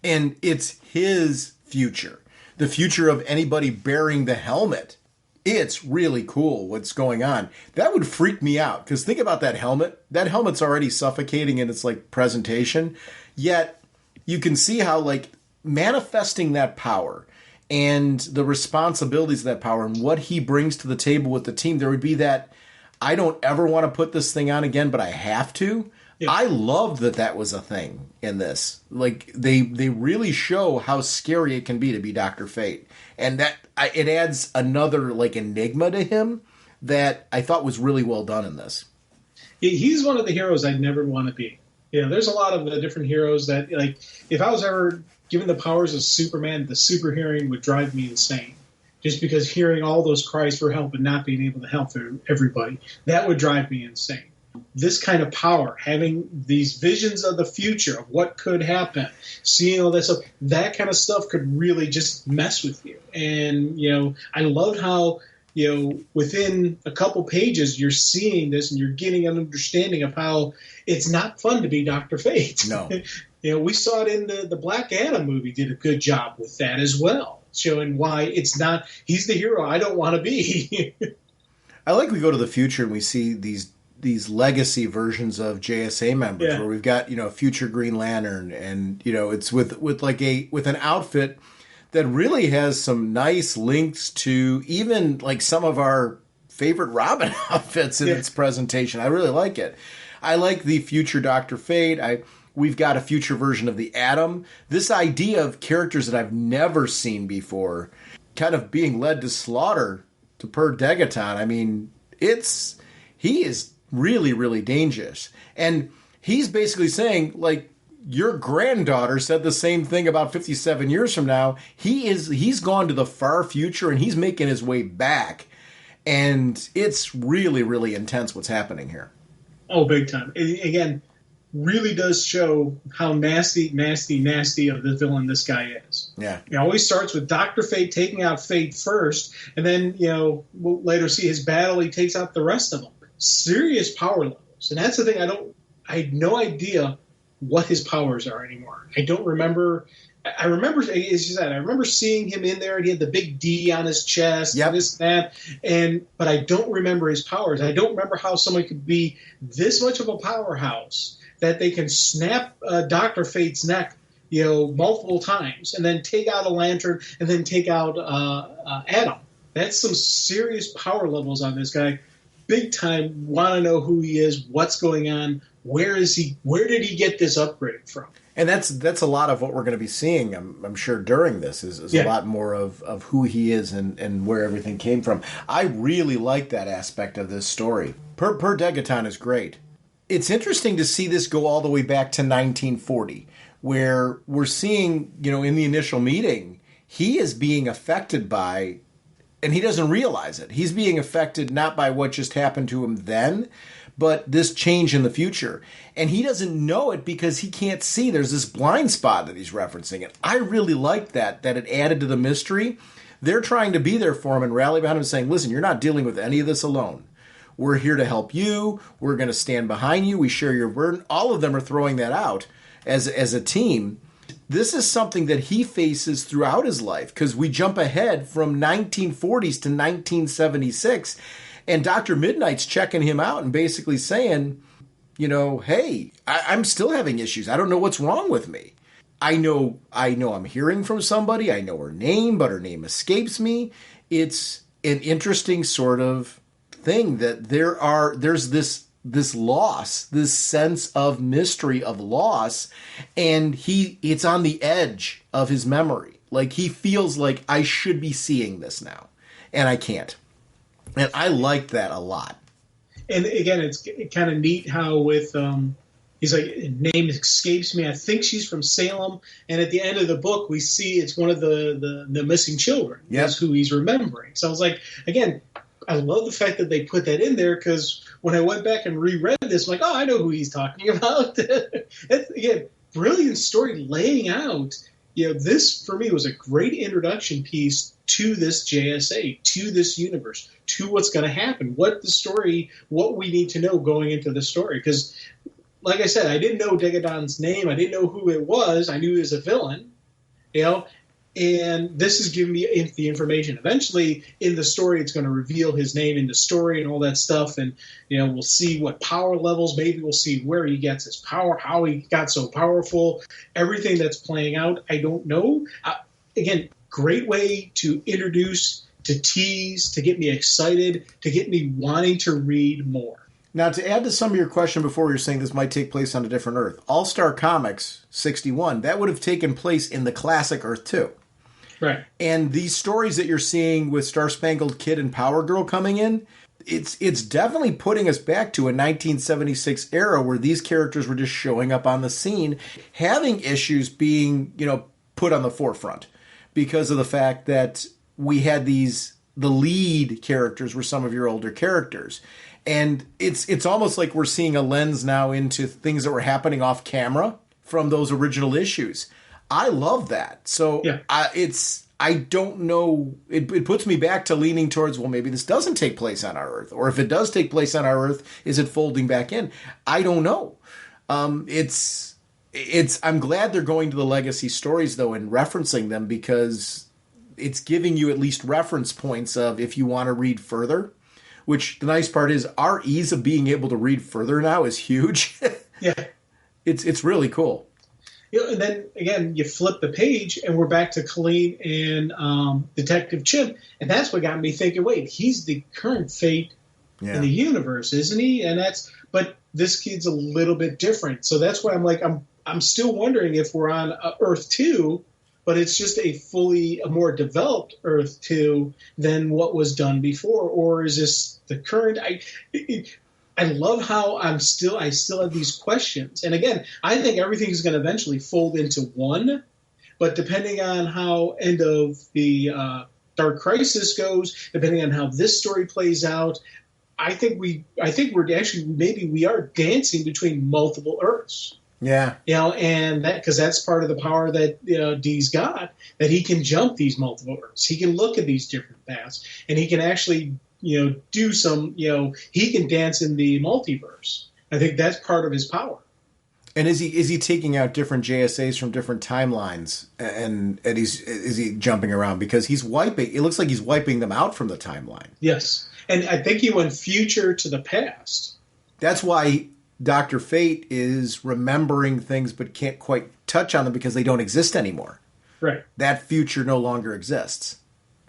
and it's his future. The future of anybody bearing the helmet. It's really cool what's going on. That would freak me out, because think about that helmet. That helmet's already suffocating in its like presentation, yet you can see how like manifesting that power and the responsibilities of that power and what he brings to the table with the team, there would be that I don't ever want to put this thing on again, but I have to. Yeah. I loved that was a thing in this. Like they really show how scary it can be to be Dr. Fate, and that it adds another like enigma to him that I thought was really well done in this. He's one of the heroes I'd never want to be. There's a lot of the different heroes that like if I was ever given the powers of Superman, the super hearing would drive me insane. Just because hearing all those cries for help and not being able to help everybody, that would drive me insane. This kind of power, having these visions of the future of what could happen, seeing all that stuff, that kind of stuff could really just mess with you. And, I loved how, within a couple pages, you're seeing this and you're getting an understanding of how it's not fun to be Dr. Fate. No. We saw it in the Black Adam movie, did a good job with that as well, showing why it's not, he's the hero I don't want to be. I like we go to the future and we see these legacy versions of JSA members where we've got, future Green Lantern and, it's with an outfit that really has some nice links to even like some of our favorite Robin outfits in its presentation. I really like it. I like the future Dr. Fate. We've got a future version of the Atom. This idea of characters that I've never seen before kind of being led to slaughter to Per Degaton. I mean, he is really, really dangerous. And he's basically saying, like, your granddaughter said the same thing about 57 years from now. He's gone to the far future and he's making his way back. And it's really, really intense what's happening here. Oh, big time. Again, really does show how nasty, nasty, nasty of the villain this guy is. Yeah. It always starts with Dr. Fate taking out Fate first, and then, we'll later see his battle, he takes out the rest of them. Serious power levels. And that's the thing, I had no idea what his powers are anymore. I don't remember. I remember, as you said, I remember seeing him in there, and he had the big D on his chest, and this and that, but I don't remember his powers. I don't remember how someone could be this much of a powerhouse that they can snap Dr. Fate's neck, multiple times, and then take out a lantern, and then take out Atom. That's some serious power levels on this guy. big time want to know who he is, what's going on, where is he, where did he get this upgrade from? And that's a lot of what we're going to be seeing, I'm sure, during this is a lot more of who he is and where everything came from. I really like that aspect of this story. Per Degaton is great. It's interesting to see this go all the way back to 1940, where we're seeing, in the initial meeting, he is being affected by, and he doesn't realize it. He's being affected not by what just happened to him then, but this change in the future. And he doesn't know it because he can't see. There's this blind spot that he's referencing. And I really liked that it added to the mystery. They're trying to be there for him and rally behind him, saying, listen, you're not dealing with any of this alone. We're here to help you. We're going to stand behind you. We share your burden. All of them are throwing that out as a team. This is something that he faces throughout his life, because we jump ahead from 1940s to 1976, and Dr. Midnight's checking him out and basically saying, hey, I'm still having issues. I don't know what's wrong with me. I know I'm hearing from somebody. I know her name, but her name escapes me. It's an interesting sort of thing that there's this loss, this sense of mystery of loss, and it's on the edge of his memory. Like, he feels like I should be seeing this now, and I can't. And I like that a lot. And again, it's kind of neat how with he's like, name escapes me. I think she's from Salem. And at the end of the book, we see it's one of the missing children. Yep. That's who he's remembering. So I was like, again, I love the fact that they put that in there, because when I went back and reread this, I'm like, oh, I know who he's talking about. That's, again, brilliant story laying out. This for me was a great introduction piece to this JSA, to this universe, to what's going to happen, what we need to know going into the story. Because, like I said, I didn't know Degadon's name. I didn't know who it was. I knew he was a villain, and this is giving me the information. Eventually, in the story, it's going to reveal his name in the story and all that stuff. And, we'll see what power levels. Maybe we'll see where he gets his power, how he got so powerful. Everything that's playing out, I don't know. Again, great way to introduce, to tease, to get me excited, to get me wanting to read more. Now, to add to some of your question before, you're saying this might take place on a different Earth. All-Star Comics 61, that would have taken place in the classic Earth 2. Right. And these stories that you're seeing with Star-Spangled Kid and Power Girl coming in, it's definitely putting us back to a 1976 era where these characters were just showing up on the scene, having issues being, put on the forefront because of the fact that we had the lead characters were some of your older characters. And it's almost like we're seeing a lens now into things that were happening off camera from those original issues. I love that. So yeah. I don't know. It puts me back to leaning towards, well, maybe this doesn't take place on our Earth. Or if it does take place on our Earth, is it folding back in? I don't know. I'm glad they're going to the legacy stories, though, and referencing them, because it's giving you at least reference points of if you want to read further, which the nice part is our ease of being able to read further now is huge. Yeah. It's really cool. And then, again, you flip the page, and we're back to Colleen and Detective Chimp. And that's what got me thinking, wait, he's the current fate in the universe, isn't he? But this kid's a little bit different. So that's why I'm like, I'm still wondering if we're on Earth 2, but it's just a more developed Earth 2 than what was done before. Or is this the current? I love how I still have these questions. And again, I think everything is going to eventually fold into one. But depending on how end of the Dark Crisis goes, depending on how this story plays out, I think we are dancing between multiple Earths. Yeah. And because that's part of the power that Dee's got, that he can jump these multiple Earths. He can look at these different paths, and he can actually do some, he can dance in the multiverse. I think that's part of his power. And is he taking out different JSAs from different timelines, and is he jumping around because he's wiping? It looks like he's wiping them out from the timeline. Yes, and I think he went future to the past. That's why Dr. Fate is remembering things but can't quite touch on them because they don't exist anymore. Right. That future no longer exists.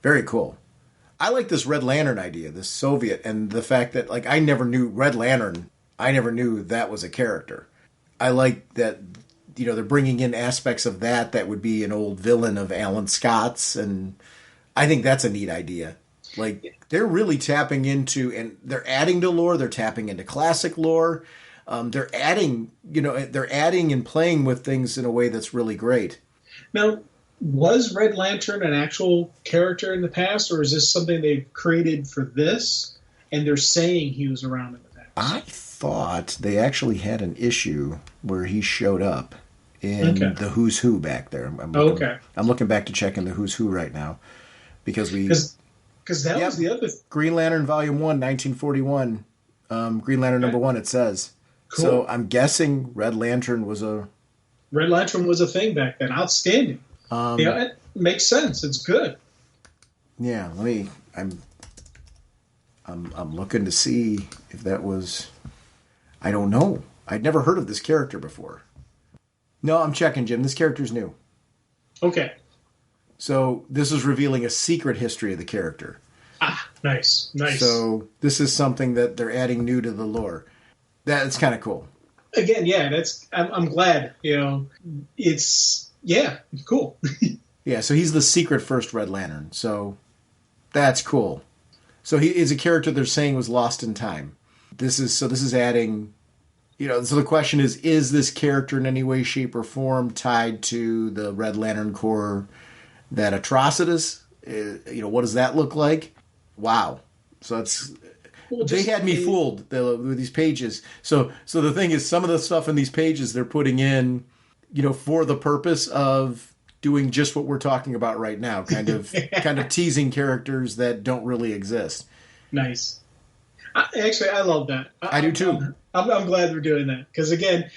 Very cool. I like this Red Lantern idea, this Soviet, and the fact that, like, I never knew Red Lantern. I never knew that was a character. I like that, you know, they're bringing in aspects of that would be an old villain of Alan Scott's, and I think that's a neat idea. Like, they're really tapping into, and they're adding to lore, they're tapping into classic lore. They're adding and playing with things in a way that's really great. Now, was Red Lantern an actual character in the past, or is this something they've created for this, and they're saying he was around in the past? I thought they actually had an issue where he showed up in the Who's Who back there. I'm looking back to check in the Who's Who right now, because that was the other... Green Lantern Volume 1, 1941. Green Lantern number 1, it says. Cool. So I'm guessing Red Lantern was a thing back then. Outstanding. It makes sense. It's good. Yeah, I'm looking to see if that was... I don't know. I'd never heard of this character before. No, I'm checking, Jim. This character's new. Okay. So this is revealing a secret history of the character. Ah, nice. So this is something that they're adding new to the lore. That's kind of cool. Again, yeah, I'm glad. You know, it's cool. Yeah, so he's the secret first Red Lantern. So that's cool. So he is a character they're saying was lost in time. This is adding, you know, so the question is this character in any way, shape, or form tied to the Red Lantern Corps, that Atrocitus? You know, what does that look like? Wow. So it's... they had me fooled with these pages. So the thing is, some of the stuff in these pages they're putting in, you know, for the purpose of doing just what we're talking about right now, kind of teasing characters that don't really exist. Nice. Actually, I love that. I do too. I'm glad they're doing that, because again,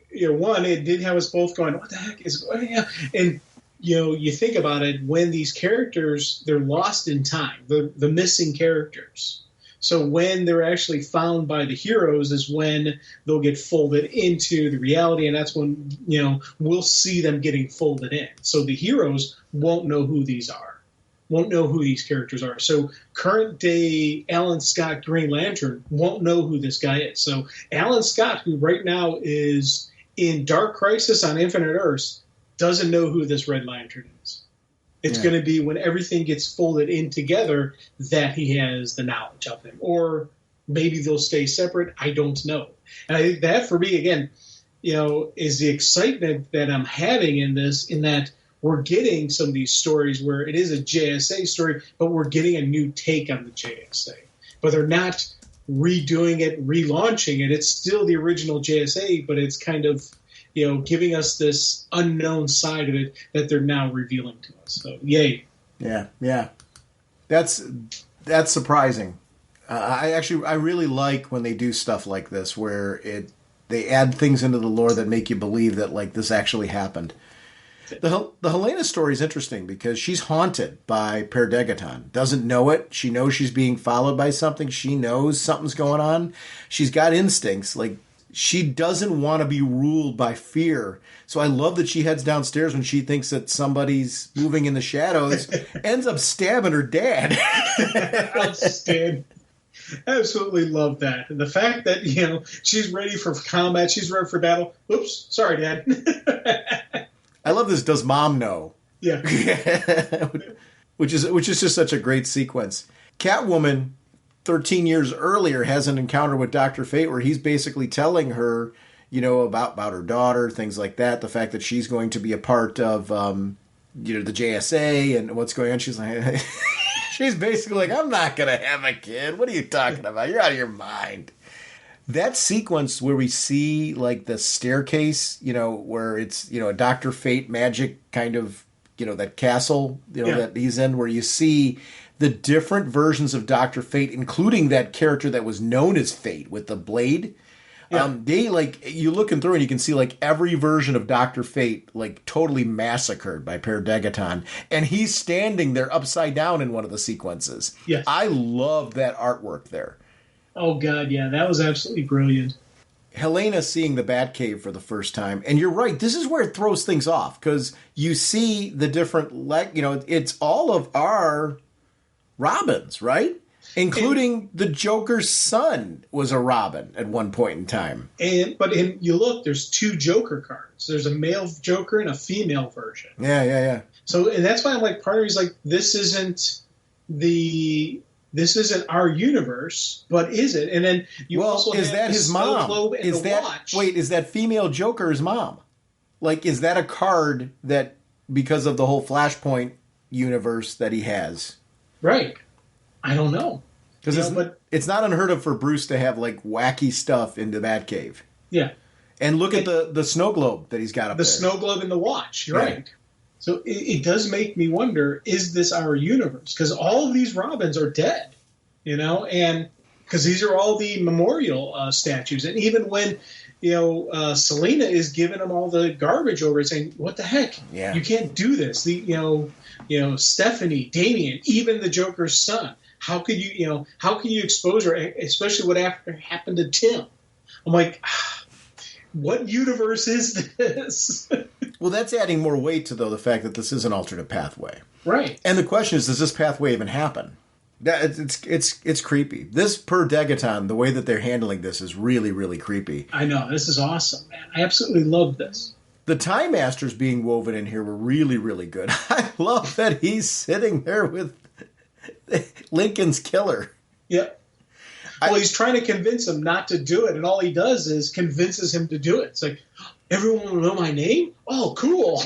you know, one, it did have us both going, "What the heck is going on?" And you know, you think about it, when these characters, they're lost in time, the missing characters. So when they're actually found by the heroes is when they'll get folded into the reality, and that's when, you know, we'll see them getting folded in. So the heroes won't know who these are, won't know who these characters are. So current day Alan Scott Green Lantern won't know who this guy is. So Alan Scott, who right now is in Dark Crisis on Infinite Earths, doesn't know who this Red Lantern is. It's going to be when everything gets folded in together that he has the knowledge of him. Or maybe they'll stay separate. I don't know. And I think that, for me, again, you know, is the excitement that I'm having in this, in that we're getting some of these stories where it is a JSA story, but we're getting a new take on the JSA. But they're not redoing it, relaunching it. It's still the original JSA, but it's kind of, you know, giving us this unknown side of it that they're now revealing to us. So, yay. Yeah. That's surprising. I really like when they do stuff like this, where they add things into the lore that make you believe that, like, this actually happened. The Helena story is interesting because she's haunted by Per Degaton. Doesn't know it. She knows she's being followed by something. She knows something's going on. She's got instincts, like, she doesn't want to be ruled by fear. So I love that she heads downstairs when she thinks that somebody's moving in the shadows, ends up stabbing her dad. Outstanding. Absolutely love that. And the fact that, you know, she's ready for combat, she's ready for battle. Oops, sorry, Dad. I love this. Does Mom know? Yeah. which is just such a great sequence. Catwoman, 13 years earlier, has an encounter with Dr. Fate where he's basically telling her, you know, about her daughter, things like that, the fact that she's going to be a part of, you know, the JSA and what's going on. She's like, she's basically like, I'm not going to have a kid. What are you talking about? You're out of your mind. That sequence where we see, like, the staircase, you know, where it's, you know, a Dr. Fate magic kind of, you know, that castle, you know, that he's in, where you see the different versions of Dr. Fate, including that character that was known as Fate with the blade. Yeah. They, like, you looking through and you can see, like, every version of Dr. Fate, like, totally massacred by Per Degaton. And he's standing there upside down in one of the sequences. Yes. I love that artwork there. Oh, God, yeah. That was absolutely brilliant. Helena seeing the Batcave for the first time. And you're right, this is where it throws things off. Because you see the different, you know, it's all of our Robins, right? Including the Joker's son was a Robin at one point in time. But you look, there's 2 Joker cards. There's a male Joker and a female version. Yeah. So, and that's why I'm like, part of me's like, this isn't our universe, but is it? And then you also is have that the his Snow mom? Globe and Is the that Watch. wait? Is that female Joker his mom? Like, is that a card that because of the whole Flashpoint universe that he has? Right. I don't know. Because it's not unheard of for Bruce to have like wacky stuff into Batcave. Yeah. And look at the snow globe that he's got up there. The Snow Globe and the Watch. You're right. So it does make me wonder, is this our universe? Because all of these Robins are dead, and because these are all the memorial statues. And even when, Selena is giving them all the garbage over it, saying, what the heck? Yeah. You can't do this. Stephanie, Damien, even the Joker's son. How could you expose her, especially what happened to Tim? I'm like, what universe is this? Well, that's adding more weight to, though, the fact that this is an alternate pathway. Right. And the question is, does this pathway even happen? It's creepy. This per Degaton, the way that they're handling this is really, really creepy. I know. This is awesome, man. I absolutely love this. The Time Masters being woven in here were really, really good. I love that he's sitting there with Lincoln's killer. Yep. Well, he's trying to convince him not to do it, and all he does is convinces him to do it. It's like, everyone will know my name? Oh, cool.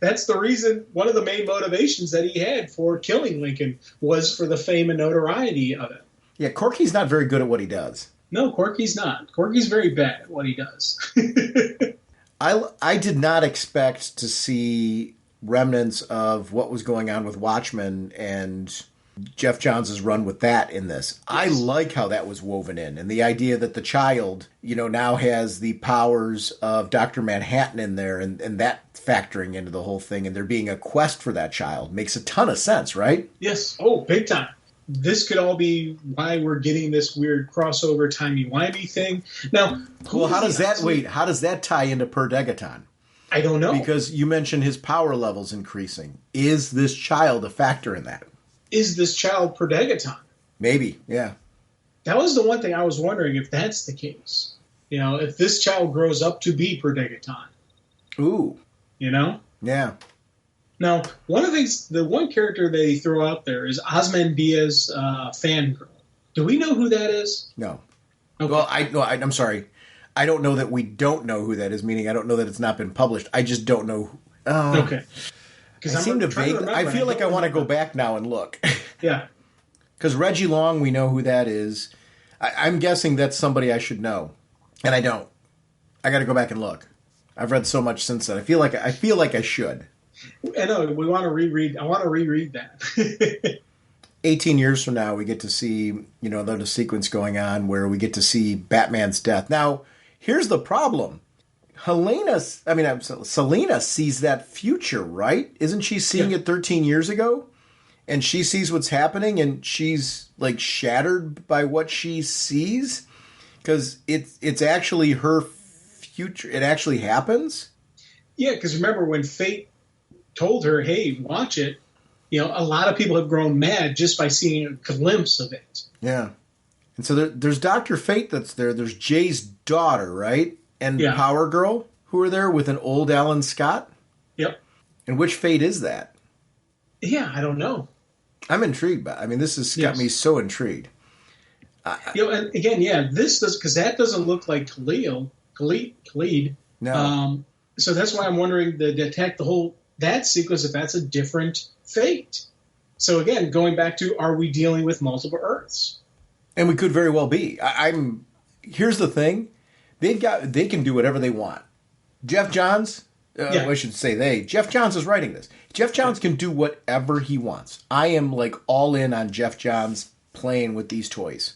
That's the reason, one of the main motivations that he had for killing Lincoln was for the fame and notoriety of it. Yeah, Corky's not very good at what he does. No, Corky's not. Corky's very bad at what he does. I did not expect to see remnants of what was going on with Watchmen and Jeff Johns' run with that in this. Yes. I like how that was woven in, and the idea that the child, now has the powers of Dr. Manhattan in there, and that factoring into the whole thing, and there being a quest for that child makes a ton of sense, right? Yes. Oh, big time. This could all be why we're getting this weird crossover timey-wimey thing. Now, how does that tie into Per Degaton? I don't know. Because you mentioned his power levels increasing. Is this child a factor in that? Is this child Per Degaton? Maybe, yeah. That was the one thing I was wondering if that's the case. If this child grows up to be Per Degaton. Ooh. Yeah. Now, one of the things, the one character they throw out there is Ozymandias fangirl. Do we know who that is? No. Okay. Well, I'm sorry. I don't know that we don't know who that is, meaning I don't know that it's not been published. I just don't know. Okay. I feel like I want to go back now and look. Yeah. Because Reggie Long, we know who that is. I'm guessing that's somebody I should know, and I don't. I got to go back and look. I've read so much since then. I feel like I should. I know. We want to reread. I want to reread that. 18 years from now, we get to see, there's a sequence going on where we get to see Batman's death. Now, here's the problem. Selena sees that future, right? Isn't she seeing it 13 years ago? And she sees what's happening, and she's like shattered by what she sees because it's actually her future. It actually happens. Yeah, because remember when Fate told her, "Hey, watch it." A lot of people have grown mad just by seeing a glimpse of it. Yeah, and so there's Dr. Fate that's there. There's Jay's daughter, right? And Power Girl, who are there with an old Alan Scott. Yep. And which Fate is that? Yeah, I don't know. I'm intrigued by. This has got me so intrigued. And again, this does because that doesn't look like Khalid. No. So that's why I'm wondering that sequence if that's a different Fate. So again, going back to, are we dealing with multiple Earths? And we could very well be. Here's the thing. They can do whatever they want. Jeff Johns, I should say they. Jeff Johns is writing this. Jeff Johns can do whatever he wants. I am like all in on Jeff Johns playing with these toys.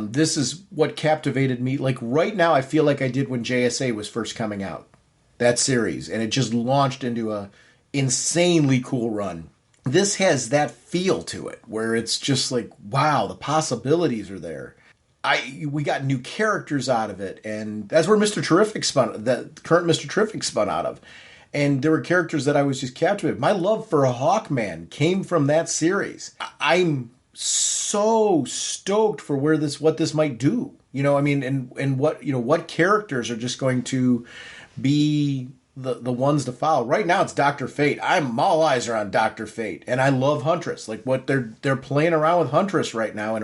This is what captivated me. Like right now, I feel like I did when JSA was first coming out, that series, and it just launched into a insanely cool run. This has that feel to it, where it's just like, wow, the possibilities are there. We got new characters out of it, and that's where Mr. Terrific the current Mr. Terrific spun out of. And there were characters that I was just captivated. My love for Hawkman came from that series. I'm so stoked for what this might do. I mean, and what characters are just going to be the ones to follow. Right now it's Dr. Fate. All eyes are on Dr. Fate, and I love Huntress. Like what they're playing around with Huntress right now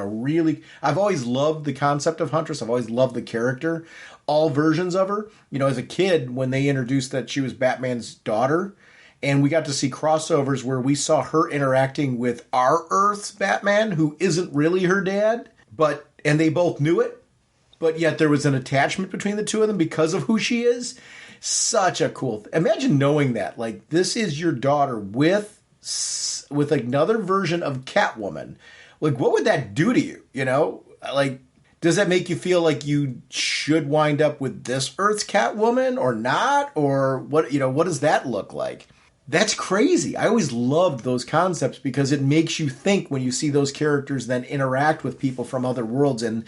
I've always loved the concept of Huntress. I've always loved the character, all versions of her. As a kid when they introduced that she was Batman's daughter, and we got to see crossovers where we saw her interacting with our Earth's Batman, who isn't really her dad, and they both knew it, but yet there was an attachment between the two of them because of who she is. Such a cool imagine knowing that, like, this is your daughter with another version of Catwoman. Like, what would that do to you? Like, does that make you feel like you should wind up with this Earth's Catwoman or not? Or what does that look like? That's crazy. I always loved those concepts because it makes you think when you see those characters then interact with people from other worlds and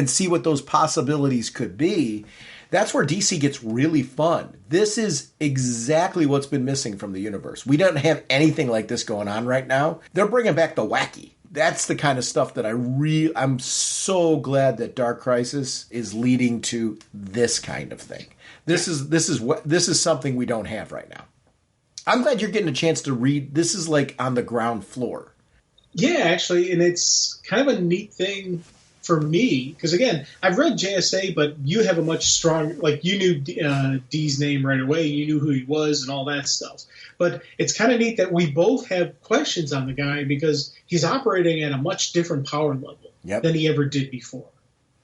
see what those possibilities could be. That's where DC gets really fun. This is exactly what's been missing from the universe. We don't have anything like this going on right now. They're bringing back the wacky. That's the kind of stuff that I'm so glad that Dark Crisis is leading to this kind of thing. This is something we don't have right now. I'm glad you're getting a chance to read. This is like on the ground floor. Yeah, actually, and it's kind of a neat thing for me, because again, I've read JSA, but you have a much stronger, like, you knew D's name right away, you knew who he was and all that stuff. But it's kind of neat that we both have questions on the guy because he's operating at a much different power level than he ever did before.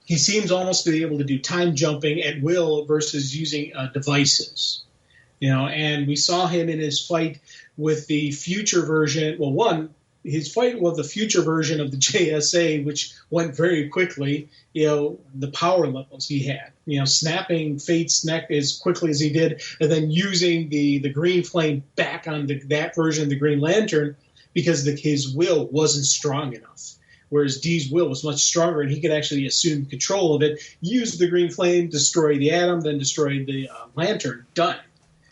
He seems almost to be able to do time jumping at will versus using devices. And we saw him in his fight with the future version. Well, his fight with the future version of the JSA, which went very quickly, the power levels he had, snapping Fate's neck as quickly as he did, and then using the green flame back on that version of the Green Lantern because his will wasn't strong enough. Whereas D's will was much stronger, and he could actually assume control of it, use the green flame, destroy the atom, then destroy the lantern. Done.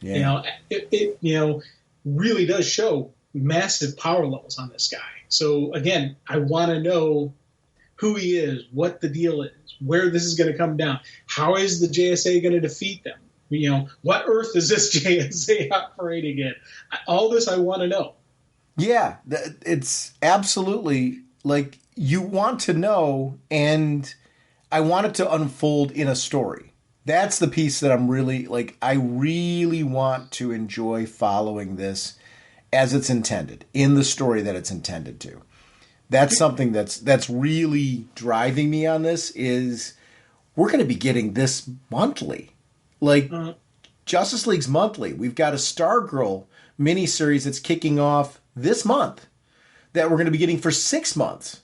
Yeah. It really does show massive power levels on this guy. So again, I want to know who he is, what the deal is, where this is going to come down. How is the JSA going to defeat them? What Earth is this JSA operating in? All this I want to know. Yeah, it's absolutely, like, you want to know, and I want it to unfold in a story. That's the piece that I'm really, like, I really want to enjoy following this as it's intended, in the story that it's intended to. That's something that's really driving me on this, is we're going to be getting this monthly. Like, Justice League's monthly. We've got a Stargirl miniseries that's kicking off this month that we're going to be getting for 6 months.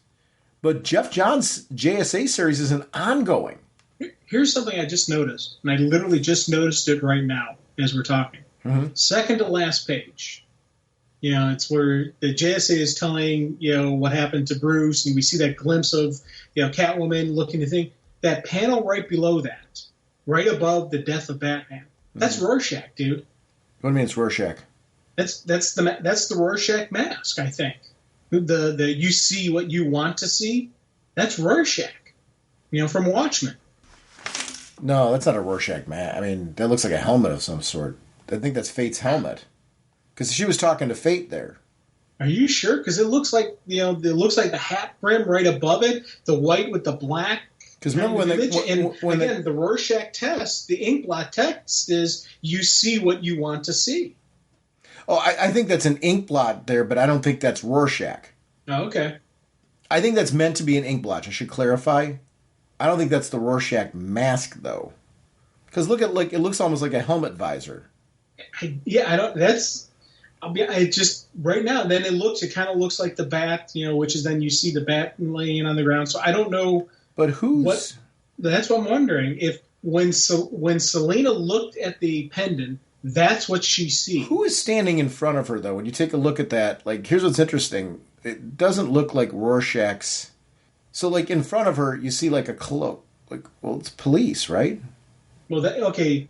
But Jeff Johns' JSA series is an ongoing. Here's something I just noticed, and I literally just noticed it right now as we're talking. Mm-hmm. Second to last page. It's where the JSA is telling, what happened to Bruce, and we see that glimpse of, Catwoman looking to think. That panel right below that, right above the death of Batman, that's Rorschach, dude. What do you mean it's Rorschach? That's the Rorschach mask, I think. The you see what you want to see, that's Rorschach, from Watchmen. No, that's not a Rorschach mask. I mean, that looks like a helmet of some sort. I think that's Fate's helmet. Because she was talking to Fate there. Are you sure? Because it looks like it looks like the hat brim right above it, the white with the black. Because remember when the Rorschach test, the inkblot text is you see what you want to see. Oh, I think that's an inkblot there, but I don't think that's Rorschach. Oh, okay. I think that's meant to be an inkblot. I should clarify. I don't think that's the Rorschach mask though. Because look at it looks almost like a helmet visor. I just right now. Then it kind of looks like the bat, which is then you see the bat laying on the ground. So I don't know. But who's? That's what I'm wondering. If when Selena looked at the pendant, that's what she sees. Who is standing in front of her though? When you take a look at that, like, here's what's interesting. It doesn't look like Rorschach's. So, like, in front of her, you see like a cloak. Like, well, it's police, right? Well, okay.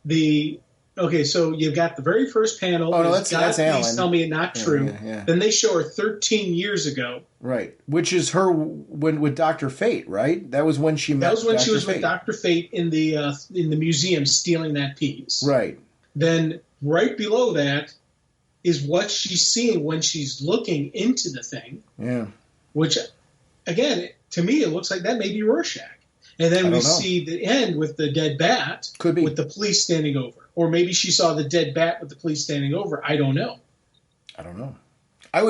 The Okay, so you've got the very first panel. Oh, no, that's Please Alan. tell me not true. Yeah. Then they show her 13 years ago. Right, which is her with Dr. Fate, right? That was when she met. That was when Dr. she was Fate. with Dr. Fate in the museum stealing that piece. Right. Then right below that is what she's seeing when she's looking into the thing. Yeah. Which, again, to me, it looks like that may be Rorschach. And then we see the end with the dead bat. Could be. With the police standing over. Or maybe she saw the dead bat with the police standing over. I don't know. Let me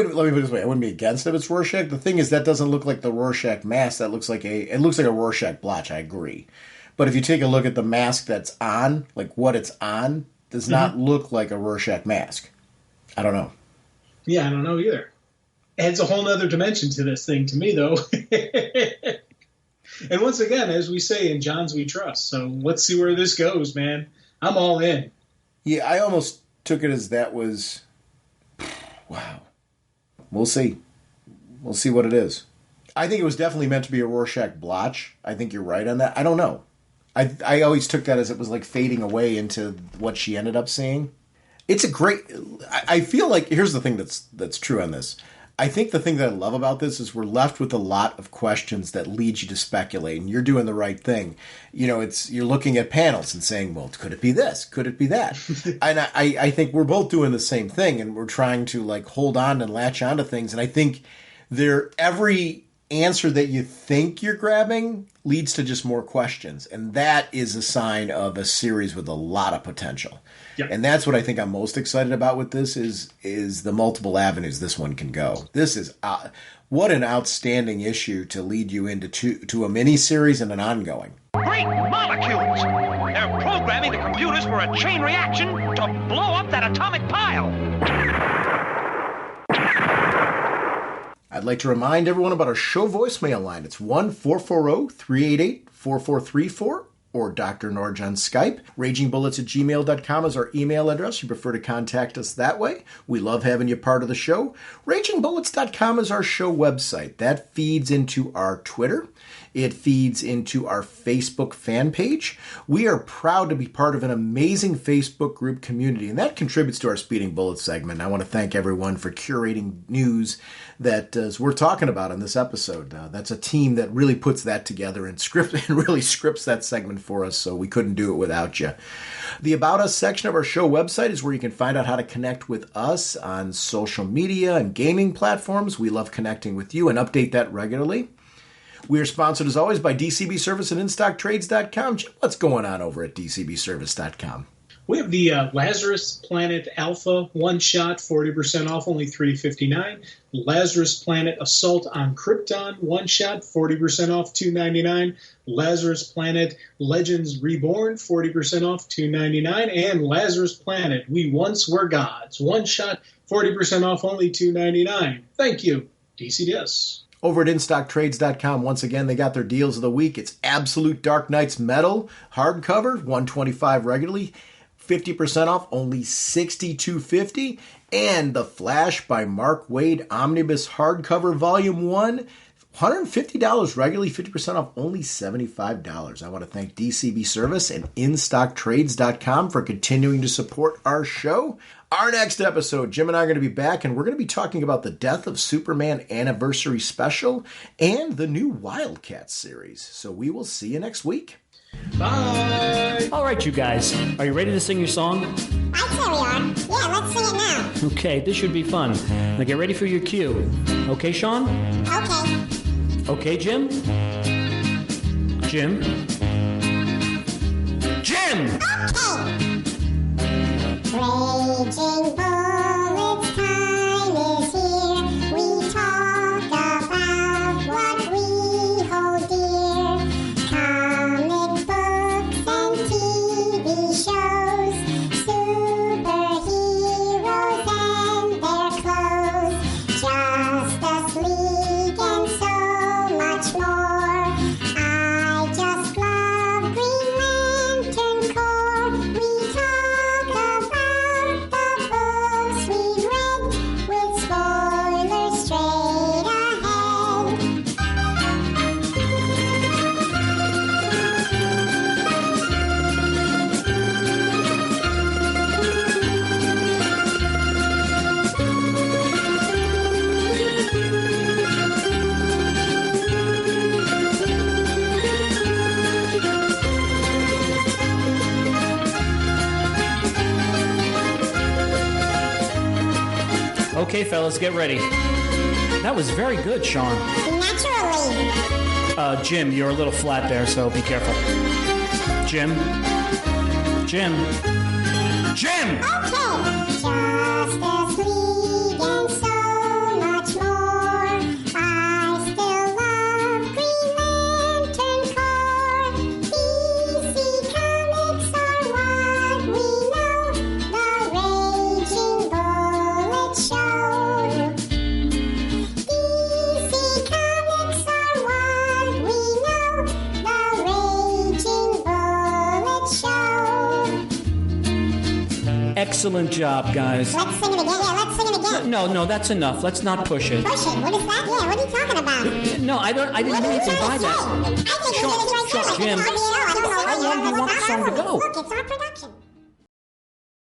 put it this way. I wouldn't be against if it's Rorschach. The thing is, that doesn't look like the Rorschach mask. It looks like a Rorschach blotch. I agree. But if you take a look at the mask that's on, like what it's on, does not look like a Rorschach mask. I don't know. Yeah, I don't know either. Adds a whole other dimension to this thing to me, though. And once again, as we say, in John's we trust. So let's see where this goes, man. I'm all in. Yeah, I almost took it as that was... Wow. We'll see. We'll see what it is. I think it was definitely meant to be a Rorschach blotch. I think you're right on that. I don't know. I always took that as it was like fading away into what she ended up seeing. It's a great... I feel like... Here's the thing that's true on this. I think the thing that I love about this is we're left with a lot of questions that lead you to speculate, and you're doing the right thing. You know, you're looking at panels and saying, well, could it be this? Could it be that? And I think we're both doing the same thing, and we're trying to like hold on and latch onto things. And I think every answer that you think you're grabbing leads to just more questions. And that is a sign of a series with a lot of potential. Yep. And that's what I think I'm most excited about with this is the multiple avenues this one can go. This is what an outstanding issue to lead you into to a mini-series and an ongoing. Great molecules! They're programming the computers for a chain reaction to blow up that atomic pile! I'd like to remind everyone about our show voicemail line. It's 1-440-388-4434 or Dr. Norge on Skype. RagingBullets@gmail.com is our email address. You prefer to contact us that way. We love having you part of the show. RagingBullets.com is our show website. That feeds into our Twitter. It feeds into our Facebook fan page. We are proud to be part of an amazing Facebook group community, and that contributes to our Speeding Bullets segment. I want to thank everyone for curating news that we're talking about in this episode. That's a team that really puts that together and really scripts that segment for us, so we couldn't do it without you. The About Us section of our show website is where you can find out how to connect with us on social media and gaming platforms. We love connecting with you and update that regularly. We are sponsored, as always, by DCB Service and InStockTrades.com. Jim, what's going on over at DCBService.com? We have the Lazarus Planet Alpha one-shot, 40% off, only $3.59. Lazarus Planet Assault on Krypton one-shot, 40% off, $2.99. Lazarus Planet Legends Reborn, 40% off, $2.99. And Lazarus Planet We Once Were Gods one-shot, 40% off, only $2.99. Thank you, DCDS. Over at InStockTrades.com, once again, they got their deals of the week. It's Absolute Dark Knights Metal hardcover, $125 regularly, 50% off, only $62.50. And The Flash by Mark Waid Omnibus hardcover volume 1, $150 regularly, 50% off, only $75. I want to thank DCB Service and InStockTrades.com for continuing to support our show. Our next episode, Jim and I are going to be back, and we're going to be talking about the Death of Superman Anniversary Special and the new Wildcats series. So we will see you next week. Bye! All right, you guys. Are you ready to sing your song? I'd say we are. Yeah, let's sing it now. Okay, this should be fun. Now get ready for your cue. Okay, Sean? Okay. Okay, Jim? Jim? Jim! Okay. Raging Bullets time is here. We talk about what we hold dear. Comic books and TV shows. Superheroes and their clothes. Justice League and so much more. I just love Green Lantern Corps. We talk about the books we Okay, fellas, get ready. That was very good, Sean. Naturally. Jim, you're a little flat there, so be careful. Jim. Okay. Justice League and so much more. I still love Green Lantern Corps. DC Comics are what we know. The Raging Bullet Show. DC Comics are what we know. The Raging Bullet Show. Excellent job, guys. Let's sing it again. Yeah, let's sing it again. No, that's enough. Let's not push it. Push it. What is that? Yeah, what are you talking about? No, I didn't mean anything by that. I think Sean, Jim, how long do you want the song to go?